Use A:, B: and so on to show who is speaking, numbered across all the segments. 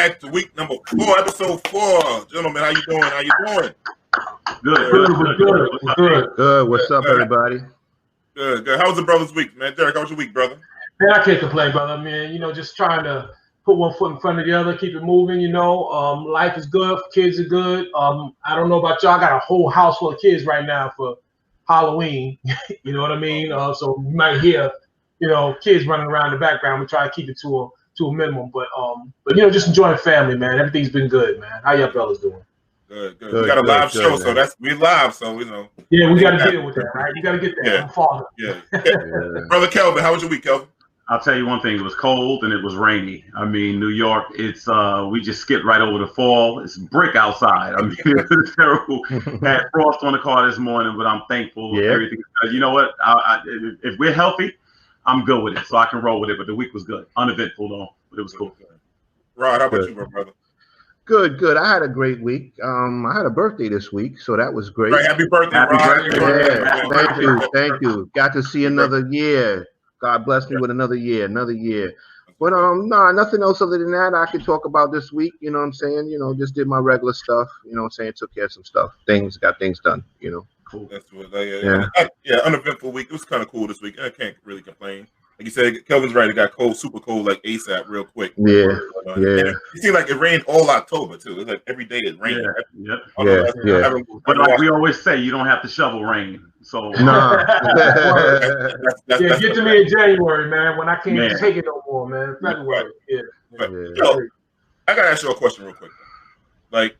A: back to week number 4, episode 4. Gentlemen, how you doing? How you doing?
B: Good. What's up, everybody?
A: Good. How was the brother's week, man? Derik, how was your week, brother?
C: Man, I can't complain, brother. Man, just trying to put one foot in front of the other, keep it moving. Life is good. Kids are good. I don't know about y'all. I got a whole house full of kids right now for Halloween. You know what I mean? So you might hear, kids running around in the background. We try to keep it to a minimum, but just enjoying family, man. Everything's been good, man. How y'all fellas doing?
A: Good. We got a live show, so we live, so
C: Yeah, we got to deal with that, right? You got to get that.
A: Yeah.
C: I'm father.
A: Yeah. Brother Kelvin, how was your week, Kelvin?
D: I'll tell you one thing. It was cold and it was rainy. I mean, New York, it's we just skipped right over the fall. It's brick outside. I mean, it's terrible. Had frost on the car this morning, but I'm thankful.
B: Yeah.
D: Everything. You know what? If we're healthy, I'm good with it, so I can roll with it. But the week was good. Uneventful though, but it was cool.
A: Rod, how about you, brother?
B: Good. I had a great week. I had a birthday this week, so that was great.
A: Right, happy birthday, Rod.
B: Yeah, thank you. Got to see another year. God bless me with another year. But nah, nothing else other than that I could talk about this week. You know what I'm saying? Just did my regular stuff. You know what I'm saying? Took care of some stuff. Got things done.
A: Cool. That's what. Yeah. Uneventful week. It was kind of cool this week. I can't really complain. Like you said, Kelvin's right. It got cold, super cold, like ASAP, real quick.
B: Yeah.
A: It seemed like it rained all October too. It's like every day it rained.
B: Yeah.
D: But like we always say, you don't have to shovel rain. So
B: nah.
C: Get to me in January, man, when I can't take it no more, man. February.
A: Yo, I gotta ask you a question real quick. Like,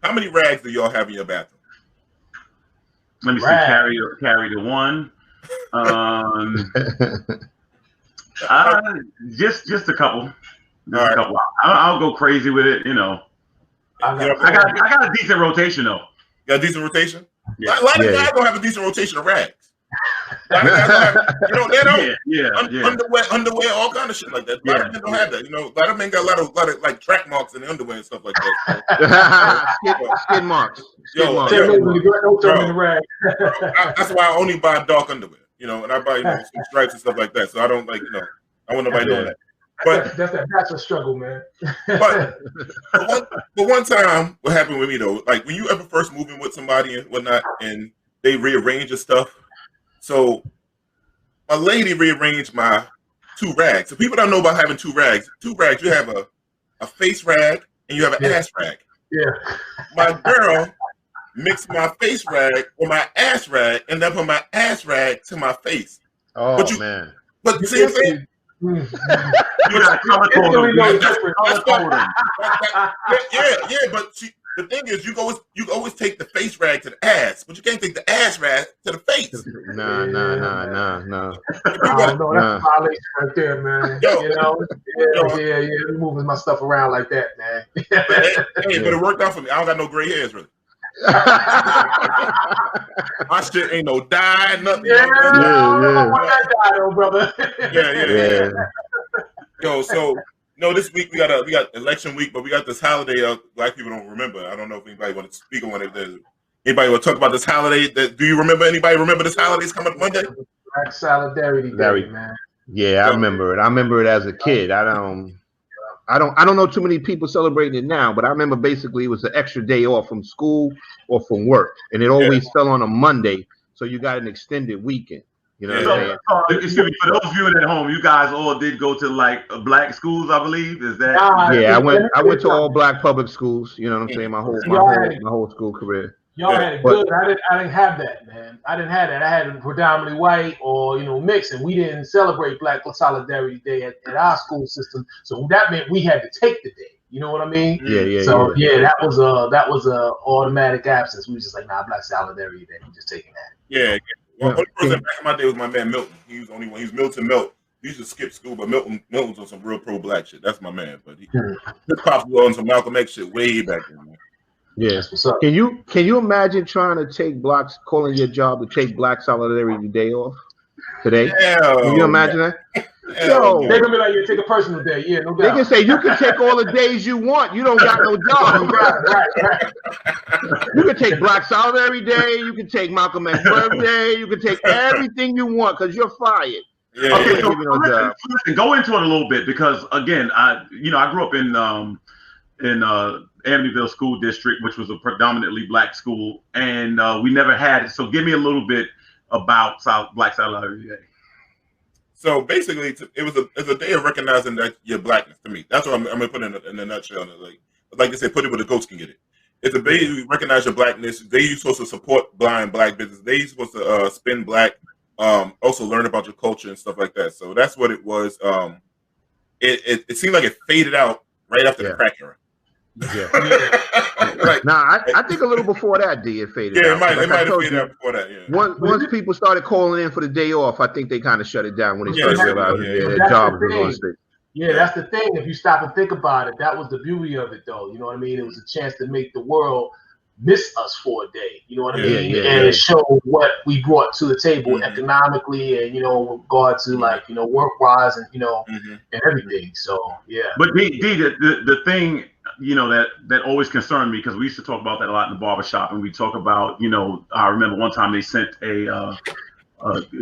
A: how many rags do y'all have in your bathroom?
D: Let me see. Carry the one. Just a couple. A couple. I'll go crazy with it. I got a decent rotation though.
A: You got a decent rotation? Yeah. A lot of guys don't have a decent rotation of rags. A lot of guys don't have, they don't. Underwear, all kind of shit like that. A lot of men don't have that. A lot of men got a lot of like track marks in the underwear and stuff like that.
B: Skid marks.
A: That's why I only buy dark underwear. And I buy some stripes and stuff like that. So I don't I want nobody doing that. But
C: that's a struggle, man.
A: but one time, what happened with me though, like when you ever first move in with somebody and whatnot, and they rearrange your stuff. So my lady rearranged my 2 rags. So people don't know about having 2 rags. 2 rags, you have a face rag and you have an ass rag.
C: Yeah.
A: My girl mixed my face rag or my ass rag and then put my ass rag to my face.
B: Oh, man.
A: But you see what I'm saying?
D: You got color coding.
A: But the thing is, you always take the face rag to the ass, but you can't take the ass rag to the face.
B: Nah.
C: That's a violation right there, man. Yeah. Moving my stuff around like that, man.
A: But it worked out for me. I don't got no gray hairs, really. My shit ain't no dye, nothing.
C: I don't want that dye, though, brother.
A: Yeah. Yo, so this week we got election week, but we got this holiday Black people don't remember. I don't know if anybody want to speak on it. Anybody want to talk about this holiday? Do you remember? Anybody remember this holiday is coming Monday?
C: Black Solidarity Day, man.
B: Yeah, I remember it. I remember it as a kid. I don't know too many people celebrating it now, but I remember basically it was an extra day off from school or from work, and it always fell on a Monday, so you got an extended weekend. You know what I'm saying?
D: For those viewing at home, you guys all did go to like black schools, I believe. Is that?
B: Yeah, I went to all black public schools. You know what I'm saying? My whole school career.
C: Y'all had it good. I didn't have that, man. I didn't have that. I had predominantly white or mixed, and we didn't celebrate Black Solidarity Day at our school system. So that meant we had to take the day. You know what I mean?
B: Yeah.
C: So that was a automatic absence. We was just like, nah, Black Solidarity Day. We just taking that.
A: Yeah. Well, only person back in my day was my man Milton. He was the only one. He was Milton Milton. He used to skip school, but Milton's on some real pro-black shit. That's my man. But his pops was on some Malcolm X shit way back then, man.
B: Yeah. Can you imagine trying to calling your job to take Black Solidarity Day off today? Can you imagine that?
C: Yo, they're gonna be like, take a personal day. Yeah, no doubt.
B: They can say you can take all the days you want. You don't got no job.
C: right.
B: You can take Black Solidarity Day. You can take Malcolm X birthday. You can take everything you want because you're fired.
D: Yeah. Okay, so listen, go into it a little bit because again, I grew up in in Amityville School District, which was a predominantly black school, and we never had it. So give me a little bit about Black Solidarity Day.
A: So basically, it's a day of recognizing that your blackness. To me, that's what I'm gonna put in a nutshell. Like they say, put it where the goats can get it. It's a day you recognize your blackness. They you supposed to support blind black business. They supposed to spin black. Also learn about your culture and stuff like that. So that's what it was. It seemed like it faded out right after the crack era.
B: Yeah.
A: Right.
B: Nah, I think a little before that, it faded out.
A: Yeah, it might have faded out before that. Yeah.
B: Once people started calling in for the day off, I think they kind of shut it down when they started realizing their jobs was on stake.
C: Yeah, that's the thing. If you stop and think about it, that was the beauty of it, though. You know what I mean? It was a chance to make the world miss us for a day. You know what I mean? And show what we brought to the table economically, and with regard to work-wise, and and everything. So yeah.
D: But the thing that always concerned me, because we used to talk about that a lot in the barbershop, and we talk about I remember one time they sent a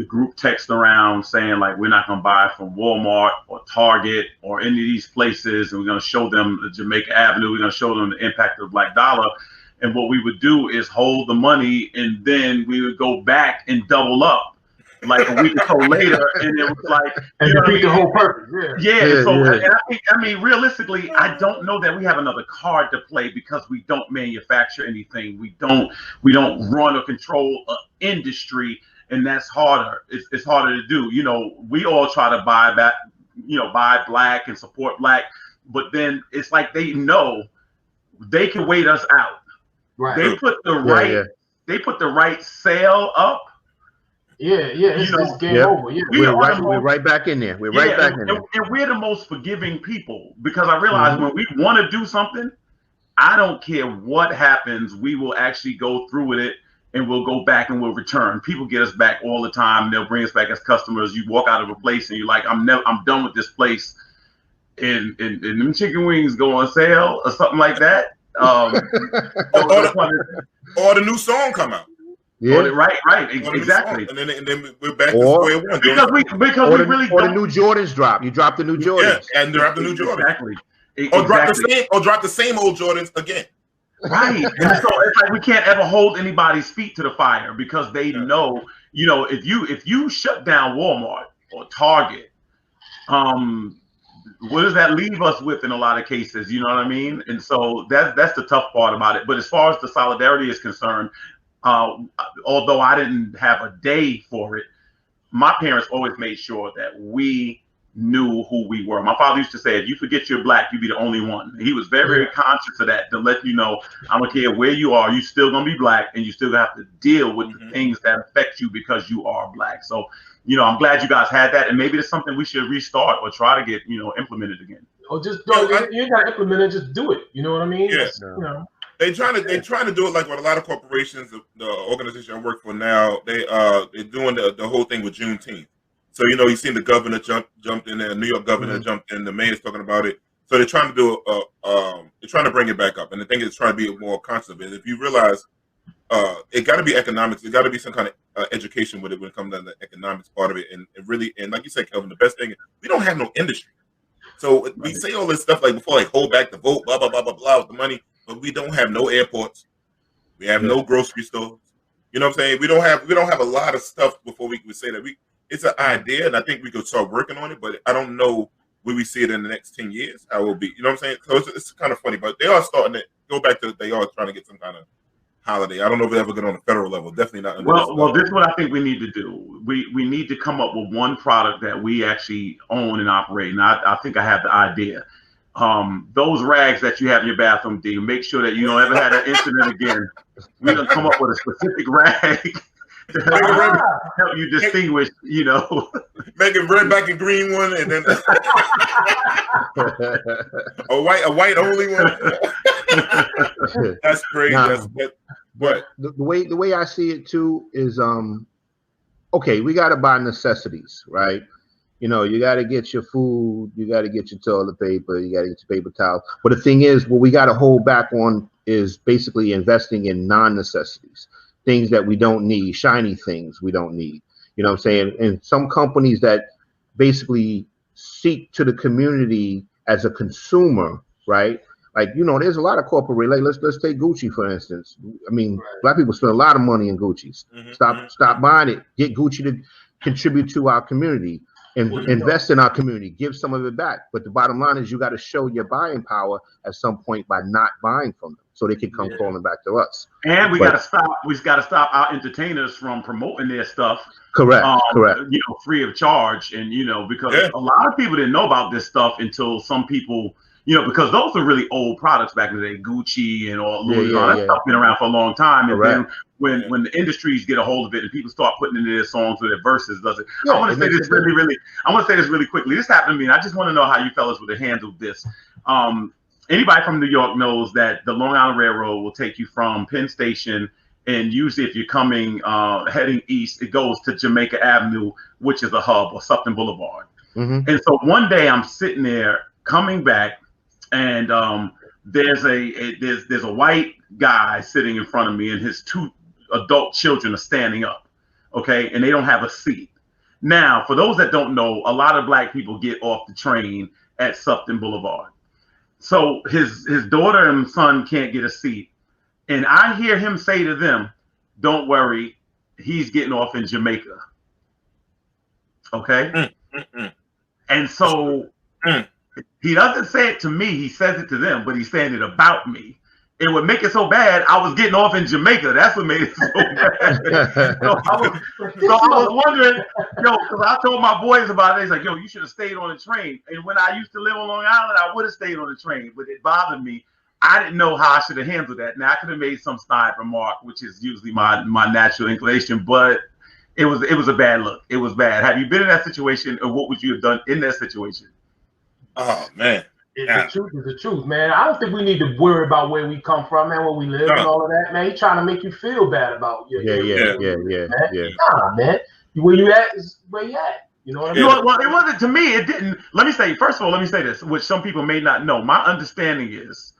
D: group text around saying like, we're not going to buy from Walmart or Target or any of these places, and we're going to show them the Jamaica Avenue, we're going to show them the impact of the black dollar. And what we would do is hold the money, and then we would go back and double up like a week or so later, and it was like,
C: and defeat the whole purpose.
D: So and I mean, realistically, I don't know that we have another card to play, because we don't manufacture anything. We don't run or control an industry, and that's harder. It's harder to do. We all try to buy black and support black, but then it's like they know they can wait us out.
C: Right.
D: They put the right sale up.
C: It's game over. Yeah.
B: We're right back in there. We're right back in there.
D: And we're the most forgiving people, because I realize when we want to do something, I don't care what happens, we will actually go through with it, and we'll go back and we'll return. People get us back all the time. They'll bring us back as customers. You walk out of a place and you're like, I'm done with this place, and them chicken wings go on sale or something like that. Or
A: the new song come out.
D: Yeah. Right. Exactly.
A: And then we're back to square one.
D: Because we really
B: the new Jordans drop. You drop the new Jordans.
A: Yeah, and drop the new Jordans.
D: Exactly.
A: Or drop the same old Jordans again.
D: Right. And so it's like we can't ever hold anybody's feet to the fire, because they know, if you shut down Walmart or Target, what does that leave us with in a lot of cases? You know what I mean? And so that's the tough part about it. But as far as the solidarity is concerned, although I didn't have a day for it, my parents always made sure that we knew who we were. My father used to say, if you forget you're black, you be the only one. He was very, very conscious of that, to let you know, I don't care where you are, you still gonna be black, and you still gonna have to deal with the things that affect you because you are black. So, I'm glad you guys had that, and maybe it's something we should restart or try to get, implemented again.
C: Or just you ain't gotta implement it, just do it. You know what I mean?
A: Yes. They're trying to do it like what a lot of corporations, the organization I work for now, they're doing the whole thing with Juneteenth. So you've seen the governor jumped in there, New York governor jumped in, the mayor's talking about it. So they're trying to do they're trying to bring it back up, and the thing is trying to be more conscious of it. If you realize, it got to be economics, it got to be some kind of education with it when it comes to the economics part of it, and really, and like you said, Kelvin, the best thing is we don't have no industry. So we say all this stuff like before, like hold back the vote, blah blah blah blah blah with the money. But we don't have no airports. We have no grocery stores. You know what I'm saying? We don't have a lot of stuff before we could say that it's an idea, and I think we could start working on it, but I don't know where we see it in the next 10 years, how it will be. You know what I'm saying? So it's kind of funny, but they are starting to go back to, they are trying to get some kind of holiday. I don't know if they ever get on the federal level. Definitely not.
D: Well, this is what I think we need to do. We need to come up with one product that we actually own and operate, and I think I have the idea. Those rags that you have in your bathroom, D, make sure that you don't ever have that incident again. We're gonna come up with a specific rag to help you distinguish,
A: Make it red, black, and green one, and then a white only one. That's crazy. But
B: the way I see it too is okay, we gotta buy necessities, right? You got to get your food, you got to get your toilet paper, you got to get your paper towels. But the thing is, what we got to hold back on is basically investing in non-necessities, things that we don't need, shiny things we don't need. You know what I'm saying? And some companies that basically seek to the community as a consumer, right, Like, you know, there's a lot of corporate relate. Let's take Gucci for instance. I mean, black people spend a lot of money in Gucci's. Stop buying it. Get Gucci to contribute to our community and invest in our community. Give some of it back. But the bottom line is you got to show your buying power at some point by not buying from them, so they can come crawling back to us.
D: And we got to stop. We got to stop our entertainers from promoting their stuff.
B: Correct. Correct.
D: You know, free of charge, and you know, because a lot of people didn't know about this stuff until some people. You know, because those are really old products back in the day, Gucci and all Louis Vuitton. That stuff been around for a long time. And then when the industries get a hold of it and people start putting it in their songs or their verses, does it? I want to say this I want to say this really quickly. This happened to me, and I just want to know how you fellas would have handled this. Anybody from New York knows that the Long Island Railroad will take you from Penn Station, and usually if you're coming heading east, it goes to Jamaica Avenue, which is a hub, or Sutton Boulevard. And so one day I'm sitting there coming back. And there's a white guy sitting in front of me, and his 2 adult children are standing up, okay, and they don't have a seat. Now, for those that don't know, a lot of black people get off the train at Sutton Boulevard. So his daughter and son can't get a seat, and I hear him say to them, "Don't worry, he's getting off in Jamaica." Okay, and so. He doesn't say it to me, he says it to them, but he's saying it about me. It would make it so bad, I was getting off in Jamaica. That's what made it so bad. so I was wondering, because I told my boys about it. He's like, yo, you should have stayed on the train. And when I used to live on Long Island, I would have stayed on the train, but it bothered me. I didn't know how I should have handled that. Now, I could have made some snide remark, which is usually my natural inclination, but it was a bad look. It was bad. Have you been in that situation, or what would you have done in that situation?
A: Oh man,
C: the truth is the truth, man. I don't think we need to worry about where we come from, man, where we live and all of that, man. He's trying to make you feel bad about your Nah, man. Where you at is where you at. You know what I mean?
D: Well, it wasn't to me. It didn't. Let me say this, which some people may not know. My understanding is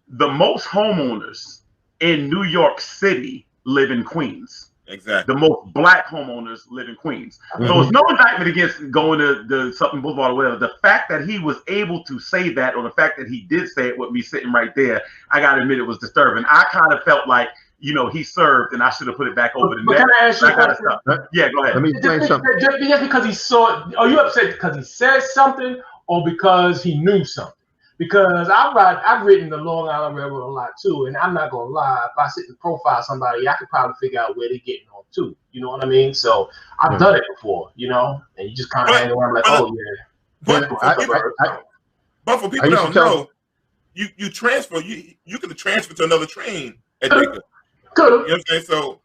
D: the most homeowners in New York City live in Queens.
A: Exactly.
D: The most black homeowners live in Queens. So it's no indictment against going to the Sutton Boulevard or whatever. The fact that he was able to say that, or the fact that he did say it with me sitting right there, I got to admit it was disturbing. I kind of felt like, you know, he served and I should have put it back over the net.
C: Can I ask you a question?
D: Yeah, go ahead.
B: Let me explain something.
C: Just because he saw it, are you upset because he said something or because he knew something? Because I've written the Long Island Railroad a lot too, and I'm not gonna lie. If I sit and profile somebody, I could probably figure out where they're getting on too. You know what I mean? So I've done it before, you know, and you just kind of hang around like, oh yeah.
A: But for people who don't know, you transfer. You could transfer to another train at Jamaica.
C: Could have.
A: You know what I'm saying? So.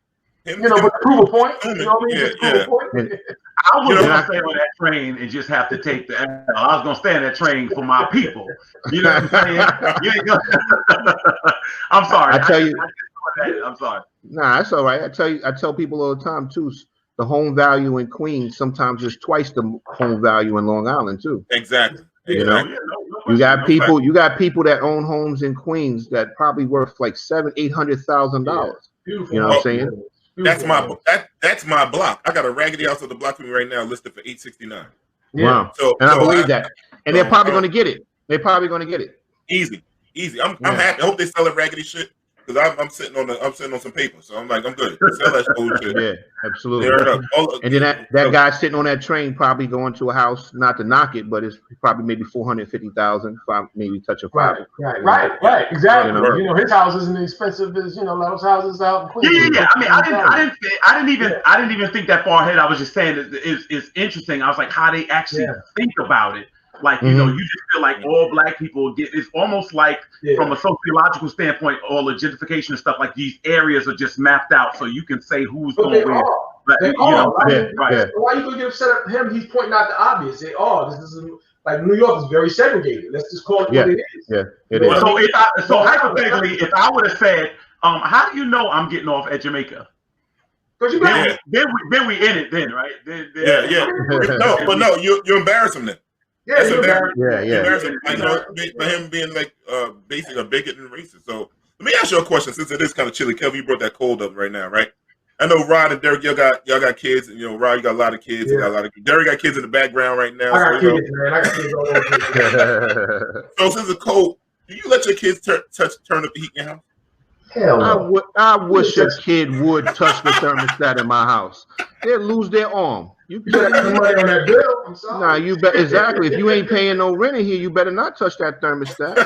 C: But to prove a point. You know what I mean? Prove a point.
D: I was going to stay on that train and just have to take the L. I was going to stay on that train for my people. You know what I'm saying? You ain't gonna... I'm sorry. I'm sorry.
B: Nah, that's all right. I tell people all the time too. The home value in Queens sometimes is twice the home value in Long Island too.
A: Exactly.
B: You know, you got people that own homes in Queens that probably worth like $700,000-$800,000. You know what I'm saying?
A: That's my block. I got a raggedy house on the block for me right now listed for $869.
B: Wow. So I believe that. And they're probably going to get it. They're probably going to get it.
A: Easy. I'm happy. I hope they sell that raggedy shit because I'm sitting on some paper. So I'm like, I'm good. Sell that old shit.
B: Yeah, absolutely. And then that guy sitting on that train probably going to a house, not to knock it, but it's probably maybe $450,000, maybe touch a $500,000.
C: Right. Exactly. You know, his house isn't as expensive as a lot of houses out in Queens.
D: Yeah. I mean, I didn't even think that far ahead. I was just saying it's interesting. I was like, how they actually think about it. Like, you know, you just feel like all black people it's almost like from a sociological standpoint, all the gentrification and stuff, like these areas are just mapped out so you can say who's going where.
C: Right. Why you gonna get upset at him? He's pointing out the obvious. Say, this is like New York is very segregated. Let's just call it what it is.
B: Yeah, it is.
D: So hypothetically, if I would have said, how do you know I'm getting off at Jamaica?
C: Because
D: then we in it then, right?
A: No, you embarrass him then.
C: Yeah.
A: Embarrassing. Like, you know, for him being like basically a bigot and racist. So let me ask you a question, since it is kind of chilly. Kelvin, you brought that cold up right now, right? I know Rod and Derik, y'all got kids, and you know, Rod, you got a lot of kids. You got a lot of Derik got kids in the background right now.
C: I got kids, man. I got kids all over.
A: So since the cold, Do you let your kids turn up the heat in your house?
C: Hell no.
B: I wish a kid would touch the thermostat in my house. They'll lose their arm.
C: You better have money on that bill. I'm sorry.
B: Nah, you bet exactly. If you ain't paying no rent in here, you better not touch that thermostat. You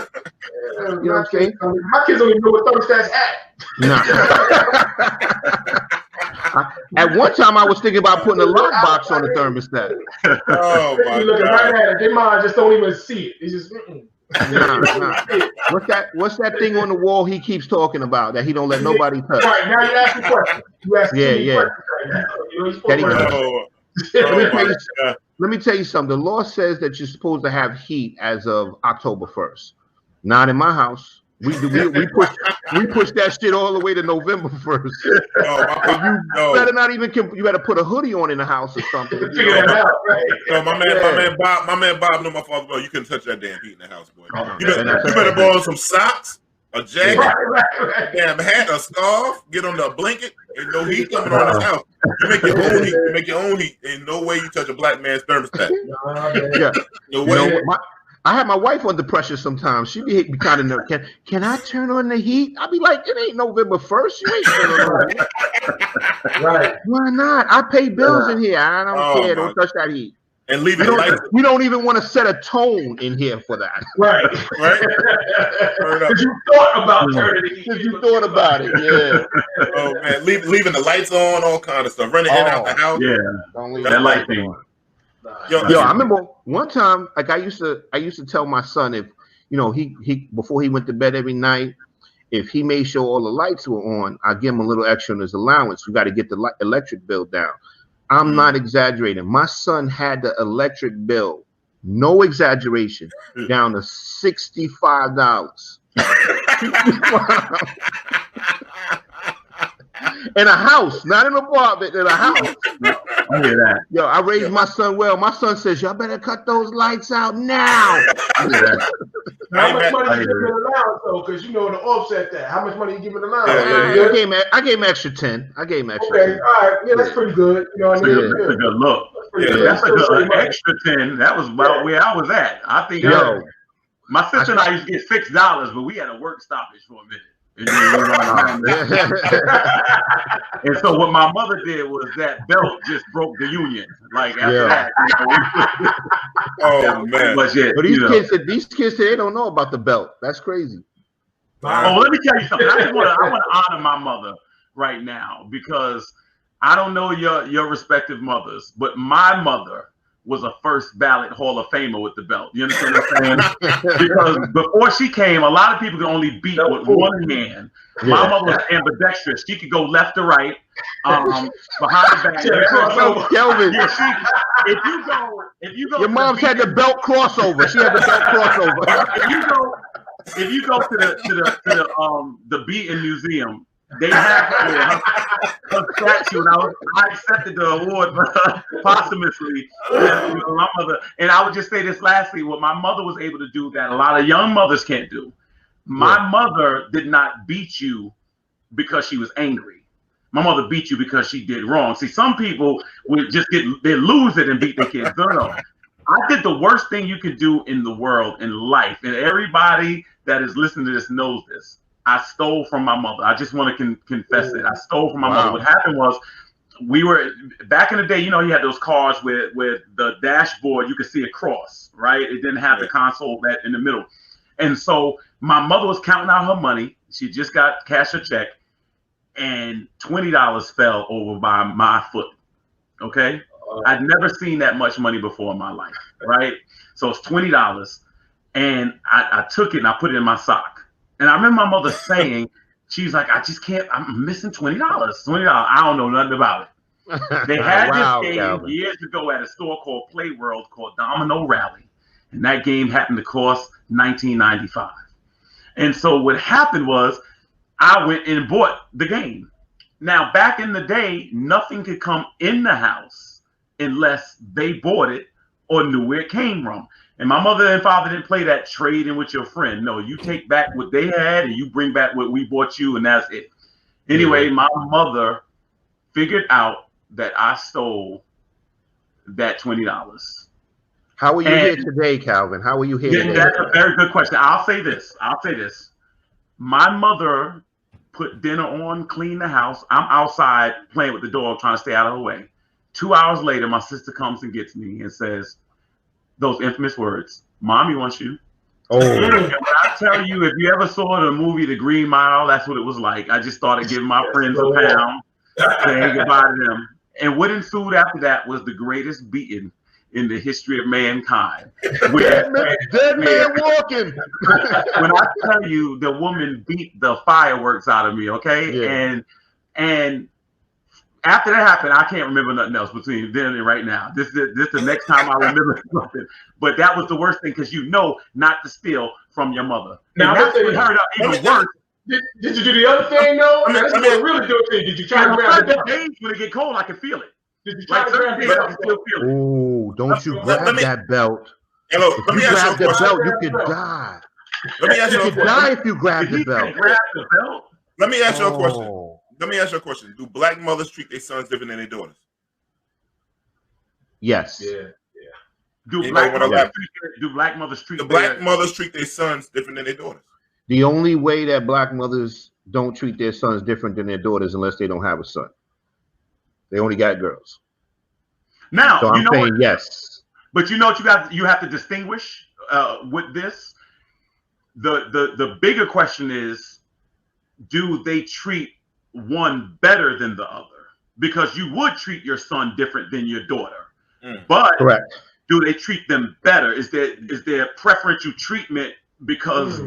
B: know what I'm saying?
C: My kids don't even know what thermostat's at.
B: Nah. At one time, I was thinking about putting a lockbox on the thermostat.
A: Oh my
C: God! Right at it. Their mind just don't even see it. It's just.
B: Nah. What's that thing on the wall he keeps talking about that he don't let nobody touch?
C: All right, now you ask the question. You ask questions right now.
B: Let me tell you something. The law says that you're supposed to have heat as of October 1st. Not in my house. We push that shit all the way to November 1st. You better not even. You better put a hoodie on in the house or something.
C: Figure that out, right?
A: No, my man Bob knew my father well. You couldn't touch that damn heat in the house, boy. You better borrow some socks, a jacket, a damn hat, a scarf. Get on the blanket. Ain't no heat coming on this house. You make your own heat. You make your own heat. Ain't no way you touch a black man's thermostat. No way.
B: I have my wife under pressure sometimes. She be kind of nervous. Can I turn on the heat? I be like, it ain't November 1st. You ain't turning on the heat. Right. Why not? I pay bills in here. I don't care. Don't touch that heat.
A: And leave it light.
B: We don't even want to set a tone in here for that.
C: Right. Because you thought about turning the heat.
B: Because you thought about it, yeah.
A: Oh man, leaving the lights on, all kind of stuff. Running in and out the house.
D: Yeah.
B: Don't leave
D: that light thing.
B: Yo, I remember one time, like I used to tell my son, if he before he went to bed every night, if he made sure all the lights were on, I give him a little extra in his allowance. We got to get the electric bill down. I'm not exaggerating. My son had the electric bill, no exaggeration, down to $65. In a house, not in an apartment, in a house.
D: I hear that.
B: Yo, I raised my son well. My son says, y'all better cut those lights out now.
C: How much money you giving allowance though? Because to offset that. How much money you giving allowance?
B: I gave him extra 10. I gave him extra 10.
C: All right. Yeah, that's pretty good.
D: That's a good look. That's a good extra 10. That was about where I was at. I think my sister and I used to get $6, but we had a work stoppage for a minute. And so what my mother did was that belt just broke the union. Like after that.
A: Oh man!
B: But these kids they don't know about the belt. That's crazy.
D: Oh, let me tell you something. I want to honor my mother right now because I don't know your respective mothers, but my mother was a first ballot Hall of Famer with the belt. You understand what I'm saying? Because before she came, a lot of people could only beat with one hand. My mother was ambidextrous. She could go left to right, behind the back.
B: Kelvin.
D: If you go,
B: your mom's had the belt crossover. She had the belt crossover.
D: If you go to the Beaton Museum, they have her statue, and I accepted the award posthumously. My mother, and I would just say this lastly: what my mother was able to do that a lot of young mothers can't do. My mother did not beat you because she was angry. My mother beat you because she did wrong. See, some people would just they lose it and beat their kids. No. I did the worst thing you could do in the world, in life, and everybody that is listening to this knows this. I stole from my mother. I just want to confess it. I stole from my mother. What happened was, we were back in the day. You had those cars with the dashboard. You could see a cross, right? It didn't have the console that in the middle. And so my mother was counting out her money. She just got cashed a check, and $20 fell over by my foot. Okay, I'd never seen that much money before in my life, right? So it's $20, and I took it and I put it in my sock. And I remember my mother saying, she's like, I just can't, I'm missing $20. $20. I don't know nothing about it. They had this game years ago at a store called Play World called Domino Rally. And that game happened to cost $19.95. And so what happened was I went and bought the game. Now, back in the day, nothing could come in the house unless they bought it or knew where it came from. And my mother and father didn't play that trading with your friend. No, you take back what they had and you bring back what we bought you, and that's it. Anyway, my mother figured out that I stole that $20.
B: How are you here today, Kelvin? How are you here today?
D: That's a very good question. I'll say this. My mother put dinner on, cleaned the house. I'm outside playing with the dog, trying to stay out of her way. 2 hours later, my sister comes and gets me and says those infamous words, "Mommy wants you."
B: Oh.
D: And when I tell you, if you ever saw the movie The Green Mile, that's what it was like. I just started giving my friends a pound, saying goodbye to them. And what ensued after that was the greatest beating in the history of mankind.
B: Dead man walking.
D: When I tell you, the woman beat the fireworks out of me, okay? Yeah. And after that happened, I can't remember nothing else between then and right now. This is the next time I remember something. But that was the worst thing, because you know not to steal from your mother. Now, and that's what hurt up even worse.
C: Did you do the other thing though? That's what a really good thing. Did you try to grab the belt?
D: When it get cold, I can feel it.
C: Did you try to grab the belt?
D: Still feel it.
B: Oh, don't you grab that belt.
A: Hello,
B: if you grab the belt, you could die.
A: Let me ask you a question.
B: You could die if you grab the belt.
A: Let me ask you a question. Let me ask you a question. Do black mothers treat their sons different than their daughters?
B: Yes.
C: Yeah.
D: Do black mothers treat
A: their sons different than their daughters?
B: The only way that black mothers don't treat their sons different than their daughters unless they don't have a son. They only got girls.
D: Now,
B: so I'm saying yes.
D: But you know what you have to distinguish with this. The bigger question is, do they treat one better than the other? Because you would treat your son different than your daughter. But
B: correct.
D: Do they treat them better? Is there preferential treatment because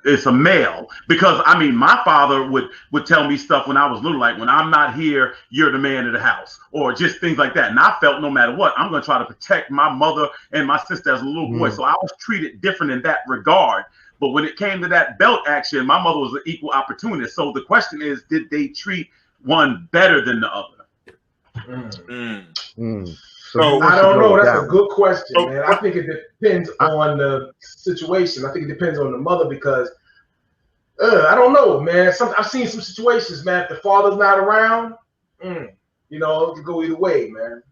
D: it's a male? Because I mean, my father would tell me stuff when I was little, like, when I'm not here, you're the man of the house, or just things like that. And I felt no matter what, I'm going to try to protect my mother and my sister as a little boy. So I was treated different in that regard. But when it came to that belt action, my mother was an equal opportunist. So the question is, did they treat one better than the other?
C: So I don't know. That's a good question, man. I think it depends on the situation. I think it depends on the mother, because I don't know, man. I've seen some situations, man. If the father's not around, you know, it can go either way, man.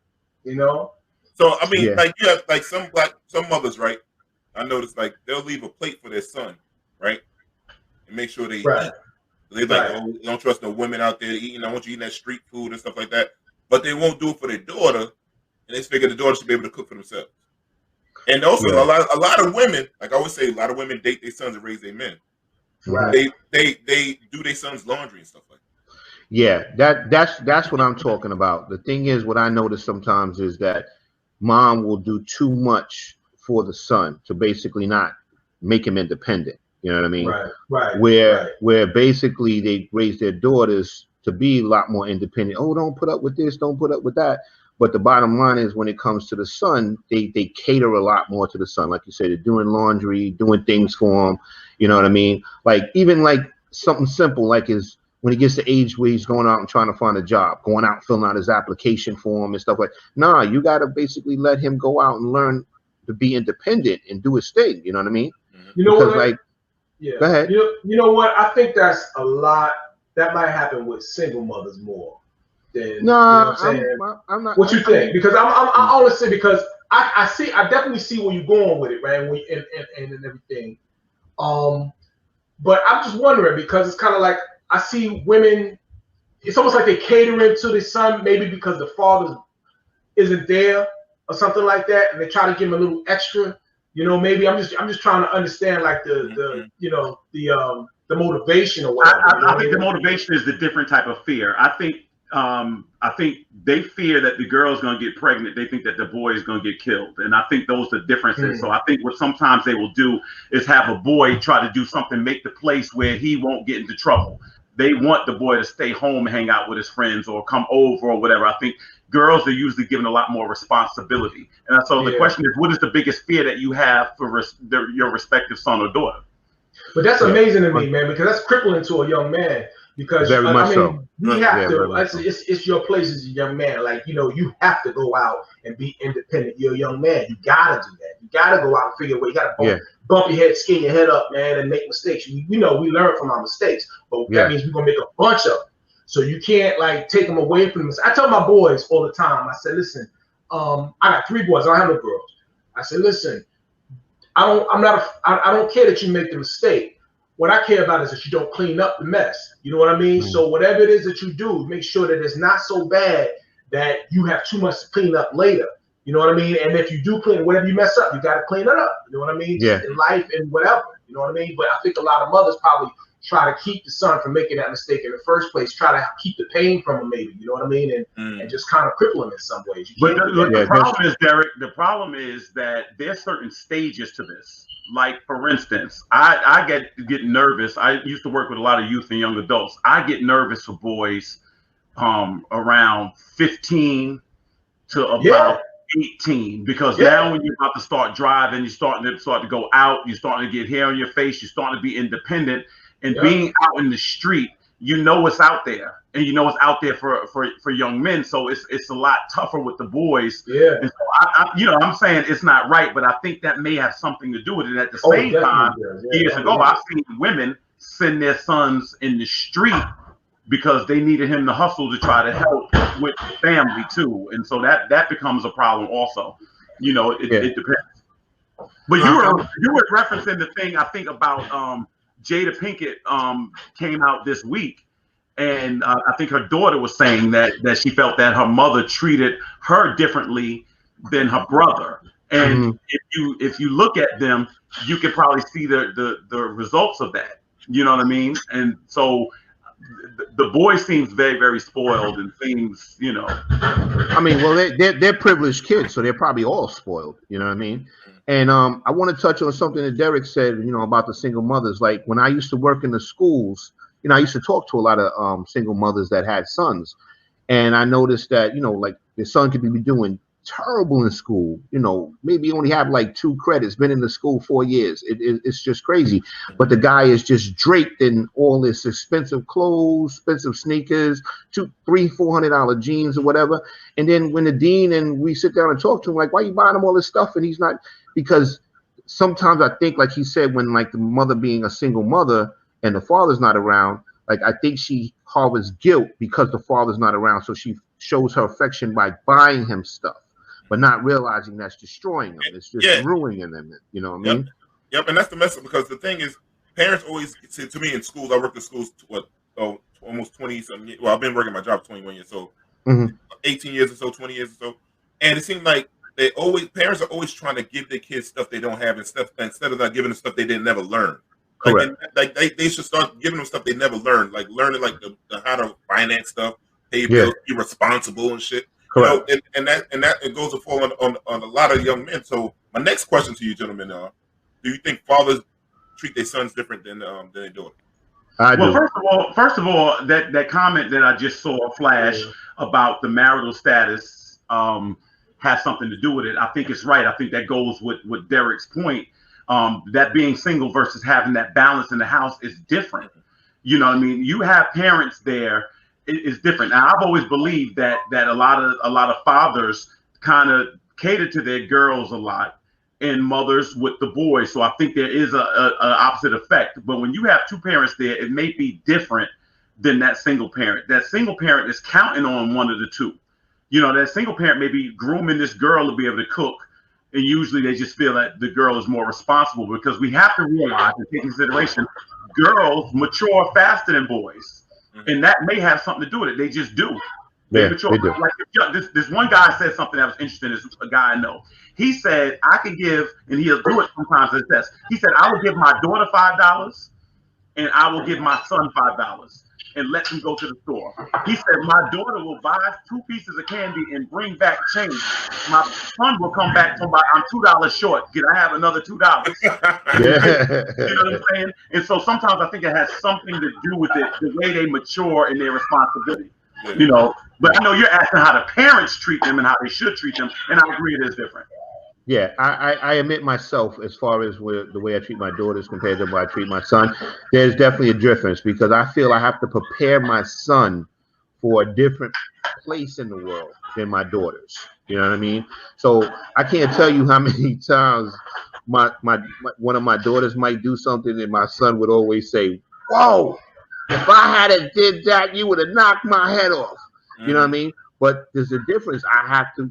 C: You know. So
A: I mean, like you have like some mothers, right? I noticed like they'll leave a plate for their son, right, and make sure they eat. They like, oh, you don't trust no women out there eating. I want you eating that street food and stuff like that. But they won't do it for their daughter. And they figure the daughter should be able to cook for themselves. And also, a lot of women, like I always say, a lot of women date their sons and raise their men. Right. They do their sons' laundry and stuff like that.
B: Yeah, that's what I'm talking about. The thing is, what I notice sometimes is that mom will do too much for the son to basically not make him independent. You know what I mean?
C: Right.
B: Where basically they raise their daughters to be a lot more independent. Oh, don't put up with this, don't put up with that. But the bottom line is, when it comes to the son, they cater a lot more to the son. Like you said, they're doing laundry, doing things for him. You know what I mean? Like even like something simple, like is when he gets to age where he's going out and trying to find a job, going out, filling out his application form and stuff like that. Nah, you got to basically let him go out and learn to be independent and do his thing. You know what I mean?
C: You know
B: because,
C: what?
B: Like, go ahead.
C: You know what? I think that's a lot. That might happen with single mothers more. No, you know
B: I'm not.
C: What you think? Because I'm honestly, because I definitely see where you're going with it, right? And everything. But I'm just wondering, because it's kind of like I see women. It's almost like they catering to the son, maybe because the father isn't there or something like that, and they try to give him a little extra. You know, maybe I'm just trying to understand like the motivation or whatever.
D: I think the motivation is the different type of fear. I think they fear that the girl's going to get pregnant. They think that the boy is going to get killed. And I think those are the differences. So I think what sometimes they will do is have a boy try to do something, make the place where he won't get into trouble. They want the boy to stay home and hang out with his friends or come over or whatever. I think girls are usually given a lot more responsibility. And so the question is, what is the biggest fear that you have for your respective son or daughter?
C: But that's amazing to me, man, because that's crippling to a young man. Because
B: very much so.
C: We have to. It's your place as a young man. Like, you know, you have to go out and be independent. You're a young man. You gotta do that. You gotta go out and figure a way. You gotta bump your head, skin your head up, man, and make mistakes. We know we learn from our mistakes, but that means we're gonna make a bunch of them. So you can't like take them away from them. I tell my boys all the time. I said, listen, I got 3 boys. I don't have no girls. I said, listen, I don't care that you make the mistake. What I care about is that you don't clean up the mess. You know what I mean? So whatever it is that you do, make sure that it's not so bad that you have too much to clean up later. You know what I mean? And if you do clean, whatever you mess up, you got to clean it up. You know what I mean?
B: Yeah.
C: In life and whatever. You know what I mean? But I think a lot of mothers probably try to keep the son from making that mistake in the first place, try to keep the pain from him maybe, you know what I mean? And just kind of cripple him in some ways.
D: But the problem is, Derik, the problem is that there's certain stages to this. Like, for instance, I get nervous. I used to work with a lot of youth and young adults. I get nervous for boys around 15 to about 18, because now when you're about to start driving, you're starting to go out, you're starting to get hair on your face, you're starting to be independent. And being out in the street, you know what's out there, and you know what's out there for young men. So it's a lot tougher with the boys. Yeah. And so I'm saying it's not right, but I think that may have something to do with it. At the same time, years ago, I've seen women send their sons in the street because they needed him to hustle to try to help with the family too, and so that becomes a problem also. You know, it depends. But you were referencing the thing I think about. Jada Pinkett came out this week, and I think her daughter was saying that she felt that her mother treated her differently than her brother. And if you look at them, you can probably see the results of that. You know what I mean? And so the boy seems very, very spoiled and seems, you know.
B: I mean, well, they're privileged kids, so they're probably all spoiled. You know what I mean? And I want to touch on something that Derik said, you know, about the single mothers. Like, when I used to work in the schools, you know, I used to talk to a lot of single mothers that had sons. And I noticed that, you know, like, their son could be doing terrible in school, you know, maybe only have like 2 credits, been in the school 4 years. It's just crazy. But the guy is just draped in all this expensive clothes, expensive sneakers, $300-$400 jeans or whatever. And then when the dean and we sit down and talk to him, like, why are you buying him all this stuff? And he's not, because sometimes I think, like he said, when like the mother being a single mother and the father's not around, like, I think she harbors guilt because the father's not around. So she shows her affection by buying him stuff, but not realizing that's destroying them. It's just ruining them. You know what I mean?
A: Yep, and that's the mess up, because the thing is, parents always say to me in schools, I worked in schools, almost 20-something years. Well, I've been working my job 21 years, so 18 years or so, 20 years or so. And it seemed like parents are always trying to give their kids stuff they don't have, and stuff instead of not giving them stuff they didn't never learn. They should start giving them stuff they never learned, like learning like the how to finance stuff, pay bills, be responsible and shit. Correct. You know, and that it goes to fall on a lot of young men. So my next question to you, gentlemen, do you think fathers treat their sons different than their daughters?
D: Well, first of all, that comment that I just saw flash about the marital status has something to do with it. I think it's right. I think that goes with Derik's point. That being single versus having that balance in the house is different. You know what I mean? You have parents there. It's different. Now, I've always believed that a lot of fathers kind of cater to their girls a lot, and mothers with the boys. So I think there is a opposite effect. But when you have 2 parents there, it may be different than that single parent. That single parent is counting on one of the 2. You know, that single parent may be grooming this girl to be able to cook, and usually they just feel that the girl is more responsible, because we have to realize and take consideration, girls mature faster than boys. And that may have something to do with it. They just do. They mature. They do. Like this one guy said something that was interesting. This a guy I know. He said, I can give, and he'll do it sometimes as test. He said, I will give my daughter $5 and I will give my son $5 and let them go to the store. He said, my daughter will buy 2 pieces of candy and bring back change. My son will come back to I'm $2 short. Can I have another $2? You know what I'm saying? And so sometimes I think it has something to do with it, the way they mature in their responsibility. You know, but I know you're asking how the parents treat them and how they should treat them, and I agree it is different.
B: Yeah, I admit myself, as far as the way I treat my daughters compared to the way I treat my son, there's definitely a difference, because I feel I have to prepare my son for a different place in the world than my daughters. You know what I mean? So I can't tell you how many times my one of my daughters might do something and my son would always say, "Whoa, if I hadn't did that, you would have knocked my head off." You know what I mean? But there's a difference.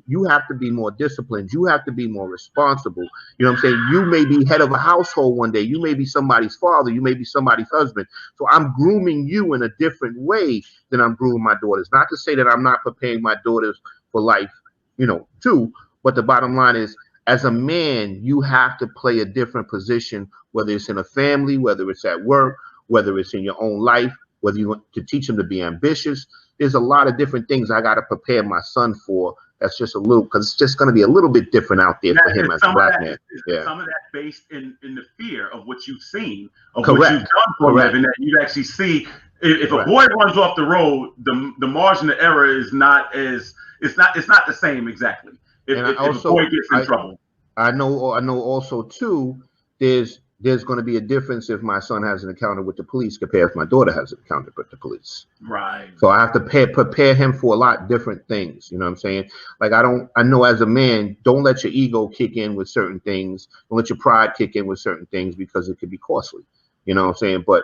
B: You have to be more disciplined. You have to be more responsible. You know what I'm saying? You may be head of a household one day. You may be somebody's father. You may be somebody's husband. So I'm grooming you in a different way than I'm grooming my daughters. Not to say that I'm not preparing my daughters for life, you know, too. But the bottom line is, as a man, you have to play a different position, whether it's in a family, whether it's at work, whether it's in your own life, whether you want to teach them to be ambitious. There's a lot of different things I got to prepare my son for. That's just a little, because it's just going to be a little bit different out there for him as a black man.
D: Some of that based in the fear of what you've seen, of
B: Correct.
D: what you've done for a living, that you actually see. If a boy runs off the road, the margin of error is not it's not the same exactly. If a boy gets in trouble,
B: I know also too. There's going to be a difference if my son has an encounter with the police compared if my daughter has an encounter with the police.
D: Right.
B: So I have to prepare him for a lot different things. You know what I'm saying? Like I know as a man, don't let your ego kick in with certain things. Don't let your pride kick in with certain things, because it could be costly. You know what I'm saying? But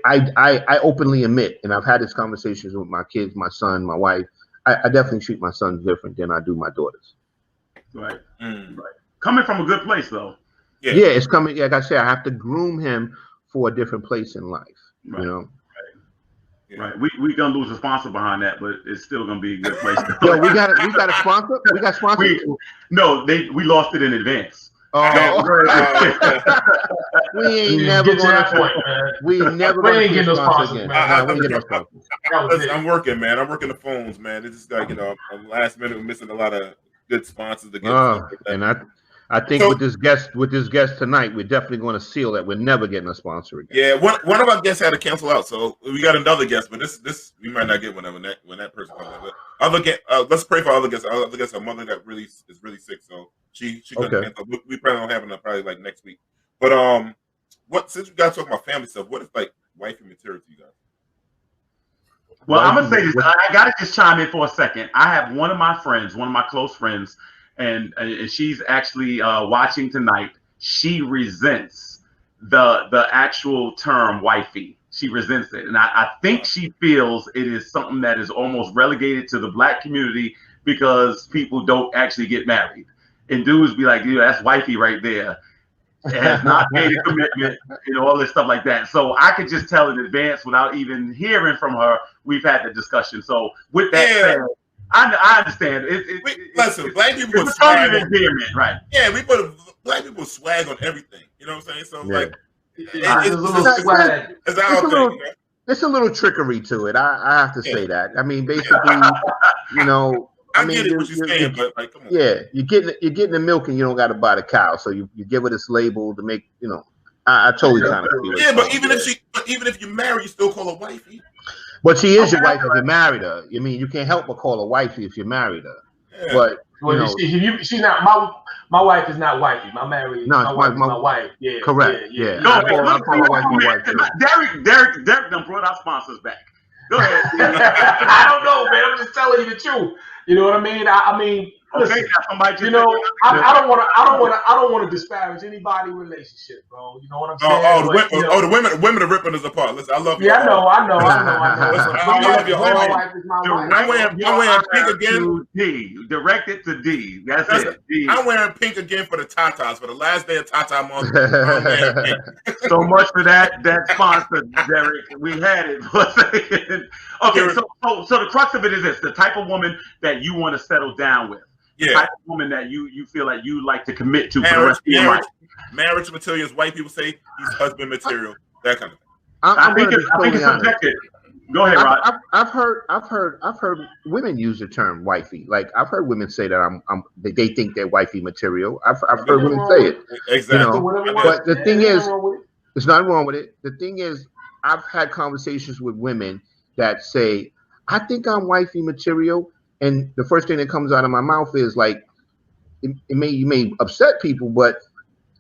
B: I openly admit, and I've had these conversations with my kids, my son, my wife. I definitely treat my sons different than I do my daughters.
D: Right. Right. Coming from a good place, though.
B: Yeah, it's coming. Like I said, I have to groom him for a different place in life.
D: Right.
B: You know.
D: Right. Yeah. Right. We gonna lose a sponsor behind that, but it's still gonna be a good place.
B: Yo, we got a sponsor. We got sponsors.
D: We lost it in advance.
B: Oh, we ain't never gonna. We never gonna get no sponsors again.
A: I'm working, man. I'm working the phones, man. It's just like, you know, last minute we're missing a lot of good sponsors to get.
B: And I think with this guest tonight, we're definitely going to seal that we're never getting a sponsor again.
A: Yeah, one of our guests had to cancel out, so we got another guest, but this we might not get when that person comes out. Let's pray for other guests. Our other guest, our mother that is really sick, so she couldn't cancel. We plan on having her probably like next week. But since you guys talk about family stuff, what is like wifey material to you guys?
D: Well, I'm gonna say this. I gotta just chime in for a second. I have one of my close friends. And she's actually watching tonight. She resents the actual term wifey. She resents it. And I think she feels it is something that is almost relegated to the black community because people don't actually get married. And dudes be like, dude, that's wifey right there. It has not made a commitment, all this stuff like that. So I could just tell in advance without even hearing from her, we've had the discussion. So with that said, I understand.
A: Listen, black people
D: would swag on right?
A: Yeah, black people swag on everything. You know what I'm saying? So like,
B: it's a little trickery to it. I have to say that. I mean, basically,
A: I get it what you're saying, but like, come on.
B: Yeah, you're getting the milk and you don't got to buy the cow. So you give her this label to make I totally kind of feel it.
A: Yeah, but even if you marry, you still call her wifey.
B: But she is your wife if you married her. I mean, you can't help but call her wifey if you married her. Yeah. But
C: she's not my wife is not wifey. My wife is my wife. Yeah.
B: Correct.
C: Yeah.
B: No, I call my wife my wife too.
D: Derek done brought our sponsors back. Go ahead.
C: I don't know, man. I'm just telling you the truth. You know what I mean? I mean, listen, I don't want to disparage anybody's relationship, bro. You know what I'm saying?
A: The women are ripping us apart. Listen, I love you.
C: Yeah, I know.
A: Listen, I love you. I'm wearing pink again.
D: Directed to D. That's it. D.
A: I'm wearing pink again for the Tatas for the last day of Tata month. I'm wearing pink.
D: So much for that sponsor, Derek. We had it for a second. Okay, so the crux of it is this: the type of woman that you want to settle down with. Yeah. The type of woman that you feel like you like to commit to for the rest of your life.
A: Marriage material, as white people say, he's husband material. That kind of thing.
D: I think it's subjective. Go ahead, Rod.
B: I've heard women use the term wifey. Like I've heard women say that they think they're wifey material. I've heard women say it.
A: Exactly.
B: But the thing is, there's nothing wrong with it. The thing is, I've had conversations with women that say, I think I'm wifey material. And the first thing that comes out of my mouth is like, you may upset people, but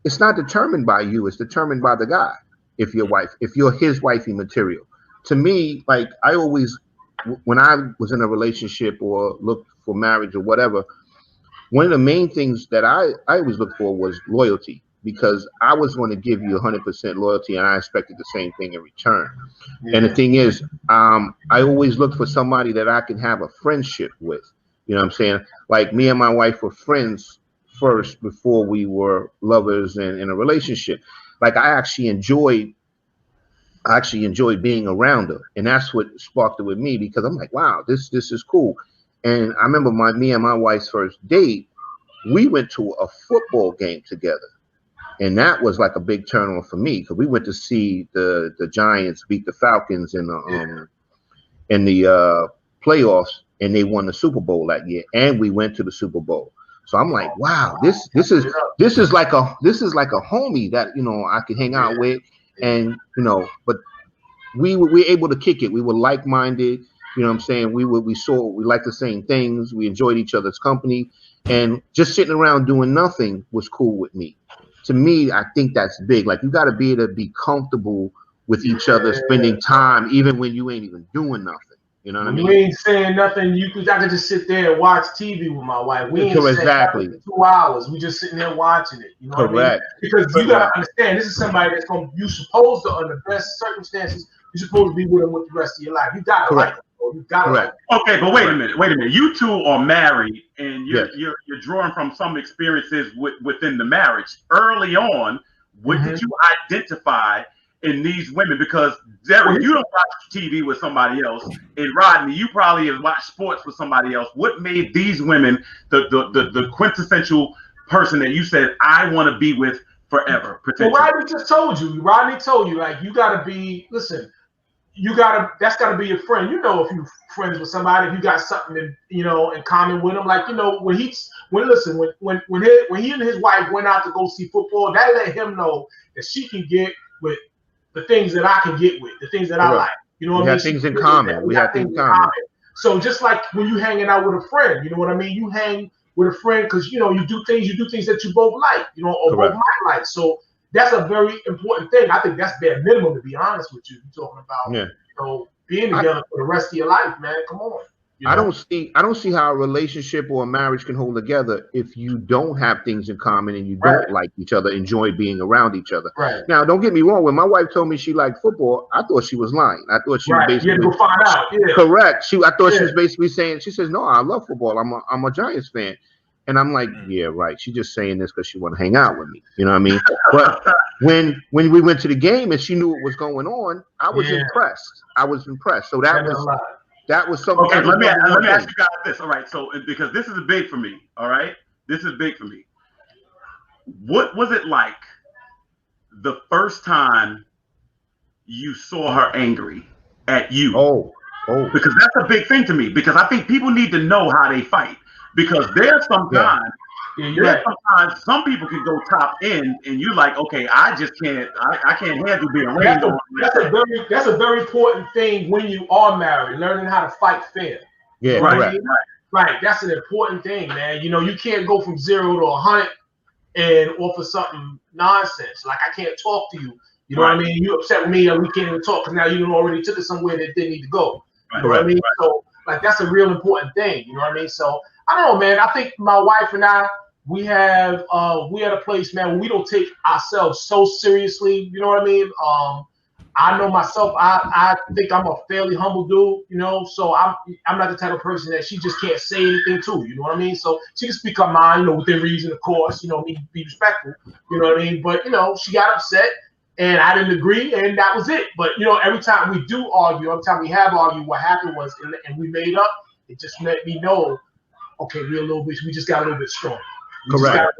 B: it's not determined by you. It's determined by the guy. If you're his wifey material. To me, like I always, when I was in a relationship or looked for marriage or whatever, one of the main things that I always looked for was loyalty. because I was going to give you 100% loyalty, and I expected the same thing in return. And the thing is, I always look for somebody that I can have a friendship with. You know what I'm saying? Like me and my wife were friends first before we were lovers and in a relationship. Like I actually enjoyed being around her, and that's what sparked it with me, because I'm like, wow, this is cool. And I remember me and my wife's first date, we went to a football game together. And that was like a big turn on for me, because we went to see the Giants beat the Falcons in the playoffs, and they won the Super Bowl that year, and we went to the Super Bowl. So I'm like, wow, this is like a homie that, you know, I can hang out with, and you know, but we were able to kick it. We were like-minded, you know what I'm saying? We liked the same things. We enjoyed each other's company, and just sitting around doing nothing was cool with me. To me, I think that's big. Like, you got to be able to be comfortable with each other, spending time, even when you ain't even doing nothing. You know what I mean?
C: We ain't saying nothing. I could just sit there and watch TV with my wife. We ain't saying nothing for 2 hours. We just sitting there watching it. You know what I mean? Because you gotta understand, this is somebody that's you supposed to, under the best circumstances, you're supposed to be with them with the rest of your life. You gotta like them. You gotta like them.
D: Okay, but wait a minute. You two are married, and you're drawing from some experiences within the marriage. Early on, what did you identify in these women? Because Derik, you don't watch TV with somebody else, and Rodney, you probably have watched sports with somebody else. What made these women the quintessential person that you said, I want to be with forever?
C: Well, Rodney just told you. Rodney told you, like, you gotta be. Listen, that's gotta be your friend. You know, if you're friends with somebody, if you got something in common with them. Like, you know, when he and his wife went out to go see football, that let him know that she can get with the things that I can get with, the things that I like. You know what I mean?
B: We have things in common. We have things in common.
C: So just like when you hanging out with a friend, you know what I mean? You hang with a friend because, you know, you do things that you both like, you know, or both might like. So that's a very important thing. I think that's bare minimum, to be honest with you. You're talking about, you know, being together for the rest of your life, man. Come on. You know?
B: I don't see how a relationship or a marriage can hold together if you don't have things in common and you don't like each other, enjoy being around each other. Now, don't get me wrong. When my wife told me she liked football, I thought she was lying. I thought she was basically
C: you had to go find out.
B: Correct. I thought she was basically saying, she says, no, I love football. I'm a Giants fan. And I'm like, yeah, right. She's just saying this because she want to hang out with me. You know what I mean? But when we went to the game and she knew what was going on, I was impressed. So that was something.
D: Okay, let me ask you guys this. All right, so because this is big for me. All right, this is big for me. What was it like the first time you saw her angry at you?
B: Oh,
D: because that's a big thing to me. Because I think people need to know how they fight. Because there's sometimes some people can go top end, and you're like, okay, I just can't. I can't handle being rained on.
C: That's a very important thing when you are married, learning how to fight fair.
B: Yeah,
C: right. That's an important thing, man. You know, you can't go from 0 to 100 and offer something nonsense. Like, I can't talk to you. You know what I mean? You upset with me, and we can't even talk because now you already took it somewhere that didn't need to go. You know what I mean? So, like, that's a real important thing. You know what I mean? So, I don't know, man. I think my wife and I, we at a place, man, where we don't take ourselves so seriously. You know what I mean? I know myself. I think I'm a fairly humble dude, you know. So I'm not the type of person that she just can't say anything to. You know what I mean? So she can speak her mind, you know, within reason, of course. You know, me be respectful. You know what I mean? But you know, she got upset, and I didn't agree, and that was it. But you know, every time we do argue, every time we have argued, what happened was, and we made up. It just let me know. Okay, we just got a little bit stronger.
B: Correct.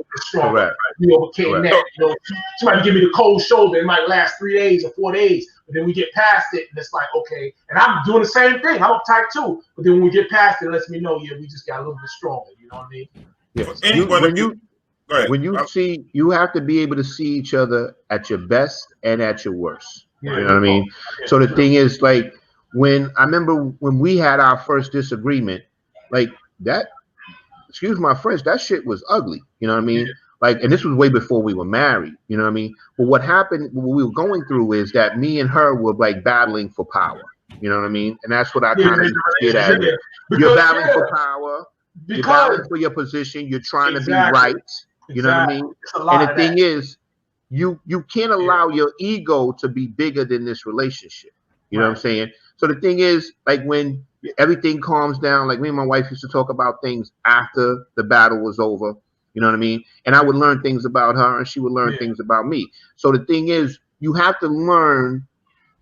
C: We overcame that. You know, she might give me the cold shoulder. It might last 3 days or 4 days, but then we get past it, and it's like, okay. And I'm doing the same thing. I'm uptight too. But then when we get past it, it lets me know, we just got a little bit stronger. You know what I mean?
B: Yes. You have to be able to see each other at your best and at your worst. You know what I mean? So the thing is, like, I remember when we had our first disagreement, like that. Excuse my French, that shit was ugly. You know what I mean? Like, and this was way before we were married. You know what I mean? But what happened, what we were going through is that me and her were like battling for power. You know what I mean? And that's what I kind of did as it. You're battling for power. You're battling for your position. You're trying to be right. You know what I mean? And the thing is, you can't allow your ego to be bigger than this relationship. You know what I'm saying? So the thing is, like when everything calms down, like me and my wife used to talk about things after the battle was over. You know what I mean? And I would learn things about her and she would learn things about me. So the thing is, you have to learn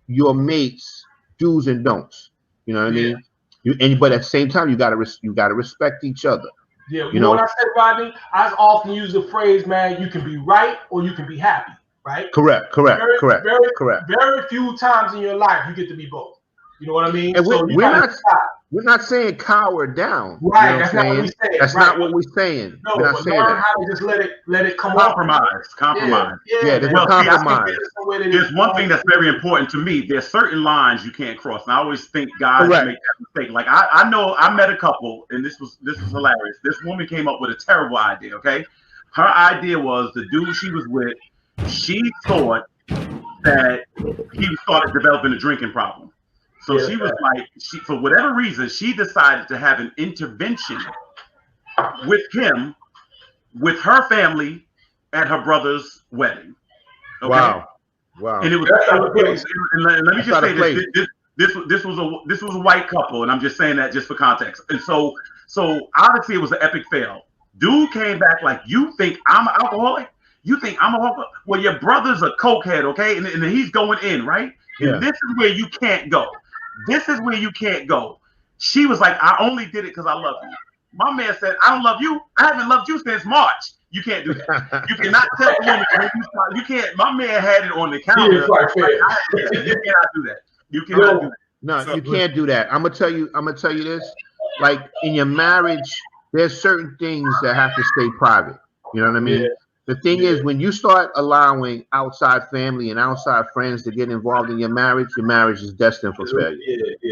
B: your mates' do's and don'ts. You know what I mean? But at the same time, you gotta respect each other.
C: Yeah, you know what I said, Rodney? I often use the phrase, man, you can be right or you can be happy, right?
B: Correct.
C: Very few times in your life you get to be both. You know what I mean?
B: And we're not saying cower down.
C: Right,
B: you know
C: that's not what we're saying.
B: That's not what we're saying.
C: No,
B: we're not
C: but
B: saying
C: learn
B: that.
C: how to just let it come
D: Compromise.
B: Yeah, there's a compromise.
D: There's one thing that's very important to me. There's certain lines you can't cross. And I always think guys make that mistake. Like I know I met a couple, and this was hilarious. This woman came up with a terrible idea, okay? Her idea was the dude she was with, she thought that he started developing a drinking problem. So she was like, for whatever reason, she decided to have an intervention with him, with her family, at her brother's wedding. Okay?
B: Wow.
D: And it was. And let me just say this was a white couple, and I'm just saying that just for context. And so obviously it was an epic fail. Dude came back like, you think I'm an alcoholic? You think I'm a alcoholic? Well, your brother's a cokehead, okay? And he's going in, right? And this is where you can't go. This is where you can't go. She was like, I only did it because I love you. My man said, I don't love you. I haven't loved you since March. You can't do that. You cannot tell a woman you can't. My man had it on the counter. You cannot do that. You cannot do that.
B: No, you can't do that. I'm gonna tell you this. Like in your marriage, there's certain things that have to stay private. You know what I mean? The thing is, when you start allowing outside family and outside friends to get involved in your marriage is destined for failure.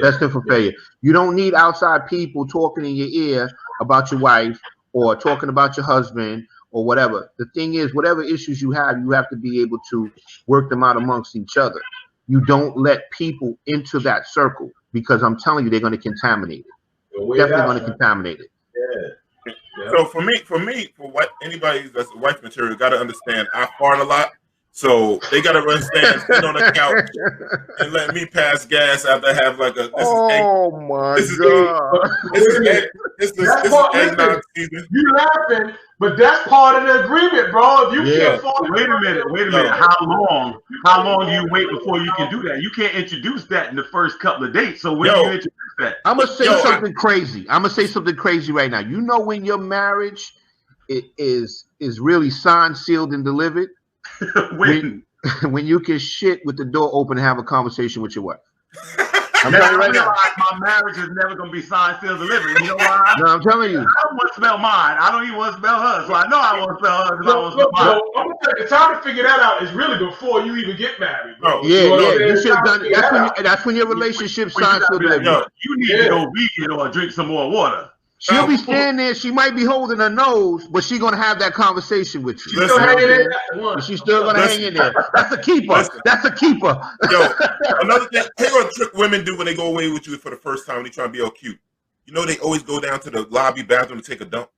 B: Destined for failure. You don't need outside people talking in your ear about your wife or talking about your husband or whatever. The thing is, whatever issues you have to be able to work them out amongst each other. You don't let people into that circle because I'm telling you, they're going to contaminate it. Definitely going to contaminate it.
A: So for what anybody that's wife material got to understand, I fart a lot, so they got to understand sitting on the couch and let me pass gas after I have like a. This is eggnog season.
C: You laughing, but that's part of the agreement, bro. If you can't fart,
D: wait a minute. How long do you wait before you can do that? You can't introduce that in the first couple of dates. So when do you introduce that?
B: I'm gonna say something crazy. I'm gonna say something crazy right now. You know when your marriage is really signed, sealed, and delivered? when you can shit with the door open and have a conversation with your wife.
D: I'm telling you right now. My marriage is never gonna be signed, sealed, delivered. You know why?
B: No, I'm telling you.
D: I don't want to smell mine. I don't even want to smell hers. So I know I want to smell hers because I want to smell mine.
C: I'm gonna tell you, the time to figure that out is really before you even get married, bro.
B: You should have done it. That's when your relationship signs sealed, delivered.
D: You need to go vegan or drink some more water.
B: She'll be standing there. She might be holding her nose, but she's gonna have that conversation with you. She's still gonna hang in there. That's a keeper. That's a keeper.
A: Yo, another thing. Here's what trick women do when they go away with you for the first time. When they try to be all cute. You know they always go down to the lobby bathroom to take a dump.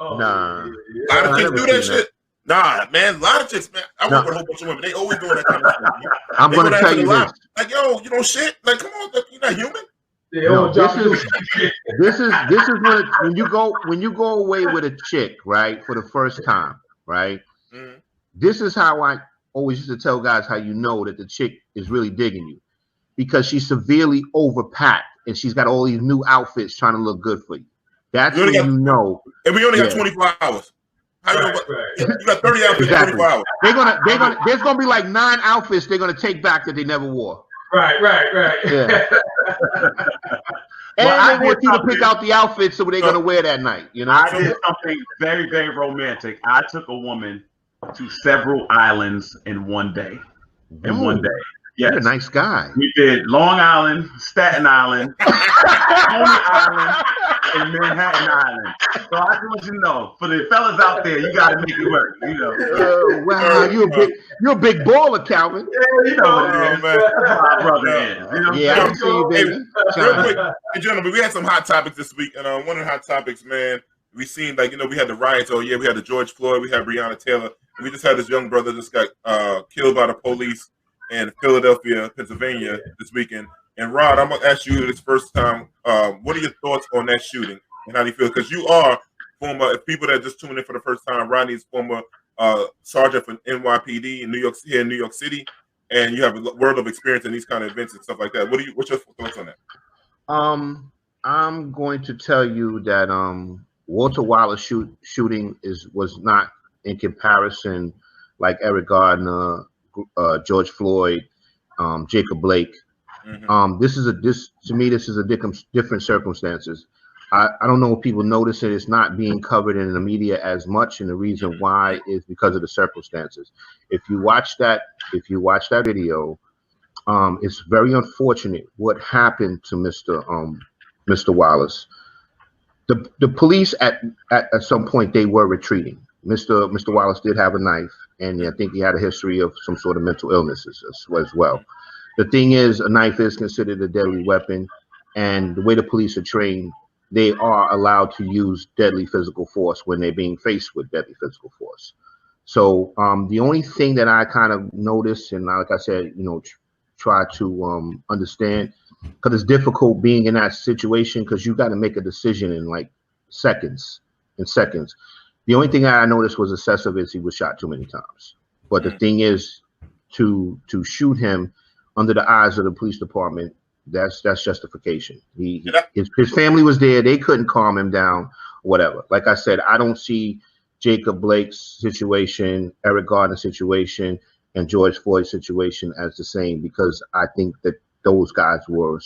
B: Nah.
A: A lot of chicks do that shit. Nah, man. A lot of chicks, man. I work with a whole bunch of women. They always doing that kind of shit.
B: I'm gonna tell you this.
A: Like, yo, you don't shit. Like, come on, you're not human.
B: No, this is when you go away with a chick, right, for the first time, right? Mm-hmm. This is how I always used to tell guys how you know that the chick is really digging you, because she's severely overpacked and she's got all these new outfits trying to look good for you. That's when you know.
A: And we only got 24 hours. How you know? You got 30 outfits, exactly. 24 hours.
B: There's gonna be like 9 outfits they're gonna take back that they never wore.
C: Right.
B: Yeah. And they want you to pick out the outfits that they're going to wear that night. You know,
D: I did something very, very romantic. I took a woman to several islands in one day. Yes.
B: You're a nice guy.
D: We did Long Island, Staten Island, Coney Island, and Manhattan Island. So I just want you to know, for the fellas out there, you got to make it work. You know.
B: Wow, you're a big baller, Kelvin.
D: Yeah, you know what it is. Man. That's what my brother is. You know?
B: Yeah, I see you, baby.
A: Real quick, hey, gentlemen, we had some hot topics this week, and one of the hot topics, man, we seen we had the riots. Oh yeah, we had the George Floyd, we had Breonna Taylor. We just had this young brother just got killed by the police in Philadelphia, Pennsylvania this weekend. And Rod, I'm gonna ask you this first time. What are your thoughts on that shooting and how do you feel? Because you are former. If people that just tuned in for the first time, Rodney's former sergeant for NYPD in New York, here in New York City, and you have a world of experience in these kind of events and stuff like that. What's your thoughts on that?
B: I'm going to tell you that Walter Wallace shooting was not in comparison like Eric Gardner, George Floyd, Jacob Blake. Mm-hmm. This is a different circumstances. I don't know if people notice it. It's not being covered in the media as much, and the reason why is because of the circumstances. If you watch that video, it's very unfortunate what happened to Mr. Wallace. The police at some point they were retreating. Mr. Wallace did have a knife, and I think he had a history of some sort of mental illnesses as well. The thing is, a knife is considered a deadly weapon, and the way the police are trained, they are allowed to use deadly physical force when they're being faced with deadly physical force. So the only thing that I kind of noticed, and like I said, try to understand, because it's difficult being in that situation because you got to make a decision in like seconds. The only thing I noticed was excessive is he was shot too many times. But the thing is, to shoot him under the eyes of the police department, that's justification. His family was there. They couldn't calm him down, whatever. Like I said, I don't see Jacob Blake's situation, Eric Gardner's situation, and George Floyd's situation as the same, because I think that those guys were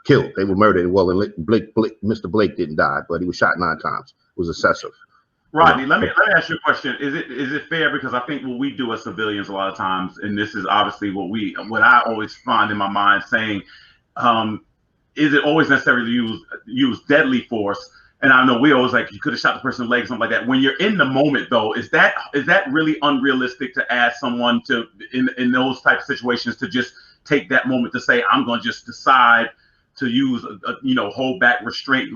B: killed. They were murdered. Well, Mr. Blake didn't die, but he was shot 9 times. It was excessive.
D: Rodney, let me ask you a question. Is it fair? Because I think what we do as civilians a lot of times, and this is obviously what I always find in my mind saying, is it always necessary to use deadly force? And I know we always like, you could have shot the person in the leg, something like that. When you're in the moment, though, is that really unrealistic to ask someone to in those type of situations to just take that moment to say, I'm going to just decide to use hold back, restraint,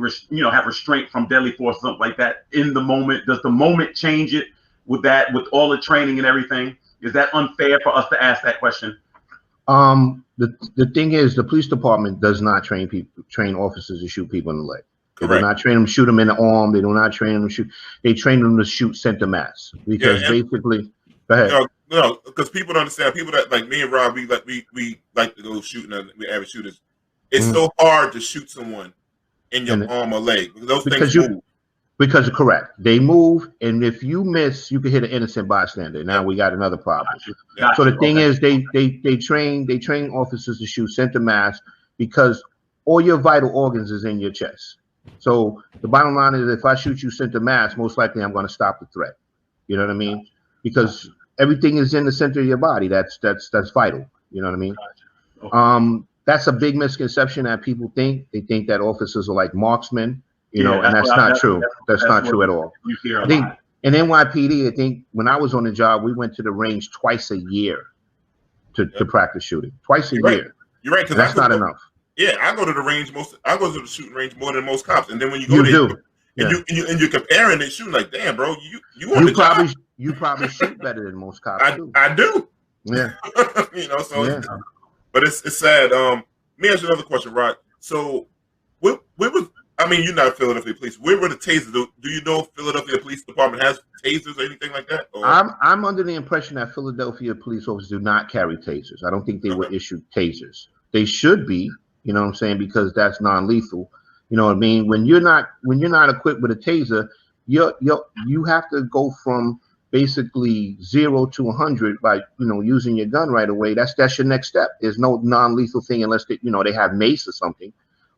D: have restraint from deadly force, something like that in the moment? Does the moment change it with all the training and everything? Is that unfair for us to ask that question?
B: The thing is, the police department does not train officers to shoot people in the leg. They do not train them to shoot them in the arm. They do not train them to shoot. They train them to shoot center mass, because basically, go ahead.
A: No, because people don't understand. People that like me and Rob, we like to go shooting. We average shooters. It's so hard to shoot someone in your arm or leg because those things move.
B: Because you're correct, they move, and if you miss, you can hit an innocent bystander. Now we got another problem. So the thing is, they train officers to shoot center mass because all your vital organs is in your chest. So the bottom line is, if I shoot you center mass, most likely I'm going to stop the threat. You know what I mean? Because everything is in the center of your body. That's vital. You know what I mean? That's a big misconception that people think. They think that officers are like marksmen, and that's not true. That's not true at all. I think in NYPD, I think when I was on the job, we went to the range twice a year to practice shooting. Twice a year.
A: You're right.
B: That's not enough.
A: Yeah, I go to the range I go to the shooting range more than most cops. And then when you go there, and you're comparing and shooting, like, damn, bro,
B: you probably shoot better than most cops.
A: I do.
B: Yeah.
A: But it's sad. Let me ask you another question, Rod. So, where was? I mean, you're not Philadelphia police. Where were the tasers? Do you know if Philadelphia Police Department has tasers or anything like that? Or?
B: I'm under the impression that Philadelphia police officers do not carry tasers. I don't think they were issued tasers. They should be. You know what I'm saying? Because that's non-lethal. You know what I mean? When you're not equipped with a taser, you have to go from basically 0 to 100 by using your gun right away. That's your next step. There's no non-lethal thing unless they have mace or something.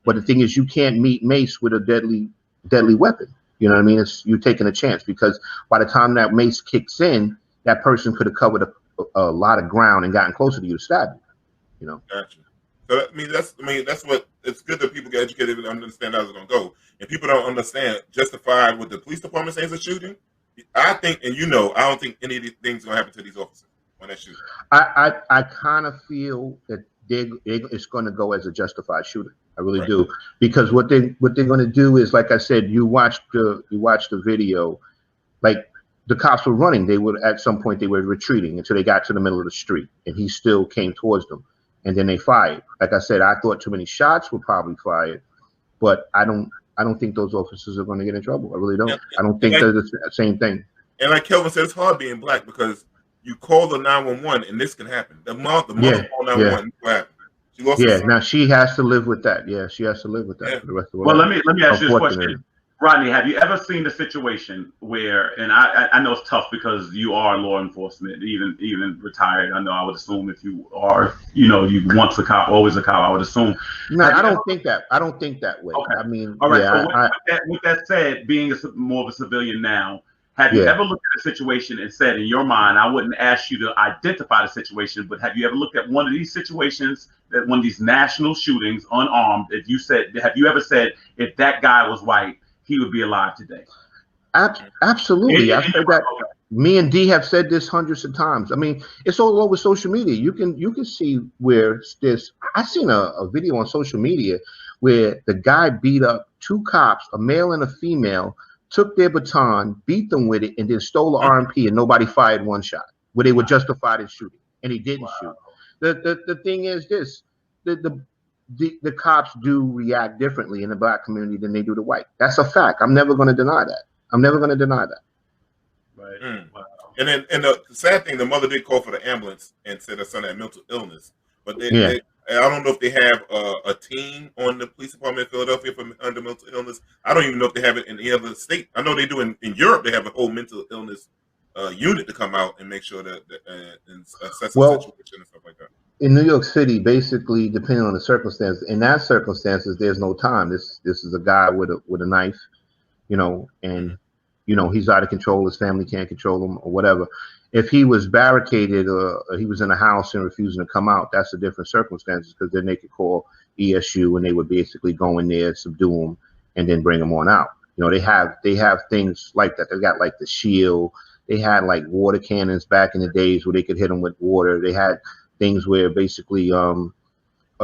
B: But the thing is, you can't meet mace with a deadly weapon. You know what I mean? You're taking a chance, because by the time that mace kicks in, that person could have covered a lot of ground and gotten closer to you to stab you.
A: Gotcha. So that's what it's good that people get educated and understand how it's gonna go. And people don't understand justified what the police department says is shooting. I think, and I don't think any of these things gonna happen to these officers when they shoot.
B: I kind of feel that it's going to go as a justified shooting. I really do, because what they're going to do is, like I said, you watch the video, like the cops were running. They would, at some point, they were retreating until they got to the middle of the street, and he still came towards them. And then they fired. Like I said, I thought too many shots were probably fired, but I don't think those officers are going to get in trouble. I really don't. I don't think they're the same thing.
A: And like Kelvin said, it's hard being black because you call the 911 and this can happen. The mother called 911, what happened? She lost her son.
B: Now she has to live with that. Yeah, she has to live with that for the rest of her life.
D: Well, let me ask you this question. Rodney, have you ever seen a situation where, and I know it's tough because you are law enforcement, even retired. I know I would assume if you are, you once a cop, always a cop, I would assume.
B: No, I don't think that. I don't think that way.
D: Okay.
B: I mean,
D: all right. So with that said, being more of a civilian now, have you ever looked at a situation and said, in your mind, I wouldn't ask you to identify the situation, but have you ever looked at one of these situations, that one of these national shootings, unarmed, have you ever said, if that guy was white, he would be alive today?
B: Absolutely. I've said that. Me and D have said this hundreds of times. I mean, it's all over social media. You can see where this. I seen a video on social media where the guy beat up two cops, a male and a female, took their baton, beat them with it, and then stole the RMP, and nobody fired one shot. Where they were justified in shooting, and he didn't shoot. The thing is this: the cops do react differently in the black community than they do the white. That's a fact. I'm never going to deny that.
A: Right. Wow. And the sad thing, the mother did call for the ambulance and said her son had mental illness. But I don't know if they have a team on the police department in Philadelphia for under mental illness. I don't even know if they have it in any other state. I know they do in Europe. They have a whole mental illness unit to come out and make sure that and assess the situation and stuff like that.
B: In New York City, basically, depending on the circumstances, in that circumstances, there's no time. This is a guy with a knife, and he's out of control. His family can't control him or whatever. If he was barricaded or he was in a house and refusing to come out, that's a different circumstances, because then they could call ESU and they would basically go in there, subdue him, and then bring him on out. They have things like that. They got like the shield. They had like water cannons back in the days where they could hit them with water. They had things where basically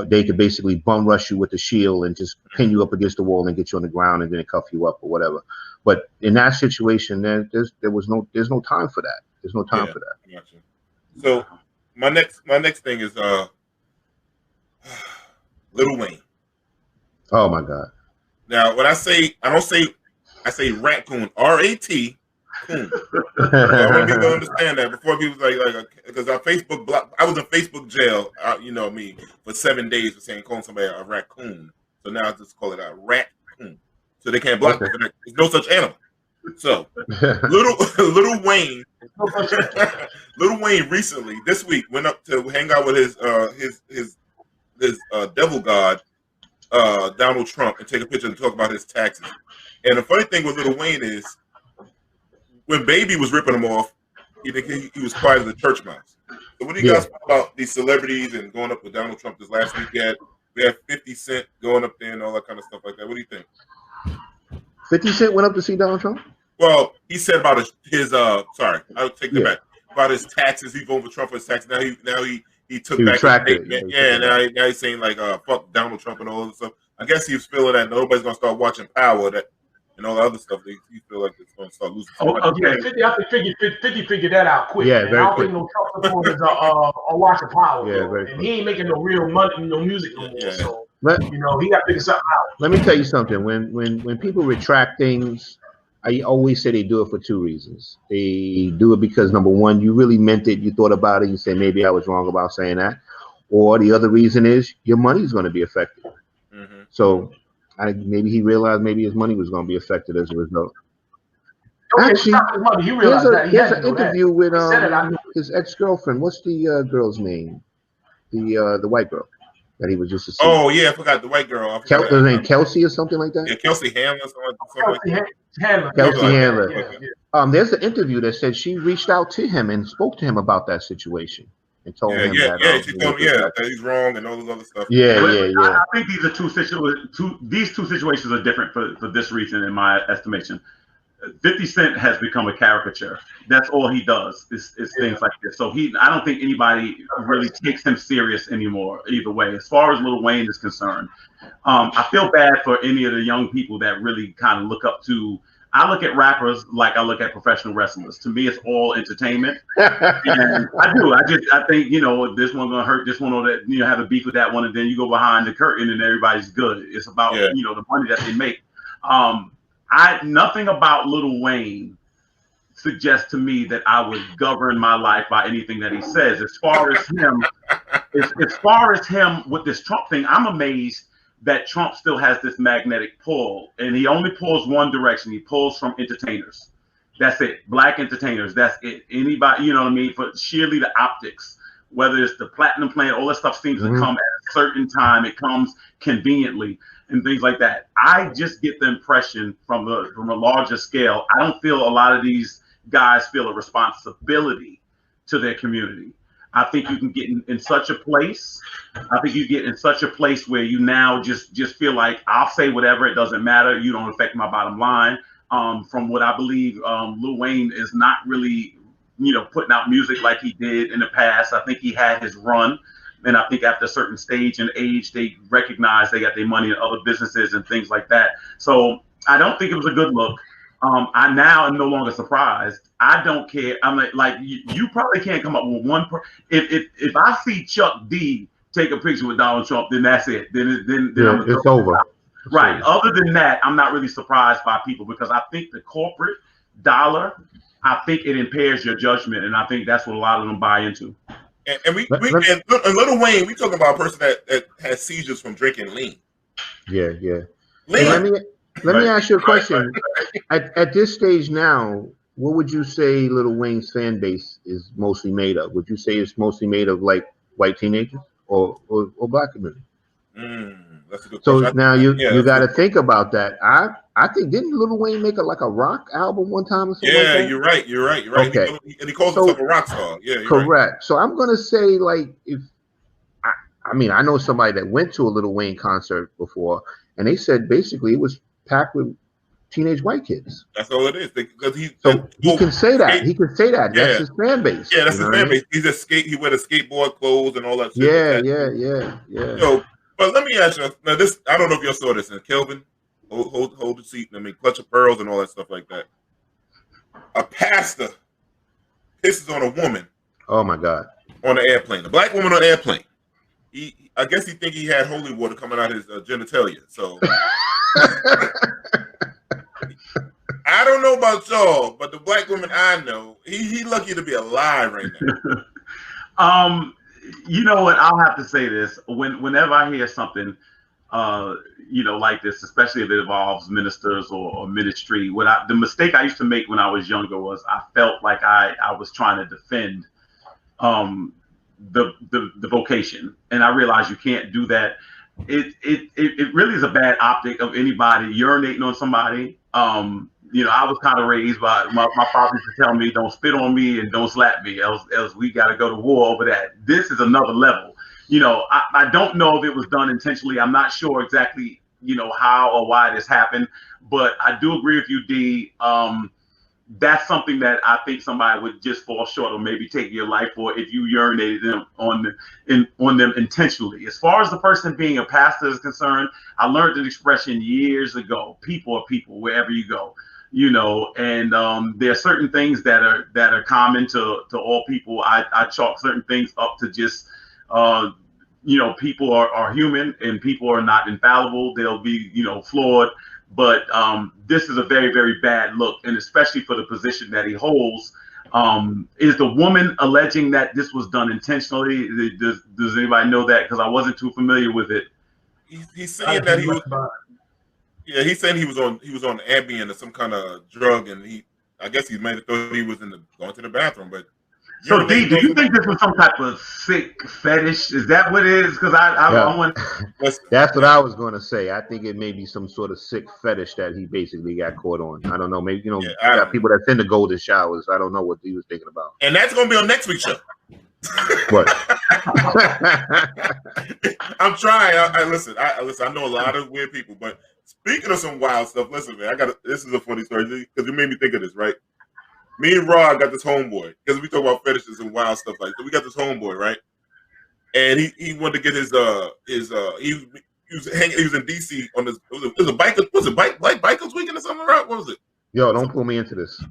B: they could basically bum rush you with the shield and just pin you up against the wall and get you on the ground and then cuff you up or whatever. But in that situation, there's no time for that. There's no time for that.
A: Gotcha. So my next thing is Lil Wayne.
B: Oh my God.
A: Now when I say raccoon, R-A-T. Coon. I want people to understand that before people like because our Facebook block. I was in Facebook jail, me, for 7 days for calling somebody a raccoon. So now I just call it a raccoon. So they can't block me for that. There's no such animal. So Lil Wayne, Lil Wayne recently this week went up to hang out with his devil god Donald Trump and take a picture and talk about his taxes. And the funny thing with Lil Wayne is, when Baby was ripping him off, he was quiet as a church mouse. So what do you guys think about these celebrities and going up with Donald Trump this last week? We had 50 Cent going up there and all that kind of stuff like that. What do you think?
B: 50 Cent went up to see Donald Trump?
A: Well, he said about his sorry, I'll take that back. About his taxes, he voted for Trump for his taxes. Now he took back his statement. Now he's saying like fuck Donald Trump and all this stuff. I guess he was feeling that nobody's gonna start watching Power and all the other stuff. He feel like it's going to start losing.
C: Okay. 50 figured that out quick.
B: Yeah, very
C: I don't
B: quick.
C: think no Trump supporters are watching Power.
B: Yeah, very
C: and he ain't making no real money, no music no more. So he got to figure something out.
B: Let me tell you something. When people retract things, I always say they do it for two reasons. They do it because, number one, you really meant it. You thought about it. You say, maybe I was wrong about saying that. Or the other reason is your money's going to be affected. Mm-hmm. So maybe he realized maybe his money was going to be affected as a result. Actually, here's an interview with his ex-girlfriend. What's the girl's name? The white girl that he was just assuming.
A: Oh yeah, I forgot the white girl.
B: Her name Kelsey or something like that.
A: Yeah, Kelsey Handler.
B: Kelsey Handler. There's an interview that said she reached out to him and spoke to him about that situation. And told him that
A: she told him that he's wrong and all this other stuff.
D: I think these are two situations are different for this reason, in my estimation. 50 Cent has become a caricature. That's all he does is things like this. So I don't think anybody really takes him serious anymore either way. As far as Lil Wayne is concerned, I feel bad for any of the young people that really kind of look up to I look at rappers like I look at professional wrestlers. To me, it's all entertainment. And I think, you know, this one gonna hurt this one, or that, you know, have a beef with that one, and then you go behind the curtain and everybody's good. It's about, you know, the money that they make. Nothing about Lil Wayne suggests to me that I would govern my life by anything that he says. As far as him with this Trump thing, I'm amazed that Trump still has this magnetic pull, and he only pulls one direction. He pulls from entertainers. That's it. Black entertainers. That's it. Anybody, you know what I mean? For sheerly the optics, whether it's the platinum plan, all that stuff seems to come at a certain time. It comes conveniently and things like that. I just get the impression from a larger scale, I don't feel a lot of these guys feel a responsibility to their community. I think you can get in such a place. I think you get in such a place where you now just feel like, I'll say whatever, it doesn't matter. You don't affect my bottom line. From what I believe, Lil Wayne is not really, you know, putting out music like he did in the past. I think he had his run. And I think after a certain stage and age, they recognize they got their money in other businesses and things like that. So I don't think it was a good look. I now am no longer surprised. I don't care. I'm like you probably can't come up with one. If I see Chuck D take a picture with Donald Trump, then that's it. Then
B: it's over.
D: Right. Other than that, I'm not really surprised by people, because I think the corporate dollar, I think it impairs your judgment, and I think that's what a lot of them buy into.
A: And Lil Wayne, we talking about a person that has seizures from drinking lean.
B: Yeah. Lean. Let me ask you a question. At this stage now, what would you say Lil Wayne's fan base is mostly made of? Would you say it's mostly made of like white teenagers or black community?
A: That's a good
B: question.
A: So
B: now you got to think about that. I think, didn't Lil Wayne make a rock album one time or something?
A: Yeah,
B: like that?
A: You're right.
B: Okay.
A: And he calls himself a rock star. Yeah,
B: correct.
A: Right.
B: So I'm gonna say, like, I mean, I know somebody that went to a Lil Wayne concert before, and they said basically it was packed with teenage white kids.
A: That's all it is. Because he
B: can say that. He can say that. That's his fan base.
A: Yeah, that's his fan base. He wear the skateboard clothes and all that shit.
B: Yeah.
A: So, but let me ask you now. This, I don't know if you saw this. And Kelvin, hold the seat. I mean, clutch of pearls and all that stuff like that. A pastor pisses on a woman.
B: Oh my God!
A: On an airplane, a black woman on an airplane. I guess he think he had holy water coming out his genitalia. So. I don't know about y'all, but the black woman I know, he lucky to be alive right
D: now. You know what? I'll have to say this. Whenever I hear something, you know, like this, especially if it involves ministers or ministry, the mistake I used to make when I was younger was I felt like I was trying to defend the vocation, and I realized you can't do that. It really is a bad optic of anybody urinating on somebody. You know, I was kind of raised by my father used to tell me, don't spit on me and don't slap me, else we got to go to war over that. This is another level. You know, I don't know if it was done intentionally. I'm not sure exactly, you know, how or why this happened, but I do agree with you, D. That's something that I think somebody would just fall short or maybe take your life for if you urinated them on them intentionally. As far as the person being a pastor is concerned, I learned an expression years ago: people are people wherever you go. You know, and there are certain things that are common to all people. I chalk certain things up to just you know, people are human and people are not infallible. They'll be, you know, flawed. But this is a very, very bad look, and especially for the position that he holds. Is the woman alleging that this was done intentionally? Does anybody know that? Because I wasn't too familiar with it.
A: He's saying that he was. Yeah, he's saying he was on Ambien or some kind of drug, and I guess he might have thought he was going to the bathroom. But
D: so, D, do you think this was some type of sick fetish? Is that what it is? Because I want.
B: That's what I was going to say. I think it may be some sort of sick fetish that he basically got caught on. I don't know. Maybe, you know, got people that's in the golden showers. I don't know what he was thinking about.
A: And that's going to be on next week's show.
B: What?
A: I'm trying. I listen. I know a lot of weird people, but speaking of some wild stuff, listen, man. This is a funny story because you made me think of this, right? Me and Rod got this homeboy because we talk about fetishes and wild stuff like that. We got this homeboy, right? And he wanted to get his he was in DC on this. It was a bike. Was it bikers weekend or something? Right? What was it?
B: Yo, don't pull me into this.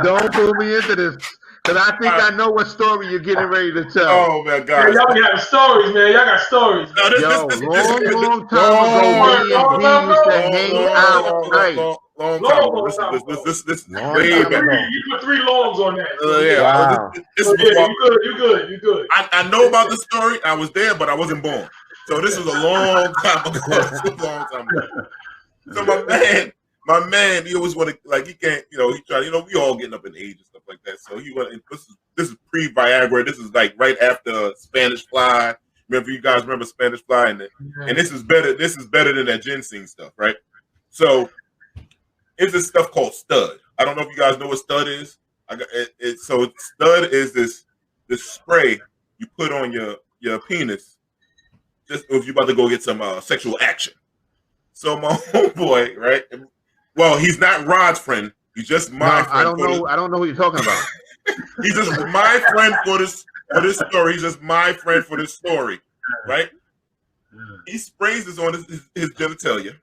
B: Don't pull me into this. Because I think I know what story you're getting ready to tell.
A: Oh, my God.
C: Y'all got stories, man. Y'all got stories.
B: Long time ago, me and B used to hang out night.
A: Long time ago. This way back.
C: You put 3 longs on that.
A: Yeah.
B: Wow.
C: You good.
A: I know about the story. I was there, but I wasn't born. So this is a long time ago. So my man, he always wanted, like, he can't, he tried, we all getting up in age and stuff like that. So he went, this is pre-Viagra. This is like right after Spanish Fly. Remember, you guys remember Spanish Fly? And this is better than that ginseng stuff, right? So it's this stuff called stud. I don't know if you guys know what stud is. So stud is this spray you put on your penis just if you're about to go get some sexual action. So my homeboy, right? Well, he's not Rod's friend. He's just my friend.
B: I don't know what you're talking about.
A: He's just my friend for this story. He's just my friend for this story, right? He sprays this on his genitalia,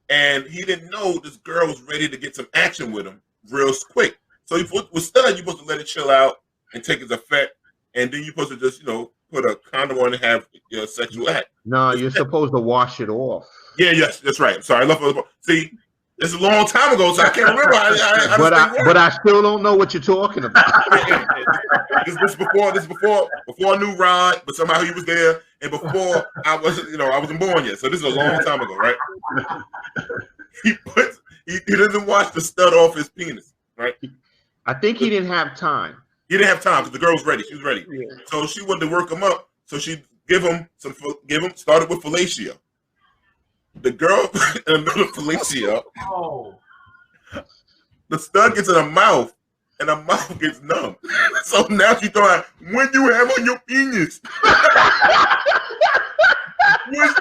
A: and he didn't know this girl was ready to get some action with him real quick. So with stud, you're supposed to let it chill out and take its effect, and then you're supposed to just put a condom on and have your sexual act.
B: No, you're supposed to wash it off.
A: Yeah, yes, that's right. Sorry, I left. See, it's a long time ago, so I can't remember.
B: But I still don't know what you're talking about.
A: This before I knew Rod, but somehow he was there, and before I wasn't born yet. So this is a long time ago, right? He doesn't wash the stud off his penis, right?
B: I think he didn't have time.
A: He didn't have time because the girl was ready. She was ready. Yeah. So she wanted to work him up. So she started with fellatio. The girl in the middle of fellatio, the stud gets in her mouth, and her mouth gets numb. So now she's throwing, when you have on your penis.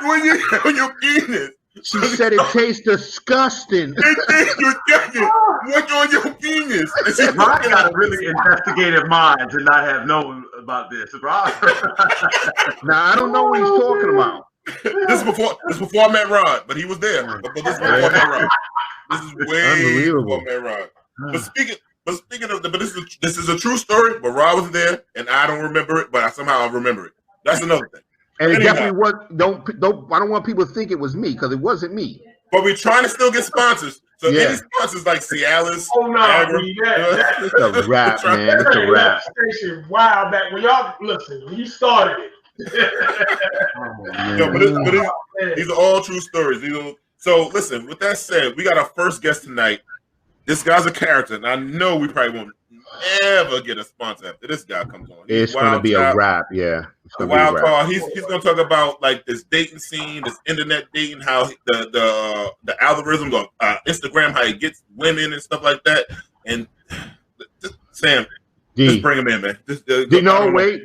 A: when you have on your penis.
B: She said it tastes disgusting.
A: It tastes disgusting. What's on your penis?
D: Rod got really investigative minds and not have known about this, right?
B: Now I don't know what he's talking about.
A: This is before I met Rod, but he was there. But this is before I met Rod. This is way before I met Rod. But speaking of this is a true story, but Rod was there, and I don't remember it, but somehow I remember it. That's another thing.
B: And it definitely was. I don't want people to think it was me because it wasn't me.
A: But we're trying to still get sponsors. So any sponsors like Cialis,
B: it's a wrap, man. It's a wrap.
C: Wow, back when y'all when you started it.
A: These are all true stories. So listen, with that said, we got our first guest tonight. This guy's a character, and I know we probably won't ever get a sponsor after this guy comes on.
B: It's going to be a wrap, yeah.
A: A wild card. He's going to talk about like this dating scene, this internet dating, how the algorithm of Instagram, how he gets women and stuff like that. And Sam, just bring him in, man.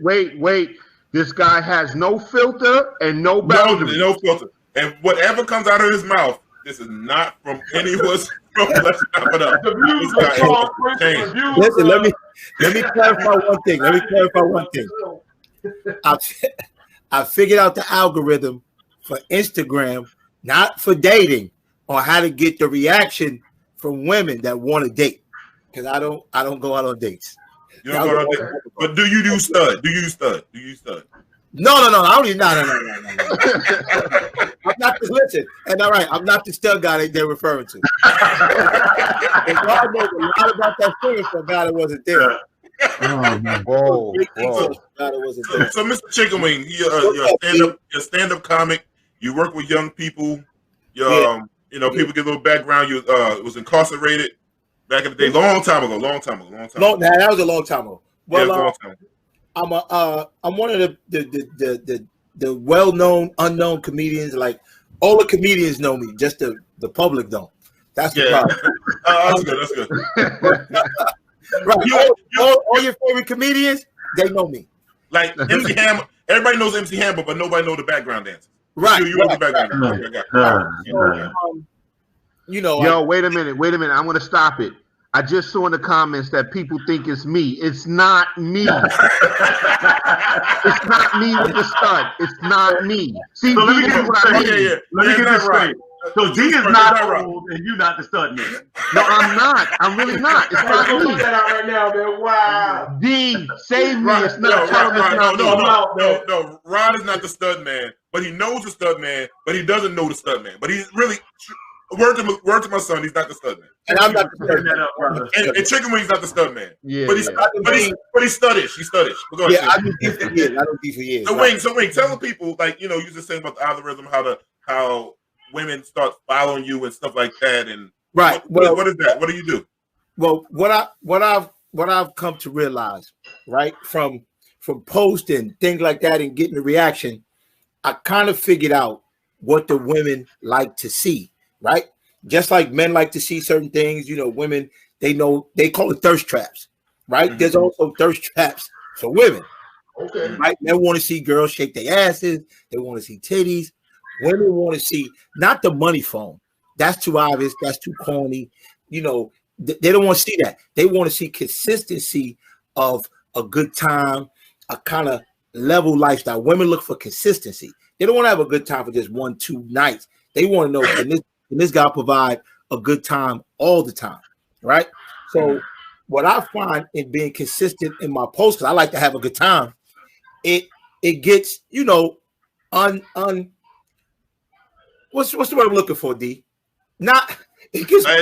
A: Wait.
B: This guy has no filter and no boundaries.
A: No filter. And whatever comes out of his mouth, this is not from any of us. Let's stop it up.
E: Listen, let me clarify one thing. I figured out the algorithm for Instagram, not for dating, on how to get the reaction from women that want to date. Because I don't go out on dates.
A: You don't go out on dates. But do you do stud?
E: No. I don't even. No. I'm not. Listen, and all right, I'm not the stud guy they're referring to. And God knows a lot about that thing for a guy that wasn't there.
B: Whoa.
A: So, Mr. Chicken Wing, you're a stand-up comic. You work with young people. People get a little background. You was incarcerated back in the day, long time ago.
E: That was a long time ago. Well,
A: long time ago.
E: I'm one of the well-known unknown comedians. Like all the comedians know me, just the public don't. That's the problem.
A: That's good.
E: Right. All your favorite comedians, they know me.
A: Like MC Hammer, everybody knows MC Hammer, but nobody knows the background dancers.
E: Right.
A: You know the background dancers.
B: Yo, wait a minute. I'm going to stop it. I just saw in the comments that people think it's me. It's not me. It's not me with the stud. It's not me. See,
D: so let me get this straight. So D is not old and you not the stud man.
B: No, I'm not. I'm really not. It's not
C: Put
B: me.
C: that out right now, man. Wow.
B: D, save me. It's not.
A: No. Ron is not the stud man, but he knows the stud man, but he doesn't know the stud man. But he's really word to my son. He's not the stud man.
E: And I'm not the stud man.
A: And Chicken Wing's not the stud man.
B: Yeah,
A: but he's studdish. He's studdish.
E: Yeah, I've been D for years. I don't D for years.
A: So Wing, tell the people, like, you know, you just saying about the algorithm, how women start following you and stuff like that, and
E: right.
A: What is that? What do you do?
E: Well, what I've come to realize, right, from posts and things like that and getting the reaction, I kind of figured out what the women like to see, right? Just like men like to see certain things, you know, women, they call it thirst traps, right? Mm-hmm. There's also thirst traps for women.
C: Okay.
E: Right? They want to see girls shake their asses, they want to see titties. Women want to see not the money phone. That's too obvious, that's too corny. You know, they don't want to see that. They want to see consistency of a good time, a kind of level lifestyle. Women look for consistency. They don't want to have a good time for just 1-2 nights. They want to know, can this guy provide a good time all the time, right? So what I find in being consistent in my posts, because I like to have a good time, it gets, you know, what's the word I'm looking for, D? Not it gets.
A: I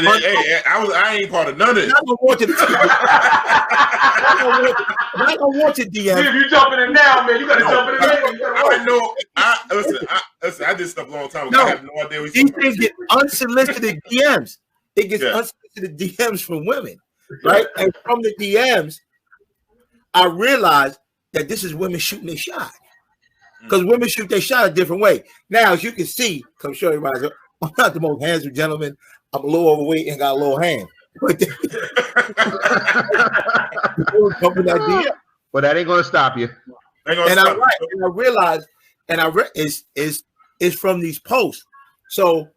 A: ain't part of none of it.
E: Not gonna want your DM.
C: If you jumping in now, man, you gotta jump in now.
A: I know. Listen. I did stuff a long time ago. I have no idea what
E: these things get unsolicited DMs. It gets unsolicited DMs from women, right? And from the DMs, I realized that this is women shooting their shot. Because women shoot their shot a different way. Now, as you can see, I'm sure everybody's, I'm not the most handsome gentleman. I'm a little overweight and got a little hand. But
B: that ain't gonna stop you.
E: And I realized, it's from these posts. So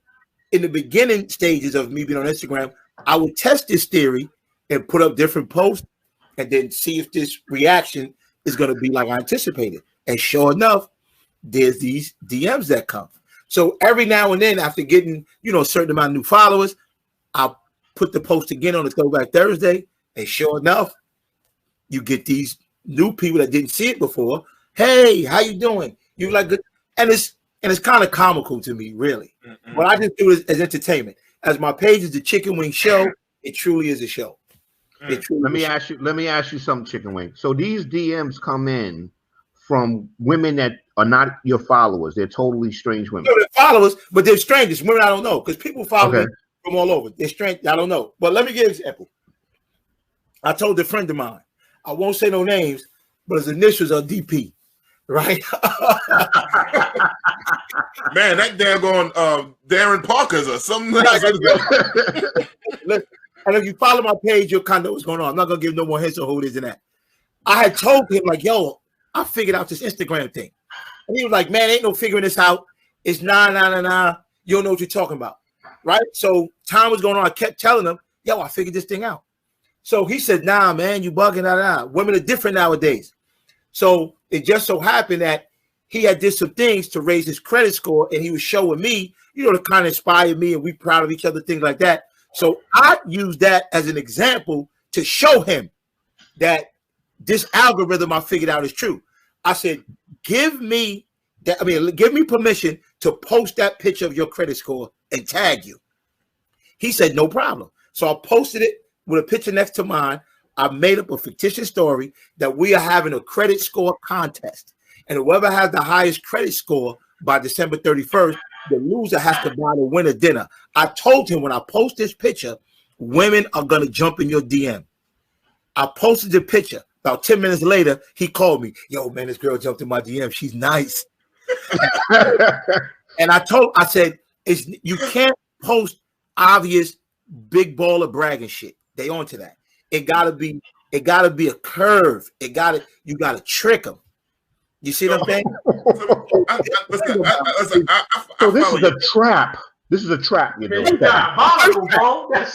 E: in the beginning stages of me being on Instagram, I would test this theory and put up different posts and then see if this reaction is going to be like I anticipated. And sure enough, there's these DMs that come. So every now and then, after getting, you know, a certain amount of new followers, I'll put the post again on the Throwback Thursday, and sure enough, you get these new people that didn't see it before. Hey, how you doing? You like good? And it's kind of comical to me, really. Mm-hmm. But I just do it as entertainment. As my page is the Chicken Wing Show, it truly is a show.
B: Let me ask you something, Chicken Wing. So these DMs come in from women that are not your followers. They're totally strange women.
E: No, they're followers, but they're strangers. Women I don't know, because people follow me from all over. They're strange. I don't know. But let me give an example. I told a friend of mine, I won't say no names, but his initials are DP, right?
A: Man, that daggone Darren Parker's or something like that.
E: Listen, and if you follow my page, you'll kind of know what's going on. I'm not going to give no more hints on who it is in that. I had told him, like, yo, I figured out this Instagram thing. And he was like, man, ain't no figuring this out. It's nah. You don't know what you're talking about. Right? So time was going on. I kept telling him, yo, I figured this thing out. So he said, nah, man, you bugging, nah. Women are different nowadays. So it just so happened that he had did some things to raise his credit score, and he was showing me, you know, to kind of inspire me, and we proud of each other, things like that. So I used that as an example to show him that this algorithm I figured out is true. I said, give me permission to post that picture of your credit score and tag you. He said, no problem. So I posted it with a picture next to mine. I made up a fictitious story that we are having a credit score contest. And whoever has the highest credit score by December 31st, the loser has to buy the winner dinner. I told him when I post this picture, women are going to jump in your DM. I posted the picture. About 10 minutes later, he called me. Yo, man, this girl jumped in my DM. She's nice. And I said, you can't post obvious big baller bragging shit. They onto that. It gotta be a curve. You gotta trick them. You see what I'm saying?
B: So this is a trap. This is a trap, you know.
C: Diabolical, bro. That's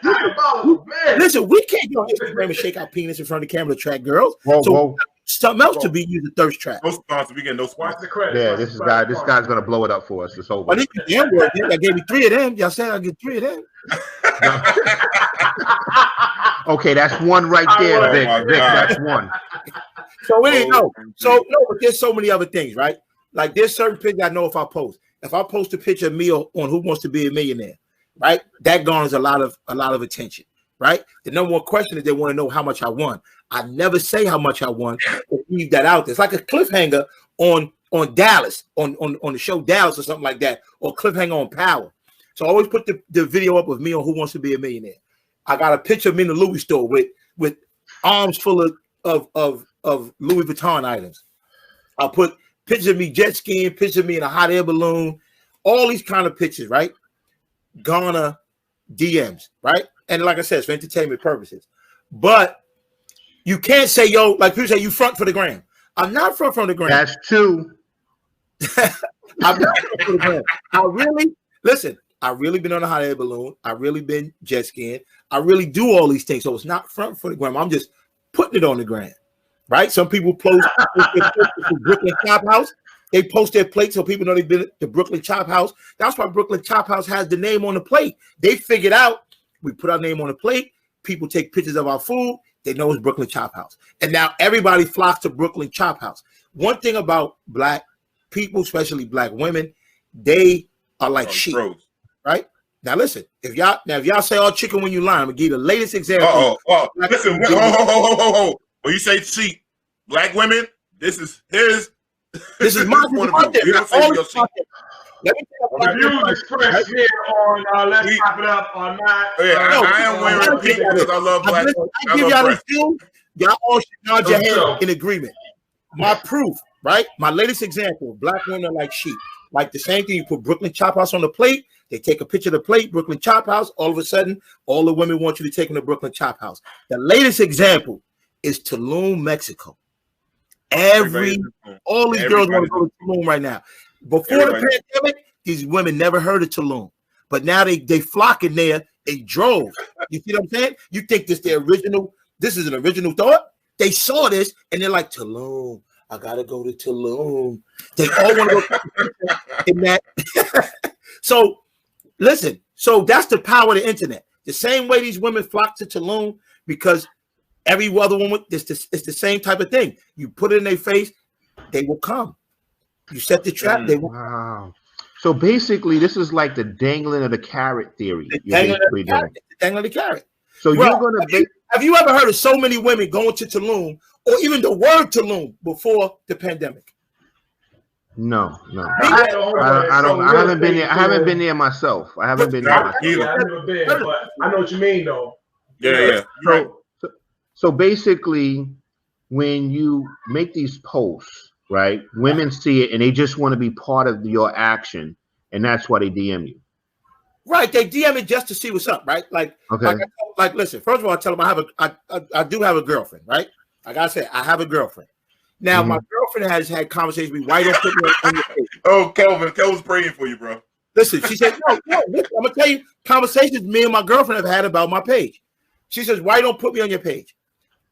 C: diabolical, man.
E: Listen, we can't go on Instagram and shake our penis in front of the camera to attract girls.
B: Whoa.
E: something else to be used a thirst trap.
A: No sponsor. We getting no
C: Watch
A: sponsor.
C: the credit.
B: Yeah, this guy's gonna blow it up for us. It's over.
E: But I gave you 3 of them. Y'all said I get 3 of them.
B: Okay, that's one right there, Vic. Vic, that's one.
E: So we didn't know. So no, but there's so many other things, right? Like there's certain pictures I know if I post a picture of me on Who Wants to Be a Millionaire, right? That garners a lot of attention, right? The number one question is they want to know how much I won. I never say how much I won. Leave that out there. It's like a cliffhanger on Dallas, on the show Dallas or something like that, or cliffhanger on Power. So I always put the video up of me on Who Wants to Be a Millionaire. I got a picture of me in the Louis store with arms full of Louis Vuitton items. I'll put pictures of me jet skiing, pictures of me in a hot air balloon, all these kind of pictures, right? Garner DMs, right? And like I said, it's for entertainment purposes. But you can't say, yo, like people say, you front for the gram. I'm not front for the gram.
B: That's two.
E: I'm not front for the gram. I really been on a hot air balloon. I really been jet skiing. I really do all these things. So it's not front for the gram. I'm just putting it on the gram, right? Some people post the Brooklyn Chop House. They post their plate so people know they've been at the Brooklyn Chop House. That's why Brooklyn Chop House has the name on the plate. They figured out we put our name on the plate. People take pictures of our food. They know it's Brooklyn Chop House. And now everybody flocks to Brooklyn Chop House. One thing about black people, especially black women, they are like sheep, right? Now listen, if y'all say all chicken when you lie, I'm gonna give you the latest example.
A: Listen, ho. When you say sheep, black women, this is
E: my
C: Let me the views expressed here on Let's Pop It Up or not.
A: I am wearing pink because I love black.
E: I give y'all the view. Y'all all should nod your head in agreement. My proof, right? My latest example: black women are like sheep. Like the same thing, you put Brooklyn Chop House on the plate. They take a picture of the plate, Brooklyn Chop House. All of a sudden, all the women want you to take them to Brooklyn Chop House. The latest example is Tulum, Mexico. All these girls want to go to Tulum right now. Before the pandemic, these women never heard of Tulum, but now they flocking there in droves. You see what I'm saying? You think this is an original thought? They saw this and they're like, Tulum, I gotta go to Tulum. They all want to go in that. So listen, so that's the power of the internet. The same way these women flock to Tulum, because every other woman, it's the same type of thing. You put it in their face, they will come. You set the trap, they will.
B: Wow. So basically, this is like the dangling of the carrot theory.
E: The dangling of the carrot.
B: So you're going to
E: have you ever heard of so many women going to Tulum, or even the word Tulum before the pandemic?
B: No. I haven't been there. I haven't been there myself. I haven't been there.
C: I've never been, but I know what you mean, though.
A: Yeah.
B: So basically, when you make these posts, right, women see it and they just want to be part of your action, and that's why they DM you.
E: Right, they DM it just to see what's up, right? Like,
B: okay.
E: Like, listen. First of all, I tell them I do have a girlfriend, right? Like I said, I have a girlfriend. Now, my girlfriend has had conversations with me. Why don't put me on your page?
A: Oh, Kelvin's praying for you, bro.
E: Listen, she said, no, listen, I'm gonna tell you conversations me and my girlfriend have had about my page. She says, why don't put me on your page?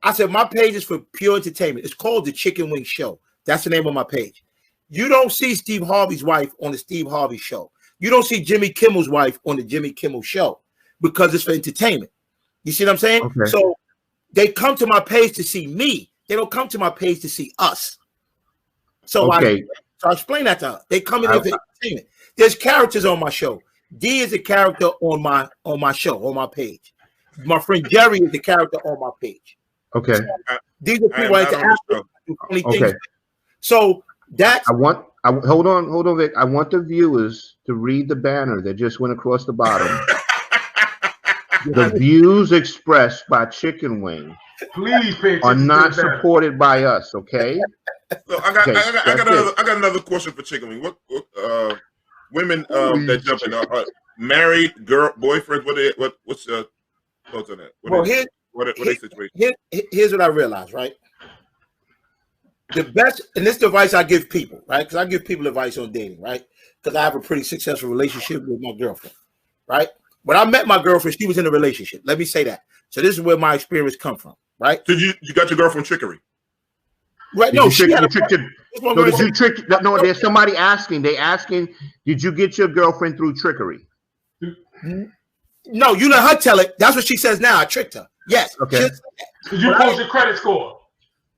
E: I said, my page is for pure entertainment. It's called the Chicken Wing Show. That's the name of my page. You don't see Steve Harvey's wife on the Steve Harvey Show. You don't see Jimmy Kimmel's wife on the Jimmy Kimmel Show because it's for entertainment. You see what I'm saying?
B: Okay.
E: So they come to my page to see me. They don't come to my page to see us. So I explain that to her. They come in here for entertainment. There's characters on my show. D is a character on my show, on my page. My friend Jerry is the character on my page.
B: Okay.
E: So these are people that do funny things.
B: Okay.
E: So that's
B: hold on, Vic. I want the viewers to read the banner that just went across the bottom. The views expressed by Chicken Wing are not supported by us. Okay.
A: So I got another question for Chicken Wing. What women that jump in married boyfriends? What's your thoughts on that? What are they situation?
E: Here's what I realized, right? The best, and this advice I give people, right? Because I give people advice on dating, right? Because I have a pretty successful relationship with my girlfriend, right? When I met my girlfriend, she was in a relationship. Let me say that. So this is where my experience come from, right?
A: So you got your girlfriend trickery?
E: Right? No, she had
B: No, there's somebody asking. They asking, did you get your girlfriend through trickery?
E: No, you let her tell it. That's what she says now. I tricked her. Yes.
B: Okay.
C: Did you post your credit score?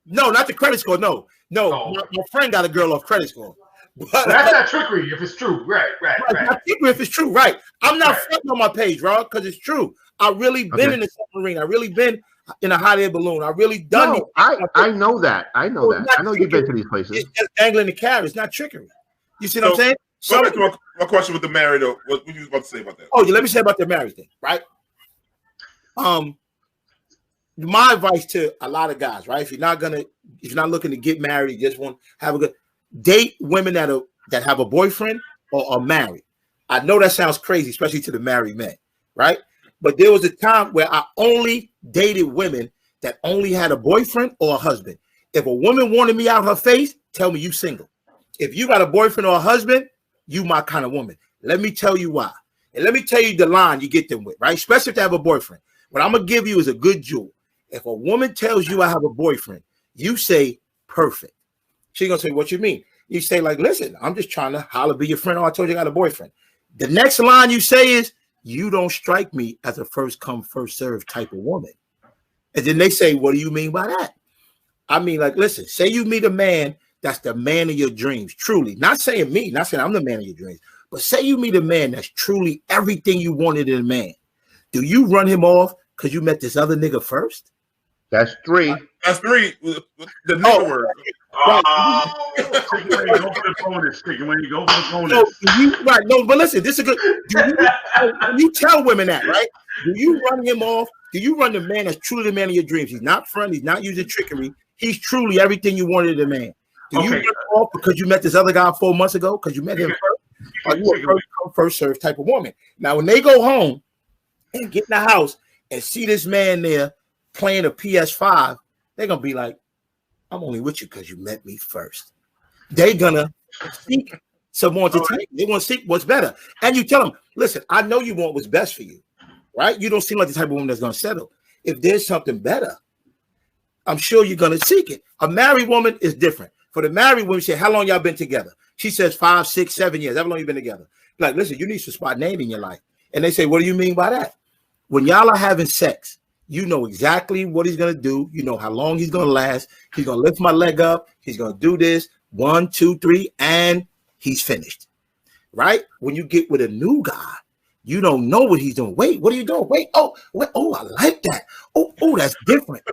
E: No, not the credit score. No.
C: Oh.
E: My friend got a girl off credit score.
C: But that's not trickery if it's true. Right.
E: Not trickery if it's true. Right. I'm not fronting on my page, Rob, because it's true. I really been in the submarine. I really been in a hot air balloon. I really done it.
B: I know that. I know you've been to these places.
E: It's just dangling the carrot. It's not trickery. You see what I'm saying?
A: So back to my question with the married. What you was about to say about that?
E: Oh, yeah. Let me say about the married thing, right? My advice to a lot of guys, right? If you're not looking to get married, you just want to have a good date women that have a boyfriend or are married. I know that sounds crazy, especially to the married men, right? But there was a time where I only dated women that only had a boyfriend or a husband. If a woman wanted me out her face, tell me you single. If you got a boyfriend or a husband, you my kind of woman. Let me tell you why. And let me tell you the line you get them with, right? Especially if they have a boyfriend. What I'm going to give you is a good jewel. If a woman tells you I have a boyfriend, you say, perfect. She's going to say, what you mean? You say, like, listen, I'm just trying to holler, be your friend. Oh, I told you I got a boyfriend. The next line you say is, you don't strike me as a first come, first serve type of woman. And then they say, what do you mean by that? I mean, like, listen, say you meet a man that's the man of your dreams, truly. Not saying me, not saying I'm the man of your dreams, but say you meet a man that's truly everything you wanted in a man. Do you run him off because you met this other nigga first?
B: That's three.
A: That's three. The nigga word.
D: Go for the bonus. Go for the bonus.
E: No, but listen, this is good. You tell women that, right? Do you run him off? Do you run the man that's truly the man of your dreams? He's not front. He's not using trickery. He's truly everything you wanted in a man. Do you run him off because you met this other guy 4 months ago? Because you met him first? Are you a first come, first serve type of woman? Now, when they go home and get in the house and see this man there playing a PS5, they're going to be like, I'm only with you because you met me first. They're going to seek some more entertainment. They want to seek what's better. And you tell them, listen, I know you want what's best for you, right? You don't seem like the type of woman that's going to settle. If there's something better, I'm sure you're going to seek it. A married woman is different. For the married woman, you say, how long y'all been together? She says 5, 6, 7 years. How long you been together? Like, listen, you need some spontaneity in your life. And they say, what do you mean by that? When y'all are having sex, you know exactly what he's going to do. You know how long he's going to last. He's going to lift my leg up. He's going to do this. 1, 2, 3, and he's finished. Right? When you get with a new guy, you don't know what he's doing. Wait, what are you doing? Wait, oh, I like that. Oh, that's different.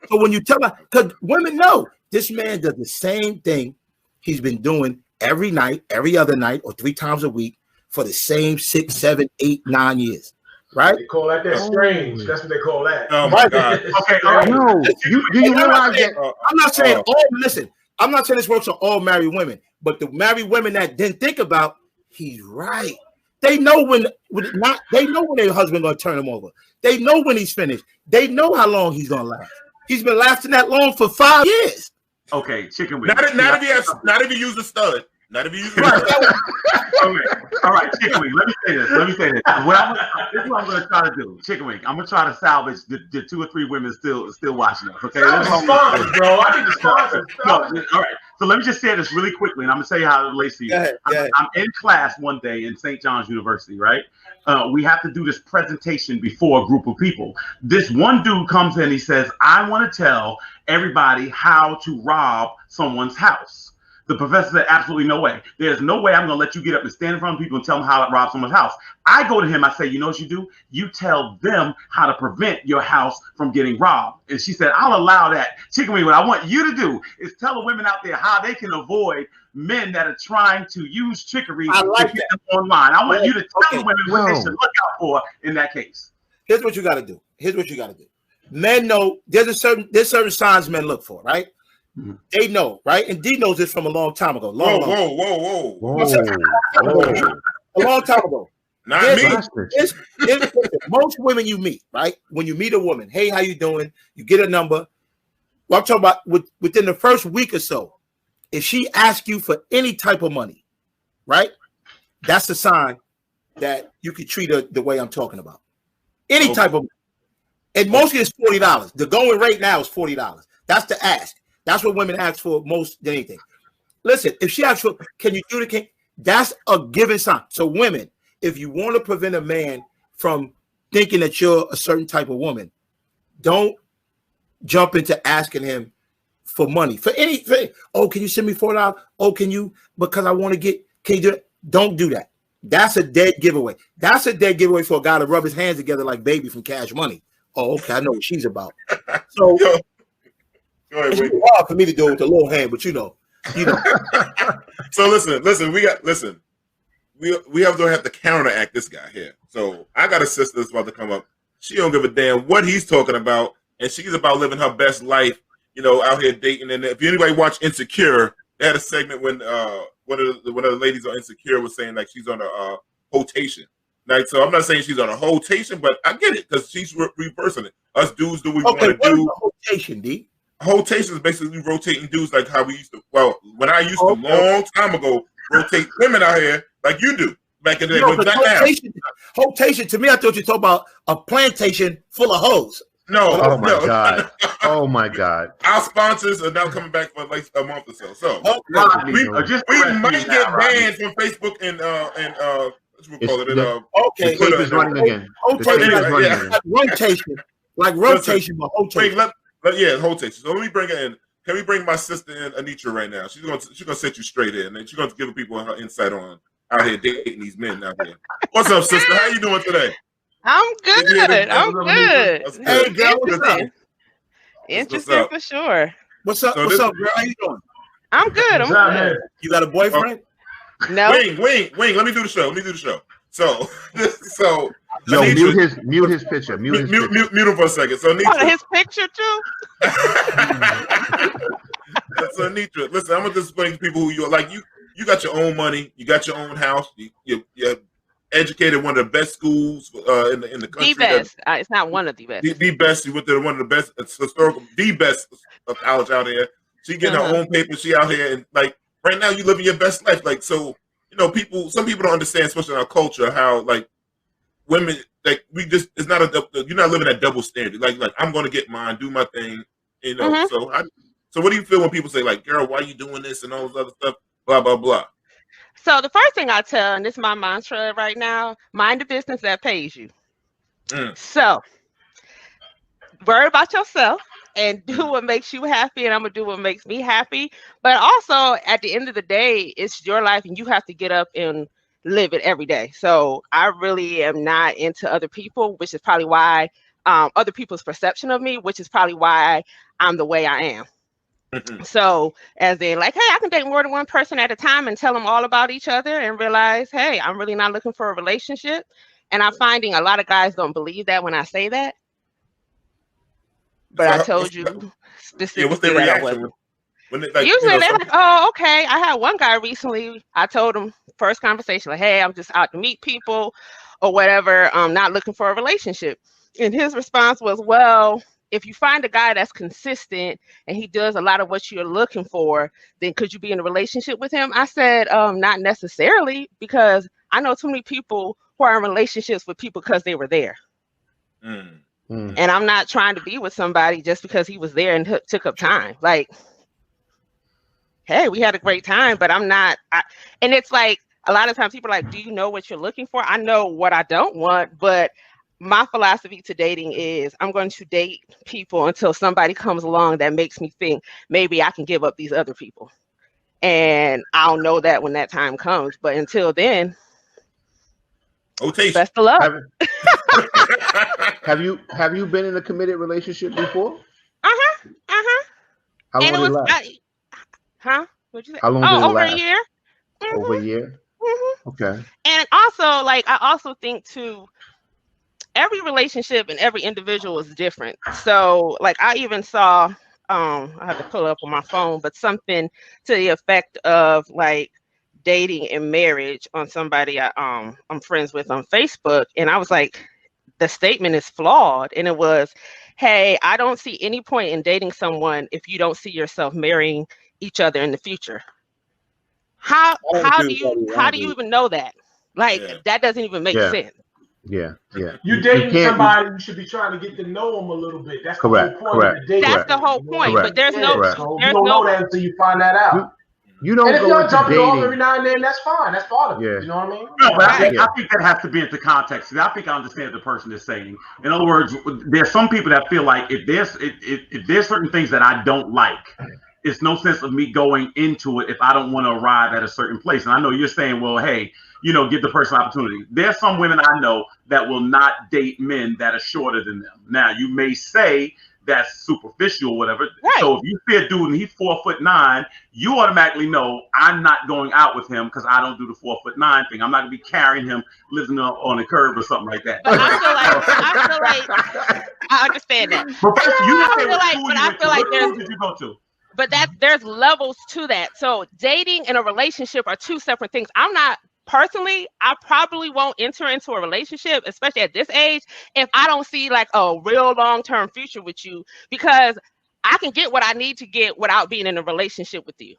E: So when you tell her, because women know this man does the same thing he's been doing every night, every other night, or 3 times a week for the same 6, 7, 8, 9 years. Right?
C: They call that strange. That's what they call that.
A: Oh my God.
B: Okay, no. Do you realize that?
E: I'm not saying listen, I'm not saying this works on all married women, but the married women that didn't think about, he's right. They know when their husband gonna turn him over. They know when he's finished. They know how long he's gonna last. He's been lasting that long for 5 years.
D: Okay, chicken wing.
A: Not if you use a stud. Not if you use
D: All right, chicken wing. Let me say this. This is what I'm going to try to do. Chicken wing. I'm going to try to salvage the 2 or 3 women still watching us. Okay.
C: Sponsors, bro. I need the sponsors.
D: All right. So let me just say this really quickly, and I'm going to tell you how it relates to you. I'm in class one day in St. John's University, right? We have to do this presentation before a group of people. This one dude comes in, he says, I want to tell everybody how to rob someone's house. The professor said, absolutely no way. There's no way I'm going to let you get up and stand in front of people and tell them how to rob someone's house. I go to him, I say, you know what you do? You tell them how to prevent your house from getting robbed. And she said, I'll allow that. Chicken wing, what I want you to do is tell the women out there how they can avoid men that are trying to use trickery to get them online. I want you to tell the women what they should look out for in that case.
E: Here's what you got to do. Men know there's certain signs men look for, right? Mm-hmm. They know, right? And D knows this from a long time ago.
A: Whoa.
E: A long time ago.
A: Not me.
E: Most women you meet, right? When you meet a woman, hey, how you doing? You get a number. Well, I'm talking about within the first week or so, if she asks you for any type of money, right? That's a sign that you could treat her the way I'm talking about. Any type of money. And mostly it's $40. The going rate now is $40. That's the ask. That's what women ask for most than anything. Listen, if she asks for, can you do the king? That's a given sign. So women, if you want to prevent a man from thinking that you're a certain type of woman, don't jump into asking him for money for anything. Oh, can you send me $4? Oh, can you, because I want to get, can you do it? Don't do that. That's a dead giveaway. That's a dead giveaway for a guy to rub his hands together like Baby from Cash Money. Oh, okay, I know what she's about. So it's hard for me to do it with a little hand, but you know.
A: So listen, we have to counteract this guy here. So I got a sister that's about to come up. She don't give a damn what he's talking about, and she's about living her best life, out here dating. And if anybody watch Insecure, they had a segment when one of the ladies on Insecure was saying like she's on a rotation. Like, so I'm not saying she's on a rotation, but I get it because she's reversing it. Us dudes do we want to do.
E: Rotation, D?
A: Rotation is basically rotating dudes like how we used to. Well, when I used to long time ago rotate women out here like you do back in the day.
E: Rotation to me, I thought you talking about a plantation full of hoes.
A: No.
B: Oh my God. Oh my God.
A: Our sponsors are now coming back for like a month or so. So we might get banned from Facebook and what we call it.
B: Okay. The tape is running again.
E: Rotation, like rotation, but rotation.
A: Rotation. So let me bring her in. Can we bring my sister in, Anitra, right now? She's gonna set you straight in, and she's gonna give people her insight on out here dating these men out here. What's up, sister? How you doing today?
F: I'm good. I'm good.
E: Hey, girl, what's up?
F: Interesting for sure.
E: What's up? What's up, girl? How you doing?
F: I'm good. I'm good.
E: You got a boyfriend?
F: No.
A: Wing. Let me do the show. So,
B: yo, mute his picture. Mute
A: him for a second. So, Anitra,
F: his picture too.
A: So, Anitra, listen, I'm gonna just explain to people who you are. Like, you got your own money, you got your own house, you're educated one of the best schools in the country.
F: The best. It's not one of the best.
A: The best. You went to one of the best the best of college out here. She getting her own paper. She out here and like right now you living your best life. Like so. Some people don't understand, especially in our culture, how like women, like it's not you're not living that double standard. Like I'm going to get mine, do my thing, So what do you feel when people say like, girl, why are you doing this and all this other stuff, blah, blah, blah.
F: So the first thing I tell, and this is my mantra right now, mind the business that pays you. So worry about yourself and do what makes you happy, and I'm gonna do what makes me happy. But also, at the end of the day, it's your life, and you have to get up and live it every day. So I really am not into other people, which is probably why other people's perception of me, which is probably why I'm the way I am. So as they're like, hey, I can date more than one person at a time and tell them all about each other and realize, hey, I'm really not looking for a relationship. And I'm finding a lot of guys don't believe that when I say that. But I told you specifically.
A: Yeah, what's their reaction?
F: Usually they're like, oh, okay. I had one guy recently. I told him first conversation, like, hey, I'm just out to meet people or whatever. I'm not looking for a relationship. And his response was, well, if you find a guy that's consistent and he does a lot of what you're looking for, then could you be in a relationship with him? I said, not necessarily, because I know too many people who are in relationships with people because they were there. And I'm not trying to be with somebody just because he was there and took up time. Like, hey, we had a great time, but I'm not. And it's like a lot of times people are like, do you know what you're looking for? I know what I don't want, but my philosophy to dating is I'm going to date people until somebody comes along that makes me think maybe I can give up these other people. And I'll know that when that time comes. But until then, best of luck.
B: Have you been in a committed relationship before? How long did it last?
F: What'd you say?
B: How long did it
F: over
B: last?
F: a year.
B: Over a year? Okay.
F: And also, like, I also think too, every relationship and every individual is different. So, like, I even saw, I have to pull it up on my phone, but something to the effect of like dating and marriage on somebody I'm friends with on Facebook, and I was like, the statement is flawed, and it was, hey, I don't see any point in dating someone if you don't see yourself marrying each other in the future. How do you even know that? Like, that doesn't even make sense.
B: Yeah.
C: You dating somebody, you should be trying to get to know them a little bit. That's the whole point of the date.
F: That's the whole point. But there's
C: So you don't know that until you find that out.
B: You don't
C: and if
B: go
C: y'all
B: into
C: jumping
B: dating
C: off every now and then, that's fine. That's part of it. You know what I mean?
D: No, but I think that has to be into context. I think I understand what the person is saying. In other words, there's some people that feel like if there's certain things that I don't like, it's no sense of me going into it if I don't want to arrive at a certain place. And I know you're saying, well, hey, give the person opportunity. There's some women I know that will not date men that are shorter than them. Now, you may say that's superficial or whatever. Right. So if you see a dude and he's 4'9", you automatically know I'm not going out with him because I don't do the 4'9" thing. I'm not gonna be carrying him living on a curb or something like that.
F: But I feel like I understand that. But I feel like there's.
D: Did you go to?
F: But there's levels to that. So dating and a relationship are two separate things. Personally, I probably won't enter into a relationship, especially at this age, if I don't see like a real long-term future with you, because I can get what I need to get without being in a relationship with you.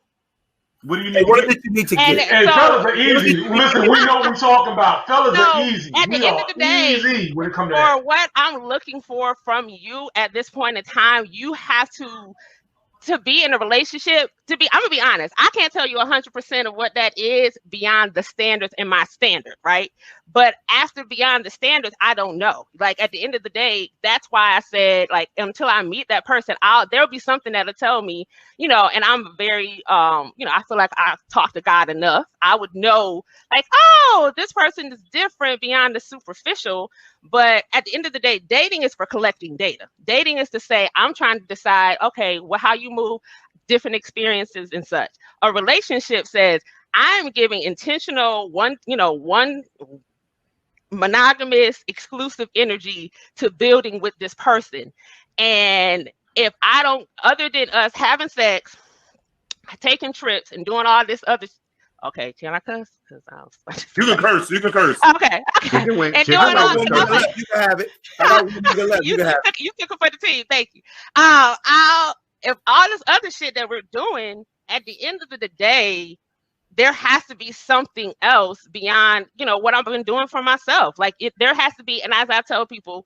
D: What do you need?
E: What did you need to get?
C: Hey, fellas are easy. Listen, we know what we're talking about. Fellas are easy.
F: At the end of the day,
C: easy when it comes to
F: for
C: that.
F: what I'm looking for from you at this point in time, you have to be in a relationship, I'm gonna be honest, I can't tell you 100% of what that is beyond the standards in my standard, right? But after beyond the standards, I don't know. Like at the end of the day, that's why I said, like, until I meet that person, there'll be something that'll tell me, and I'm very, I feel like I've talked to God enough. I would know, like, oh, this person is different beyond the superficial. But at the end of the day, dating is for collecting data. Dating is to say, I'm trying to decide, okay, well, how you move, different experiences and such. A relationship says, I'm giving intentional one monogamous, exclusive energy to building with this person. And if I don't, other than us having sex, taking trips and doing all this other, okay, can I cuss?
A: You can curse. You can curse.
F: Okay. And doing all
E: you can have it. You
F: took it for the team. Thank you. If all this other shit that we're doing, at the end of the day, there has to be something else beyond, what I've been doing for myself. Like there has to be, and as I tell people,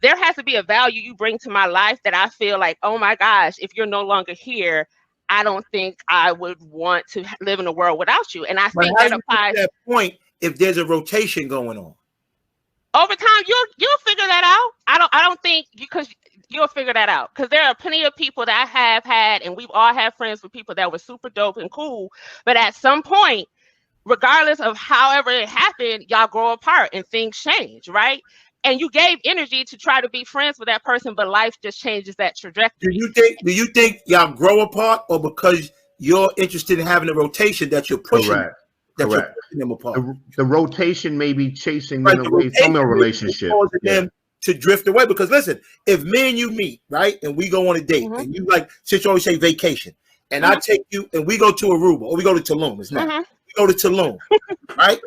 F: there has to be a value you bring to my life that I feel like, oh my gosh, if you're no longer here, I don't think I would want to live in a world without you. And I think that applies.
E: That point, if there's a rotation going on,
F: over time, you'll figure that out. I don't think because you'll figure that out, because there are plenty of people that I have had, and we've all had friends with people that were super dope and cool, but at some point, regardless of however it happened, y'all grow apart and things change, right? And you gave energy to try to be friends with that person, but life just changes that trajectory.
E: Do you think y'all grow apart, or because you're interested in having a rotation that you're pushing?
B: Correct.
E: You're pushing them apart.
B: The rotation may be chasing them away from a relationship.
E: Them to drift away. Because listen, if me and you meet, right, and we go on a date, and you since you always say vacation, and I take you and we go to Aruba or we go to Tulum, it's not. We go to Tulum, right?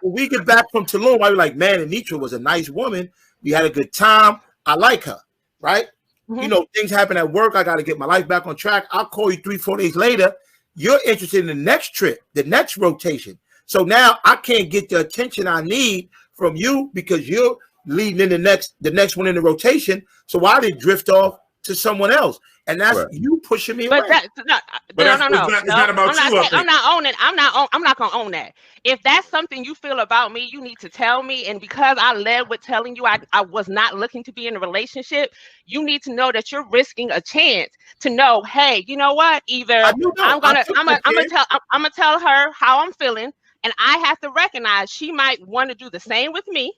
E: When we get back from Tulum, I be like, man, Anitra was a nice woman. We had a good time. I like her, right? Things happen at work. I got to get my life back on track. I'll call you 3-4 days later. You're interested in the next trip, the next rotation. So now I can't get the attention I need from you because you're leading in the next one in the rotation. So I did drift off to someone else, and that's you pushing me away.
F: But it's not about you. I'm not gonna own that. If that's something you feel about me, you need to tell me. And because I led with telling you I was not looking to be in a relationship, you need to know that you're risking a chance to know, hey, you know what? Either I'm gonna tell her how I'm feeling, and I have to recognize she might want to do the same with me,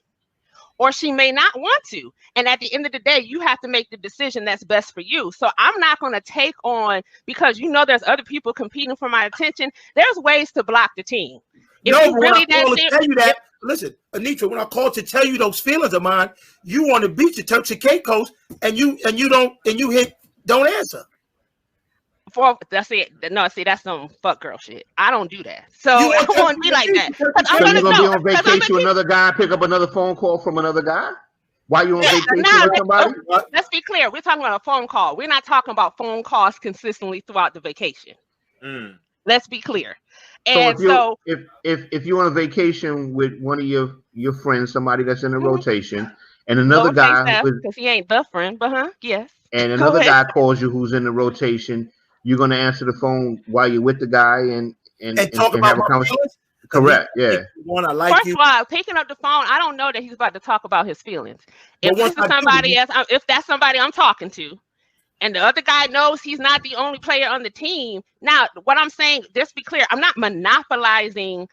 F: or she may not want to. And at the end of the day, you have to make the decision that's best for you. So I'm not going to take on, because there's other people competing for my attention. There's ways to block the team.
E: Listen, Anitra, when I called to tell you those feelings of mine, you on the beach at Turks and Caicos, and you don't answer.
F: That's it. No, see, that's some fuck girl shit. I don't do that. So I want to be like that.
B: So you're gonna be on vacation with another guy, pick up another phone call from another guy? While you're on vacation with somebody?
F: Let's be clear. We're talking about a phone call. We're not talking about phone calls consistently throughout the vacation. Let's be clear. And
B: so if you're on a vacation with one of your friends, somebody that's in a rotation, and another guy,
F: because he ain't the friend, but yes.
B: And another guy calls you who's in the rotation, you're gonna answer the phone while you're with the guy and
E: talk about
B: have a conversation. Correct. Yeah.
F: First of all, picking up the phone, I don't know that he's about to talk about his feelings. If this is somebody else, if that's somebody I'm talking to, and the other guy knows he's not the only player on the team. Now, what I'm saying, just be clear, I'm not monopolizing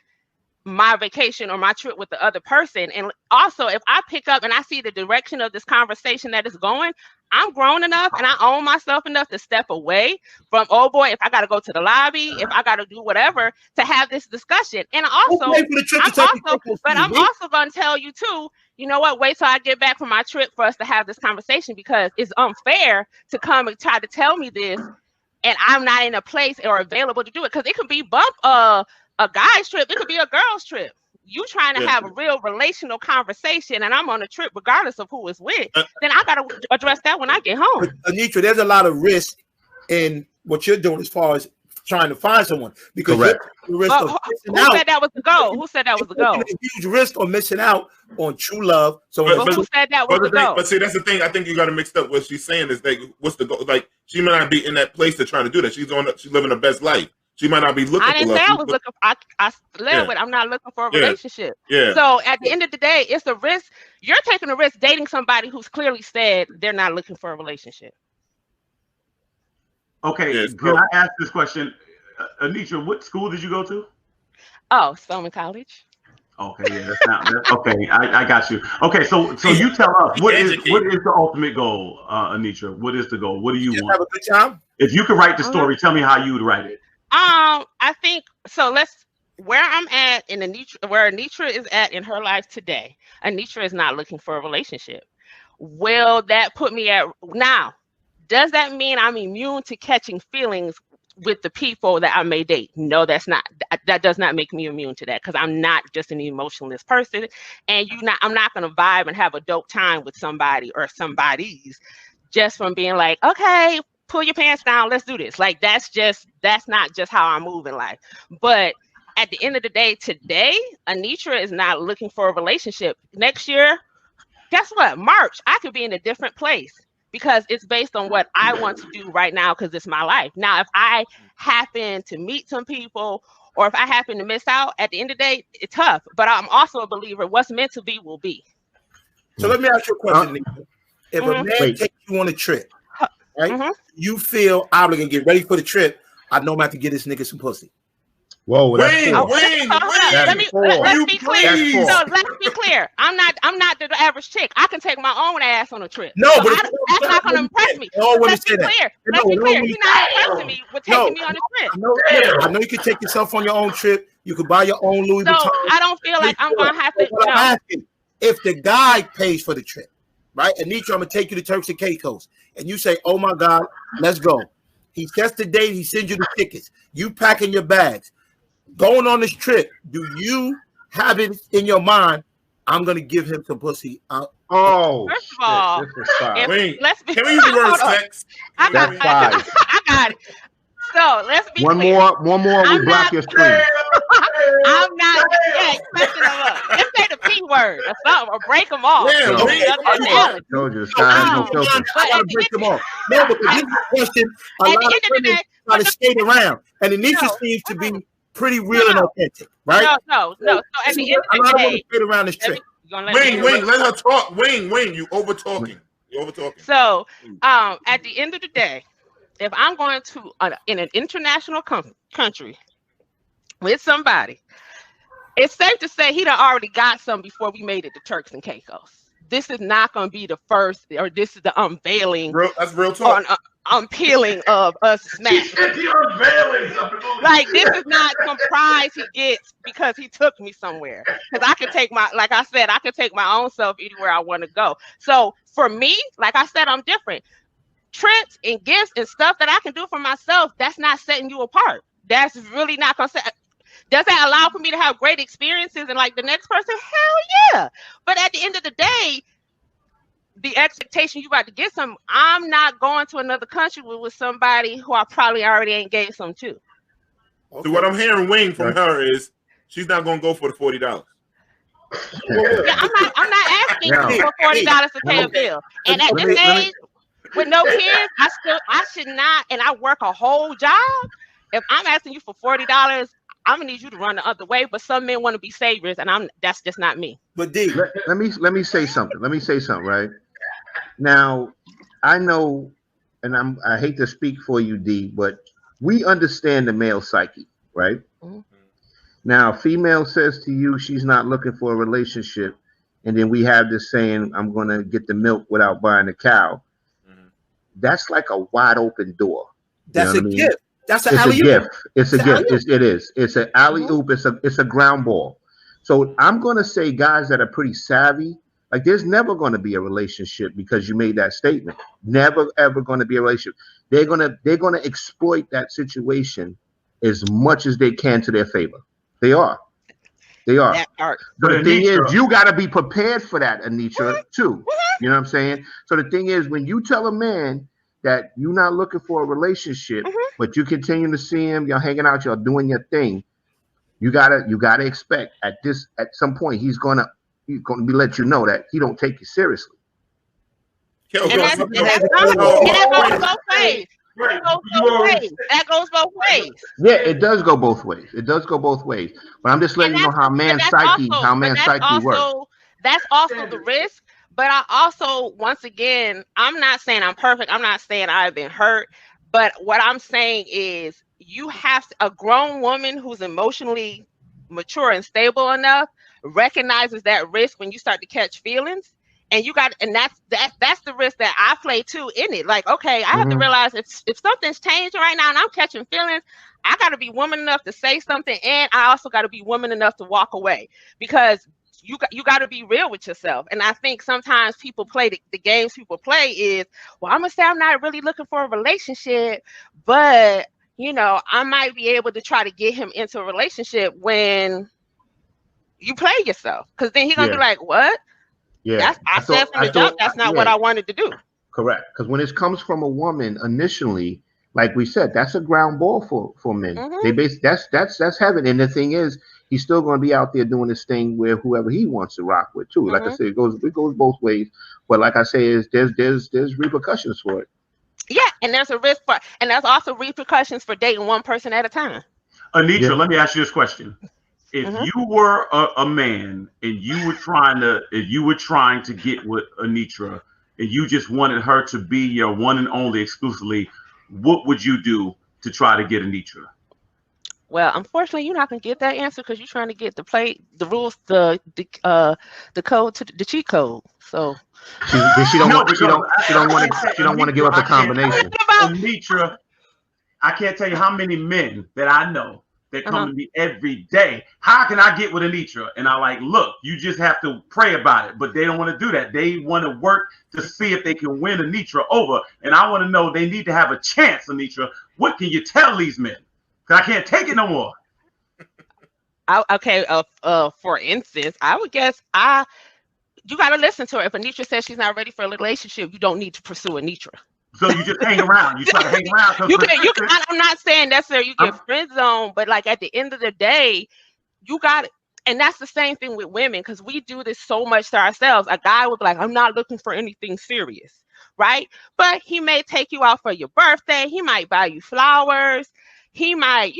F: my vacation or my trip with the other person. And also, if I pick up and I see the direction of this conversation that is going, I'm grown enough and I own myself enough to step away from, oh boy, if I got to go to the lobby, if I got to do whatever to have this discussion. And also, I'm also going to tell you too, you know what, wait till I get back from my trip for us to have this conversation, because it's unfair to come and try to tell me this and I'm not in a place or available to do it. Because it could be a guy's trip, it could be a girl's trip. You trying to have a real relational conversation, and I'm on a trip regardless of who it's with, then I got to address that when I get home.
E: Anitra, there's a lot of risk in what you're doing as far as trying to find someone, because
F: who said that was the goal? Who said that was the goal?
E: A huge risk on missing out on true love. So
F: who said that was the goal?
A: But see, that's the thing. I think you got to mix up what she's saying is that what's the goal? Like, she may not be in that place to try to do that. She's living her best life. She might not be looking for love. I didn't say I was looking.
F: I led with, I'm not looking for a relationship.
A: Yeah.
F: So at the end of the day, it's a risk. You're taking a risk dating somebody who's clearly said they're not looking for a relationship.
D: Okay, can I ask this question? Anitra, what school did you go to?
F: Oh, Spelman College.
D: Okay, yeah, that's okay. I got you. Okay, so you tell us what is the ultimate goal, Anitra? What is the goal? What do you want?
E: Have a good time.
D: If you could write the story, tell me how you would write it.
F: I think so. Where I'm at in where Anitra is at in her life today. Anitra is not looking for a relationship. Will that put me at now? Does that mean I'm immune to catching feelings with the people that I may date? No, that's not. That does not make me immune to that, because I'm not just an emotionless person, and I'm not going to vibe and have a dope time with somebody or somebody's just from being like, okay, pull your pants down, let's do this. Like, that's not just how I move in life. But at the end of the day, today, Anitra is not looking for a relationship. Next year, guess what? March, I could be in a different place, because it's based on what I want to do right now, because it's my life. Now, if I happen to meet some people, or if I happen to miss out, at the end of the day, it's tough. But I'm also a believer, what's meant to be will be.
E: So let me ask you a question, Anitra. If a man takes you on a trip, right? You feel obligated, get ready for the trip. I know I'm about to get this nigga some pussy.
B: Whoa,
F: let's be clear. No, let's be clear. I'm not the average chick. I can take my own ass on a trip.
E: No,
F: so
E: but
F: that's not going to impress me. Let's be clear. Let's be clear. You're not impressing me with taking me on a trip.
E: I know you can take yourself on your own trip. You could buy your own Louis Vuitton.
F: So I don't feel like I'm going to have to.
E: I'm asking, if the guy pays for the trip, right? Anitra, I'm going to take you to Turks and Caicos. And you say, oh my God, let's go. He sets the date. He sends you the tickets. You packing your bags. Going on this trip, do you have it in your mind, I'm going to give him some pussy?
F: First of all,
A: can we use the word sex?
F: I got it. So let's be
B: clear. One more, we block your screen.
F: I'm not expecting them up. Let's say the P word or something, or break them off.
E: Yeah, I
B: told you, I
E: want to break them off. No, but this is a question a lot of women try to skate around. And Anitra seems to be pretty real and authentic, right?
F: No. So at the end of the day,
E: straight around this trip.
A: Wayne, let her talk. Wayne, you over talking.
F: So, at the end of the day, if I'm going to in an international country with somebody, it's safe to say he done already got some before we made it to Turks and Caicos. This is not going to be the first, or this is the unveiling.
A: That's real talk.
F: Unpeeling of us smash. Like, this is not some prize he gets because he took me somewhere. Because I can take I can take my own self anywhere I want to go. So for me, like I said, I'm different. Trips and gifts and stuff that I can do for myself, that's not setting you apart. That's really not gonna set. Does that allow for me to have great experiences and like the next person? Hell yeah. But at the end of the day, the expectation you about to get some, I'm not going to another country with somebody who I probably already ain't gave some to.
A: Okay. So what I'm hearing, Wayne, from her is she's not going to go for the $40.
F: Yeah, I'm not asking you for $40 to pay a bill. And at this age, with no kids, I should not. And I work a whole job. If I'm asking you for $40, I'm gonna need you to run the other way. But some men want to be saviors, and that's just not me.
B: But D, let me say something. Let me say something. Right now, I know, and I hate to speak for you, D, but we understand the male psyche, right? Mm-hmm. Now, a female says to you she's not looking for a relationship, and then we have this saying, "I'm gonna get the milk without buying the cow." Mm-hmm. That's like a wide open door.
E: That's a gift. That's an
B: alley-oop. It's a gift. It is. It's an alley-oop. It's a ground ball. So I'm going to say guys that are pretty savvy, like there's never going to be a relationship because you made that statement. Never, ever going to be a relationship. They're going to exploit that situation as much as they can to their favor. They are. But the thing is, you got to be prepared for that, Anitra, too. You know what I'm saying? So the thing is, when you tell a man that you're not looking for a relationship, but you continue to see him, you're hanging out, you're doing your thing, you gotta expect at some point he's gonna be let you know that he don't take you seriously.
F: And that goes both ways. That goes both ways.
B: Yeah, it does go both ways. It does go both ways. But I'm just letting you know how man's psyche works.
F: That's also the risk. But I also, once again, I'm not saying I'm perfect. I'm not saying I've been hurt. But what I'm saying is you have a grown woman who's emotionally mature and stable enough recognizes that risk when you start to catch feelings. And that's the risk that I play too in it. Like, okay, I have to realize if something's changing right now and I'm catching feelings, I got to be woman enough to say something. And I also got to be woman enough to walk away, because you got to be real with yourself. And I think sometimes people play the games people play is, well, I'm gonna say I'm not really looking for a relationship, but I might be able to try to get him into a relationship when you play yourself, because then he's gonna be like, what?
B: Yeah,
F: I said from the jump, that's not what I wanted to do.
B: Correct, because when it comes from a woman initially, like we said, that's a ground ball for men. That's heaven. And the thing is, he's still going to be out there doing this thing with whoever he wants to rock with too. Like I said, it goes both ways. But like I say, there's repercussions for it.
F: Yeah, and there's a risk for, and there's also repercussions for dating one person at a time.
D: Anitra, let me ask you this question: if you were a man and you were trying to get with Anitra, and you just wanted her to be your one and only exclusively, what would you do to try to get Anitra?
F: Well, unfortunately, you're not gonna get that answer because you're trying to get the rules, the code to the cheat code. So
B: she don't want to give up the combination.
D: Anitra, I can't tell you how many men that I know that come to me every day. How can I get with Anitra? And I like, look, you just have to pray about it. But they don't want to do that. They want to work to see if they can win Anitra over. And I want to know they need to have a chance, Anitra. What can you tell these men? Because I can't take it no more.
F: For instance, I would guess you got to listen to her. If Anitra says she's not ready for a relationship, you don't need to pursue Anitra.
D: So you just hang around. You try to hang around.
F: You can. I'm not saying necessarily you get friend zone, but like at the end of the day, you got it. And that's the same thing with women, because we do this so much to ourselves. A guy would be like, I'm not looking for anything serious, right? But he may take you out for your birthday. He might buy you flowers. He might,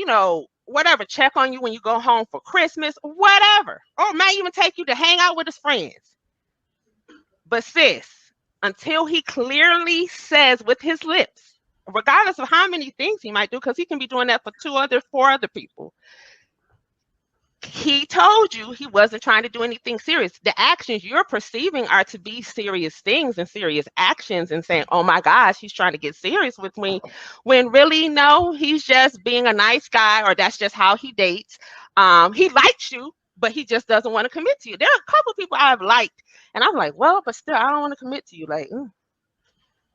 F: whatever, check on you when you go home for Christmas, whatever. Or might even take you to hang out with his friends. But sis, until he clearly says with his lips, regardless of how many things he might do, because he can be doing that for 4 other people, he told you he wasn't trying to do anything serious. The actions you're perceiving are to be serious things and serious actions, and saying, oh my gosh, he's trying to get serious with me, when really, no, he's just being a nice guy, or that's just how he dates. He likes you, but he just doesn't want to commit to you. There are a couple people I've liked, and I'm like, well, but still, I don't want to commit to you. Like,
D: no,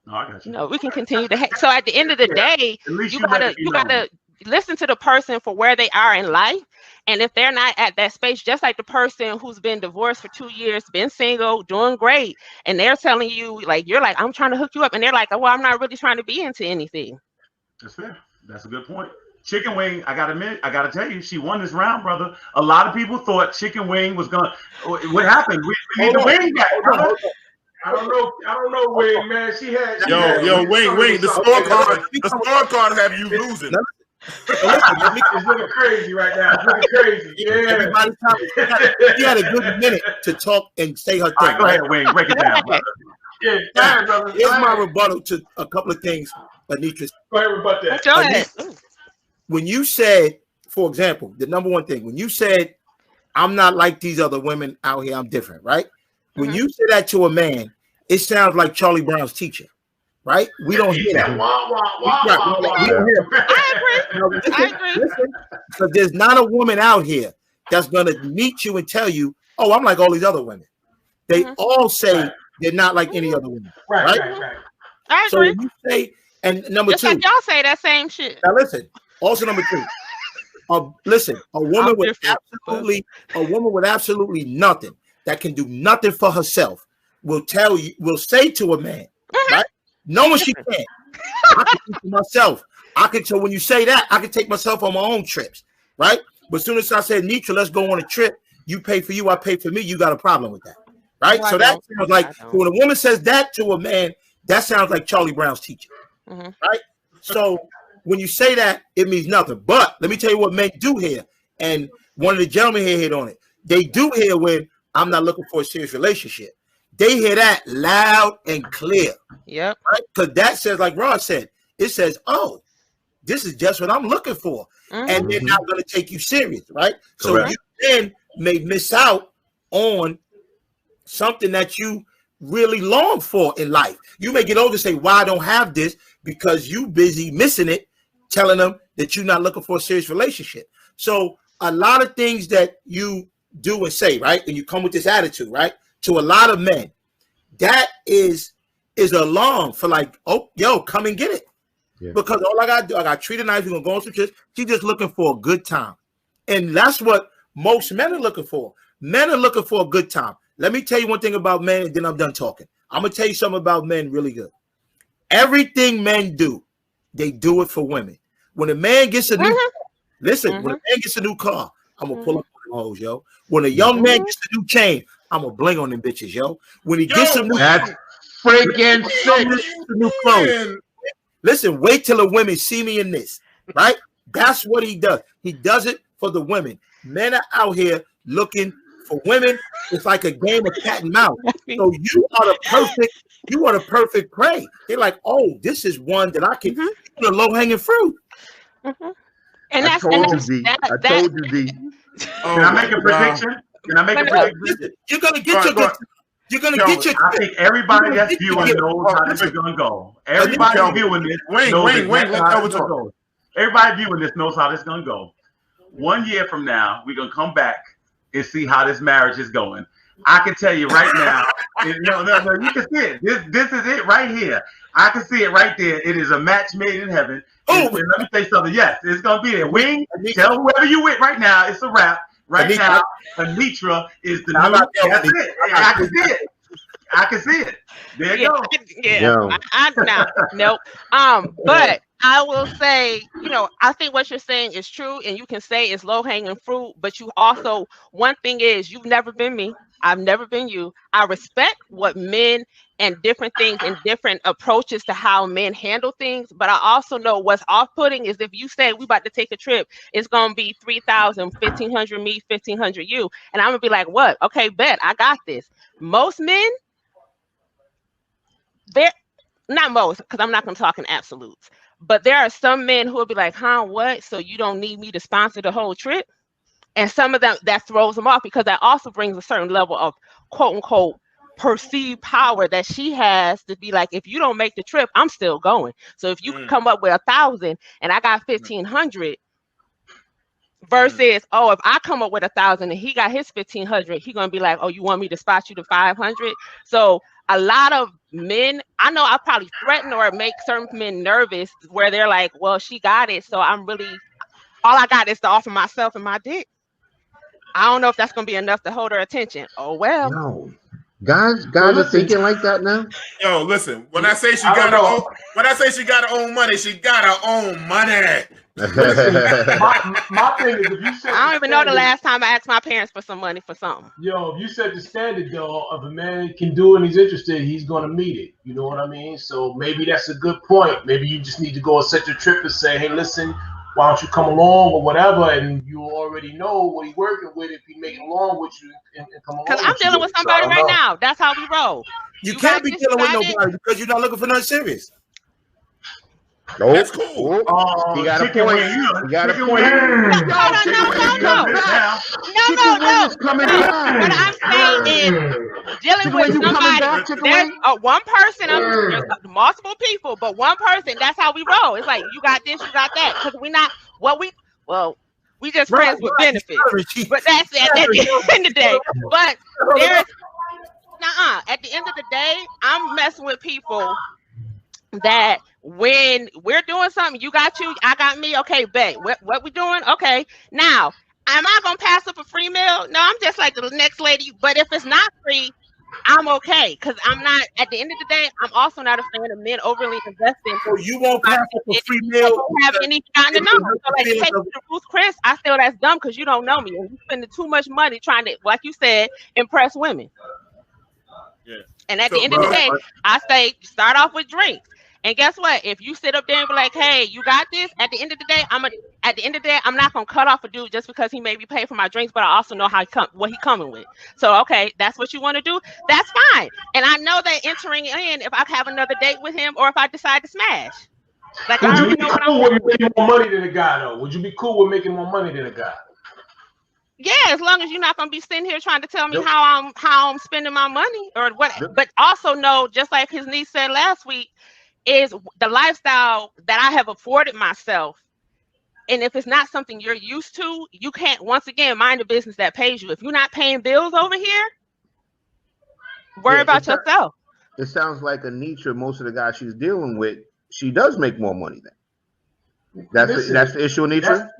D: I got you.
F: We can continue to so at the end of the day, you gotta listen to the person for where they are in life. And if they're not at that space, just like the person who's been divorced for 2 years, been single, doing great, and they're telling you, like, you're like, I'm trying to hook you up, and they're like, well, I'm not really trying to be into anything.
D: That's fair. That's a good point. Chicken Wing, I gotta tell you, she won this round, brother. A lot of people thought Chicken Wing was gonna. What happened? We need the wing back, brother.
C: I don't know, Wayne, man. She had
A: Wayne, the scorecard have you losing.
C: It's looking crazy right now. It's looking crazy. Yeah.
E: Everybody's talking. She had a good minute to talk and say her thing.
D: All right, go ahead, Wayne. Break it down, brother.
C: Here's
E: my rebuttal to a couple of things, Anitra.
C: Go ahead, rebut that.
F: Go ahead.
E: When you said, for example, the number one thing, when you said, I'm not like these other women out here, I'm different, right? When you say that to a man, it sounds like Charlie Brown's teacher, right? We don't hear that. We don't hear that. I agree. Listen, because there's not a woman out here that's going to meet you and tell you, oh, I'm like all these other women. They all say they're not like any other women. Right.
F: I agree.
E: So when you say, and number
F: just
E: two,
F: like y'all say that same shit.
E: Now listen. Also, number two, listen, a woman with absolutely nothing, that can do nothing for herself, will say to a man, right? Knowing she can't. I can do for myself. So when you say that, I can take myself on my own trips, right? But as soon as I said, Nitra, let's go on a trip, you pay for you, I pay for me, you got a problem with that, right? So that sounds like, when a woman says that to a man, that sounds like Charlie Brown's teacher, right? So when you say that, it means nothing. But let me tell you what men do here. And one of the gentlemen here hit on it. They do hear when I'm not looking for a serious relationship. They hear that loud and clear. Yep. Right? Because that says, like Rod said, it says, oh, this is just what I'm looking for. And they're not going to take you serious, right? Correct. So you then may miss out on something that you really long for in life. You may get older and say, why I don't have this? Because you busy missing it, telling them that you're not looking for a serious relationship. So a lot of things that you do and say, right, and you come with this attitude, right, to a lot of men, that is an alarm for like, oh, yo, come and get it. Yeah. Because all I got to do, I got to treat her nice, we're going to go on some trips. She's just looking for a good time. And that's what most men are looking for. Men are looking for a good time. Let me tell you one thing about men, and then I'm done talking. I'm going to tell you something about men really good. Everything men do, they do it for women. When a man gets a new car, listen, when a man gets a new car, I'm going to pull up on them hoes, yo. When a young man gets a new chain, I'm going to bling on them bitches, yo. When he gets a new
B: freaking
E: new clothes. Listen, wait till the women see me in this, right? That's what he does. He does it for the women. Men are out here looking for women. It's like a game of cat and mouse. So you are the perfect prey. They're like, oh, this is one that I can, the low hanging fruit.
F: And
B: I told you, Z.
D: Can I make a prediction? Can I make a prediction?
E: Listen, you're gonna get your good. You're gonna get your.
D: I think everybody that's viewing knows how this is gonna go. Everybody viewing this knows how this is gonna go. Everybody viewing this knows how this is gonna go. 1 year from now, we're gonna come back and see how this marriage is going. I can tell you right now. No, you can see it. This is it right here. I can see it right there. It is a match made in heaven. And let me say something. Yes, it's gonna be there. Wing, tell whoever you with right now, it's a wrap. Right now, Anitra is the new. That's it. I can see it. I can see it. There you go.
F: Yeah. Nope. But I will say, I think what you're saying is true, and you can say it's low hanging fruit. But you also, one thing is, you've never been me. I've never been you. I respect what men and different things and different approaches to how men handle things. But I also know what's off-putting is if you say we about to take a trip, it's going to be 3,000, 1,500 me, 1,500 you. And I'm going to be like, what? Okay, bet. I got this. Most men, they're not most, because I'm not going to talk in absolutes. But there are some men who will be like, huh, what? So you don't need me to sponsor the whole trip? And some of them, that throws them off because that also brings a certain level of quote unquote perceived power that she has to be like, if you don't make the trip, I'm still going. So if you come up with 1,000 and I got 1,500 versus, oh, if I come up with 1,000 and he got his 1,500, he's going to be like, oh, you want me to spot you to 500? So a lot of men, I know I probably threaten or make certain men nervous where they're like, well, she got it. So I'm really, all I got is to offer myself and my dick. I don't know if that's going to be enough to hold her attention. Oh, well.
B: Guys are thinking like that now.
A: Yo, listen. When I say she got her own money, she got her own money.
C: Listen, my thing is, if you said
F: I don't even know the last time I asked my parents for some money for something.
C: Yo, if you set the standard though, if a man can do it and he's interested, he's gonna meet it. You know what I mean? So maybe that's a good point. Maybe you just need to go and set your trip and say, hey, listen, why don't you come along or whatever? And you already know what he's working with if he make it along with you and come along.
F: Because I'm dealing with somebody right now. That's how we roll.
E: You can't be dealing with nobody because you're not looking for nothing serious.
B: Nope.
A: That's cool.
B: He got a point. He got a point.
F: No. What I'm saying is dealing with somebody. There's one person, there's multiple people, but one person. That's how we roll. It's like you got this, you got that. Because we're not we just friends with benefits. But that's it at the end of the day. But there's at the end of the day, I'm messing with people that when we're doing something, you got you, I got me, okay, bet. What we doing? Okay. Now, am I gonna pass up a free meal? No, I'm just like the next lady, but if it's not free, I'm okay. Because I'm not, at the end of the day, I'm also not a fan of men overly investing.
E: So you won't pass up a free meal.
F: I don't have any gotten to know. So like take me to Ruth Chris, I feel that's dumb because you don't know me. And you spending too much money trying to, like you said, impress women.
A: Yeah.
F: And at the end of the day, I say start off with drinks. And guess what? If you sit up there and be like, "Hey, you got this," at the end of the day, I'm not gonna cut off a dude just because he maybe paid for my drinks, but I also know what he coming with. So okay, that's what you want to do. That's fine. And I know that entering in, if I have another date with him, or if I decide to smash, like I already know what I'm doing.
C: Would you be cool with making more money than a guy, though? Would you be cool with making more money than a guy?
F: Yeah, as long as you're not gonna be sitting here trying to tell me how I'm spending my money or what. But also know, just like his niece said last week, is the lifestyle that I have afforded myself. And if it's not something you're used to, you can't, once again, mind the business that pays you. If you're not paying bills over here, worry about yourself.
B: It sounds like Anitra, most of the guys she's dealing with, she does make more money than. That's the issue, Anitra?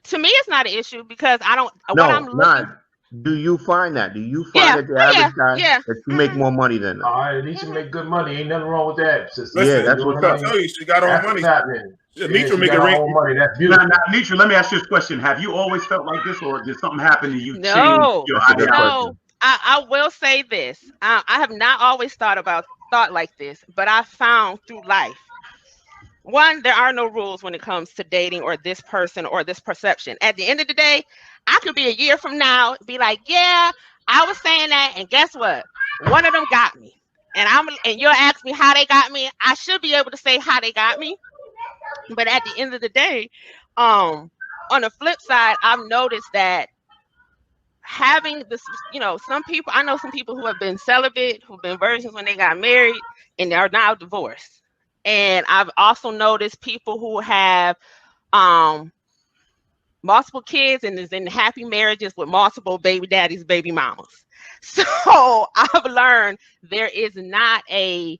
F: To me, it's not an issue because I don't.
B: Do you find that? Do you find that the average guy that you make more money than them?
C: All right, at least you make good money. Ain't nothing wrong with that.
A: Listen, yeah, that's what I tell you. She got her own money. Anitra make
C: money. That's beautiful.
D: Now, Anitra, let me ask you this question: have you always felt like this, or did something happen to you?
F: No. I will say this: I have not always thought like this, but I found through life. One, there are no rules when it comes to dating or this person or this perception. At the end of the day, I could be a year from now, be like, yeah, I was saying that, and guess what? One of them got me. And you'll ask me how they got me. I should be able to say how they got me. But at the end of the day, on the flip side, I've noticed that having this, some people, I know some people who have been celibate, who've been virgins when they got married, and they are now divorced. And I've also noticed people who have multiple kids and is in happy marriages with multiple baby daddies, baby mamas. So I've learned there is not a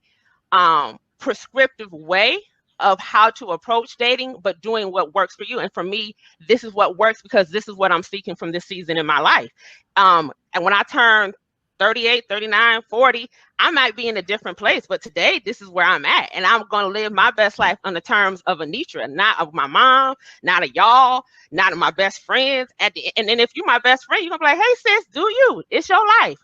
F: prescriptive way of how to approach dating, but doing what works for you. And for me, this is what works because this is what I'm seeking from this season in my life. And when I turn 38, 39, 40, I might be in a different place, but today this is where I'm at, and I'm going to live my best life on the terms of Anitra, not of my mom, not of y'all, not of my best friends. And then if you're my best friend, you're going to be like, hey sis, do you, it's your life,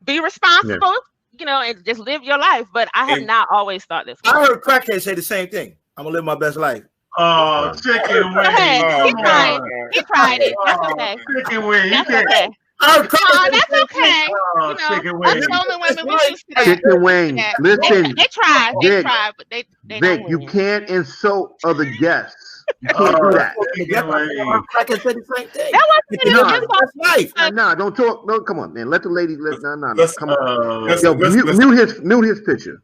F: be responsible, and just live your life. But I have not always thought this way.
E: I heard crackhead say the same thing. I'm going to live my best life.
D: Oh, chicken wing.
F: He tried it. That's okay.
D: Chicken wing.
F: That's okay. That's okay.
D: Chicken wing.
B: Chicken wing. Listen,
F: they tried, but they
B: Vic, you can't insult other guests. You can't do that.
E: I can say the same thing.
F: That wasn't
E: life.
B: Nah, don't talk. No, come on, man. Let the lady. Come on. Mute his picture.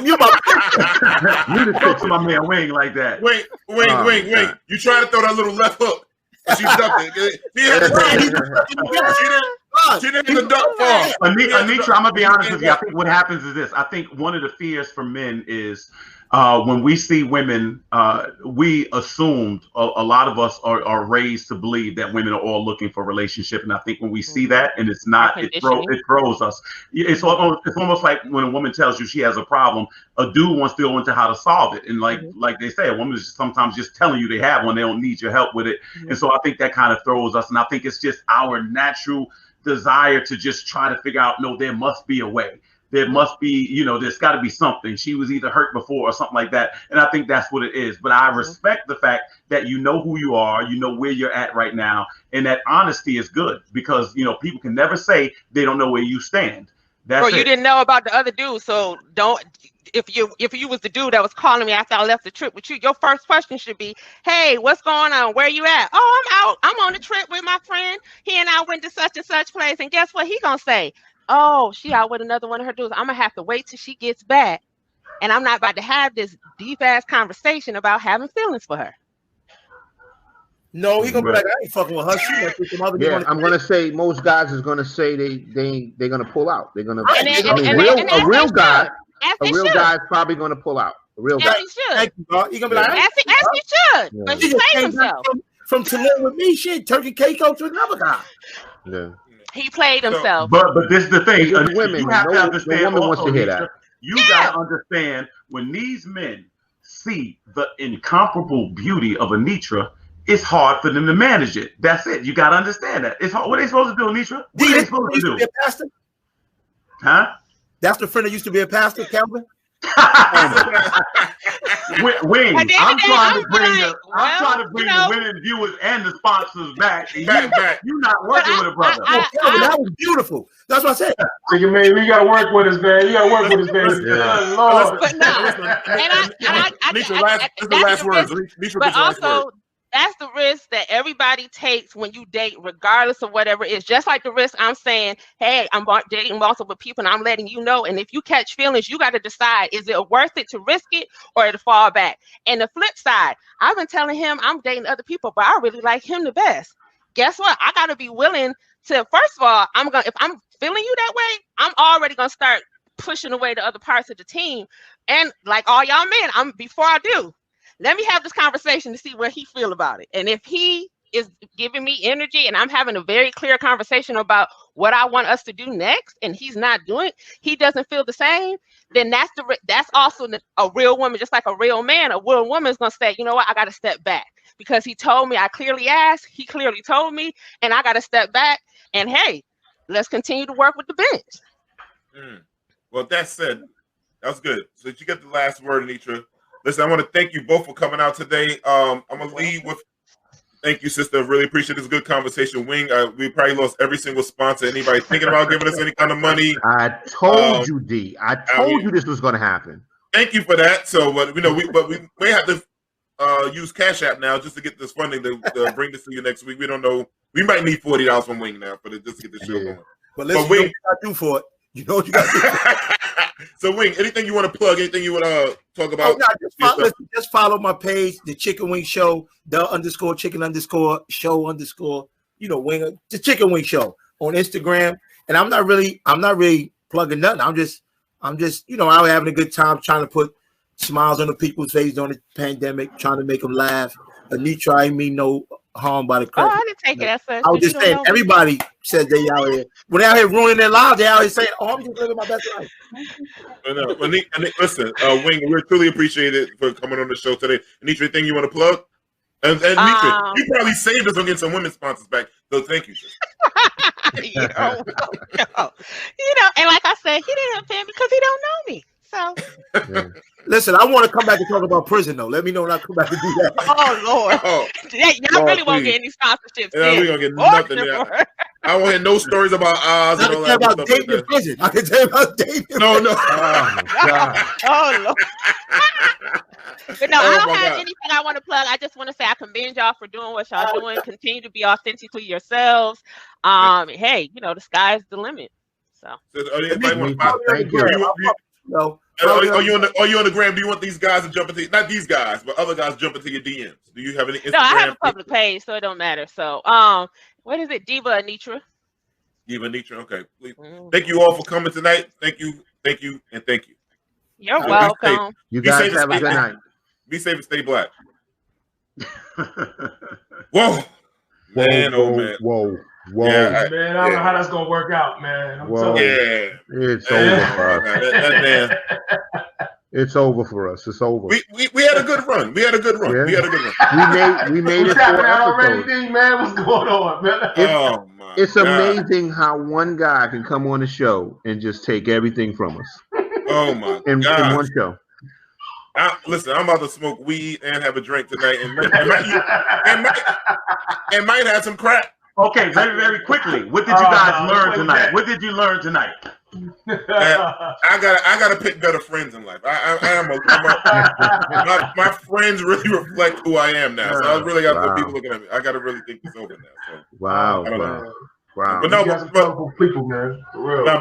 D: You talk to my man Wing like that.
A: Wait. You trying to throw that little left hook? She ducked it. She didn't duck far.
D: Anitra, I'm gonna be honest with you. I think what happens is this. I think one of the fears for men is when we see women, we assumed a lot of us are raised to believe that women are all looking for a relationship, and I think when we see that and it's not, it throws us. It's almost like when a woman tells you she has a problem, a dude wants to go into how to solve it, and like they say, a woman is sometimes just telling you they have one, they don't need your help with it, and so I think that kind of throws us, and I think it's just our natural desire to just try to figure out, no, there must be a way. There must be, there's got to be something. She was either hurt before or something like that. And I think that's what it is. But I respect the fact that you know who you are, you know where you're at right now. And that honesty is good because, people can never say they don't know where you stand. That's
F: you didn't know about the other dude. So if you was the dude that was calling me after I left the trip with you, your first question should be, hey, what's going on? Where you at? Oh, I'm out. I'm on a trip with my friend. He and I went to such and such place. And guess what he gonna say? Oh, she out with another one of her dudes. I'm gonna have to wait till she gets back, and I'm not about to have this deep ass conversation about having feelings for her.
E: No, he gonna be like, I ain't fucking with her. She like with some other.
B: Yeah, I'm gonna say most guys is gonna say they're gonna pull out. They're gonna.
E: A
B: real guy is probably gonna pull out. A real guy.
F: He should.
E: Thank you, bro. He gonna be like,
F: as he should. Yeah. But he played himself.
E: From Tulane with me, shit, Turkey Keiko to another guy.
B: Yeah.
F: He played himself.
D: But this is the thing.
B: Women,
D: you have to understand.
B: No woman wants to hear that.
D: You gotta understand when these men see the incomparable beauty of Anitra, it's hard for them to manage it. That's it. You gotta understand that. It's hard. What are they supposed to do, Anitra? What are they supposed to do?
E: Be a pastor?
D: Huh?
E: That's the friend that used to be a pastor, Kelvin.
D: Wayne, I'm trying to bring the women viewers and the sponsors back. And you're not working with a brother.
E: Kelvin, that was beautiful. That's what I said.
C: So you gotta work with us, man. You gotta work with us, man.
F: Yeah.
C: Lord.
F: But no,
A: These are the last words.
F: But also, that's the risk that everybody takes when you date, regardless of whatever it is. Just like the risk I'm saying, hey, I'm dating multiple people and I'm letting you know. And if you catch feelings, you got to decide, is it worth it to risk it or to fall back? And the flip side, I've been telling him I'm dating other people, but I really like him the best. Guess what? I got to be willing to, first of all, if I'm feeling you that way, I'm already going to start pushing away the other parts of the team. And like all y'all men, before I do, let me have this conversation to see where he feel about it. And if he is giving me energy and I'm having a very clear conversation about what I want us to do next, and he's not doing, he doesn't feel the same, then that's also a real woman, just like a real man. A real woman is going to say, you know what, I got to step back because he told me, I clearly asked, he clearly told me, and I got to step back. And hey, let's continue to work with the bench.
A: Well, that said, that was good. So you get the last word, Anitra. Listen, I want to thank you both for coming out today. I'm going to lead with thank you, sister. Really appreciate this good conversation. Wing, we probably lost every single sponsor. Anybody thinking about giving us any kind of money?
B: I told you, D. I told you this was going to happen.
A: Thank you for that. So, but we may have to use Cash App now just to get this funding to bring this to you next week. We don't know. We might need $40 from Wing now just to get the show going.
E: But listen, Wing, you know what you got to do for it. You know what you got to do.
A: So, Wing, anything you want to plug? Anything you want to talk about?
E: Oh, no, just follow my page, the Chicken Wing Show, _chicken_show_. Wing, the Chicken Wing Show on Instagram. And I'm not really plugging nothing. I'm just out having a good time, trying to put smiles on the people's face during the pandemic, trying to make them laugh. Anitra ain't mean no harm by the credit.
F: Oh, I didn't take it as such.
E: I was just saying, everybody says they out here. When they out here ruining their lives, they out here saying, "Oh, I'm just living my best life."
A: Listen, Wing, we truly appreciate it for coming on the show today. Anitra, anything you want to plug? And Anitra, you probably saved us on getting some women sponsors back. So thank you.
F: And like I said, he didn't offend me because he don't know me. So
E: listen, I want to come back and talk about prison though. Let me know when I come back to do that.
F: Oh Lord, y'all really won't get any sponsorships.
A: Yeah, we gonna get nothing. I won't hear no stories about Oz and all that.
E: I can tell you about dating in prison. I can tell you about dating.
A: No.
B: Oh my God.
F: Oh Lord. But no, I don't have anything I want to plug. I just want to say I commend y'all for doing what y'all doing. Continue to be authentically yourselves. Hey, the sky's the limit. So
B: thank you.
A: Are you on the gram? Do you want these guys to jump into, not these guys, but other guys jump into your DMs? Do you have any Instagram?
F: No, I have a public page, so it don't matter. So, what is it? Diva Anitra.
A: Okay. Please. Thank you all for coming tonight. Thank you, and thank you.
F: You're welcome.
B: You guys have a good night.
A: Be safe and stay black. Whoa. Man, oh man.
B: Whoa.
C: Yeah, man, I don't know how that's gonna work out, man. I'm telling you.
B: It's over for us.
A: That man.
B: It's over for us. It's over.
A: We had a good run. We had a good run.
B: Yeah. We made it 4 episodes.
C: Man, what's going on, man?
B: It's amazing how one guy can come on the show and just take everything from us.
A: Oh my
B: in one show.
A: Listen, I'm about to smoke weed and have a drink tonight, and might have some crack.
D: Okay, very, very quickly. What did you guys learn tonight? What did you learn tonight?
A: I gotta pick better friends in life. My friends really reflect who I am now. So I really got people looking at me. I gotta really think this over now. So,
B: wow.
A: But no,
C: people, man. For real.
A: But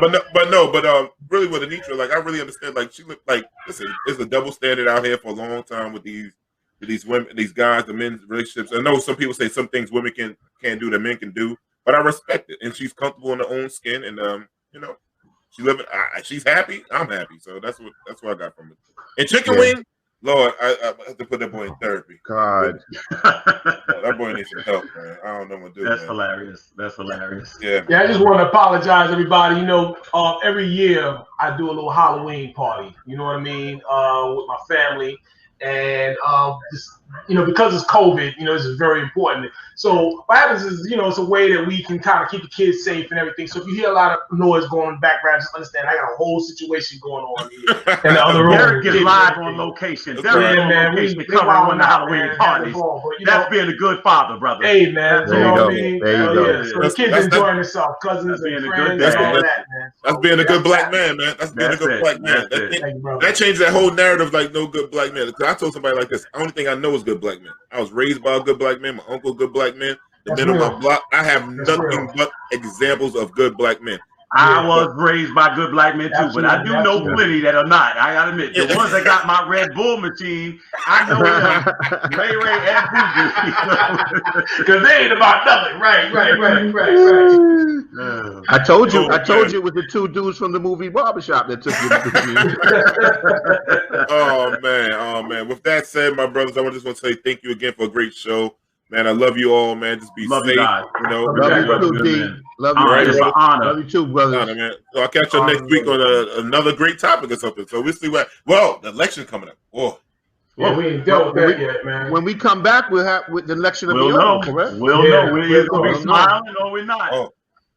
A: really with Anitra, like I really understand. Like she looked like, listen, it's a double standard out here for a long time with these women, these guys, the men's relationships. I know some people say some things women can't do that men can do, but I respect it. And she's comfortable in her own skin, and she's happy. I'm happy. So that's what I got from it. And chicken wing, Lord, I have to put that boy in therapy.
B: God,
A: that boy needs some help, man. I don't know what to do.
D: That's hilarious. That's hilarious.
A: Yeah.
C: I just want to apologize, everybody. Every year I do a little Halloween party. You know what I mean? With my family. And because it's COVID, this is very important. So what happens is, it's a way that we can kind of keep the kids safe and everything. So if you hear a lot of noise going in the background, just understand I got a whole situation going on here. And the other room,
D: Derek is live on location. Derek on location, covering one of the Halloween parties. That's being a good father, brother.
C: Hey, man,
B: you know what I
C: mean?
B: There you go.
C: So the kids enjoying themselves, cousins and friends, and all that, man.
A: That's being a good black man, man. That's being a good black man. That changed that whole narrative, like no good black man. I told somebody like this, the only thing I know is good black men. I was raised by a good black man. My uncle, good black man. The men on my block, I have nothing but examples of good black men.
D: I was raised by good black men too, but I do know plenty that are not. I gotta admit, the ones that got my Red Bull machine, I know them. Ray and Boogie, because they ain't about nothing. Right.
B: I told you it was the 2 dudes from the movie Barbershop that took you to the machine.
A: Oh man. With that said, my brothers, I just want to say thank you again for a great show. Man, I love you all, man. Just be safe.
B: Love you too, D. Love you,
D: it's an honor.
B: Love you too, brother.
A: Honor, man. So I'll catch you next week on another great topic or something. So we'll see the election coming up. Whoa.
C: Yeah, we ain't dealt with that yet, man.
B: When we come back, we'll have the election will be over, correct?
D: We'll know. We're either going to be smiling or we're not.
A: Oh,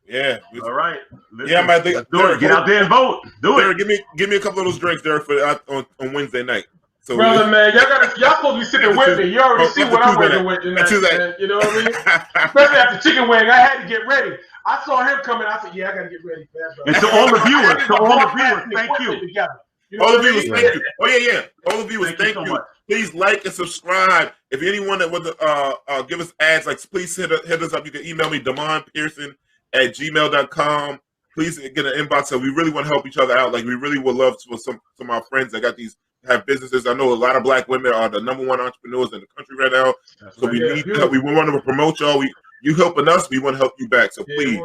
A: yeah.
D: All right.
A: Listen, I might think.
D: Get out there and vote. Do it.
A: Derek, give me a couple of those drinks, Derek, on Wednesday night. So
C: brother, man, y'all supposed to be sitting with me. You already see what I'm working with tonight, man. You know what I mean? Especially after chicken wing, I had to get ready. I saw him coming. I said, "Yeah, I got to get ready."
D: And to all the viewers, thank you.
A: All the viewers, thank you. Oh yeah. All the viewers, thank you. Please like and subscribe. If anyone that would give us ads, like please hit us up. You can email me DemonPearson@gmail.com. Please get an inbox. So we really want to help each other out. Like we really would love for some of our friends that got have businesses. I know a lot of black women are the number 1 entrepreneurs in the country right now. So we need help. We want to promote y'all. You helping us, we want to help you back. So please,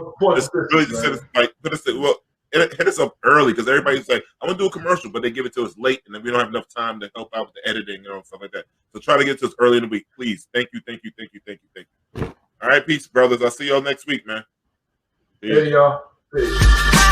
A: hit us up early because everybody's like, I'm gonna do a commercial, but they give it to us late, and then we don't have enough time to help out with the editing and stuff like that. So try to get to us early in the week, please. Thank you. All right, peace, brothers. I'll see y'all next week, man.
C: Yeah, y'all. Peace.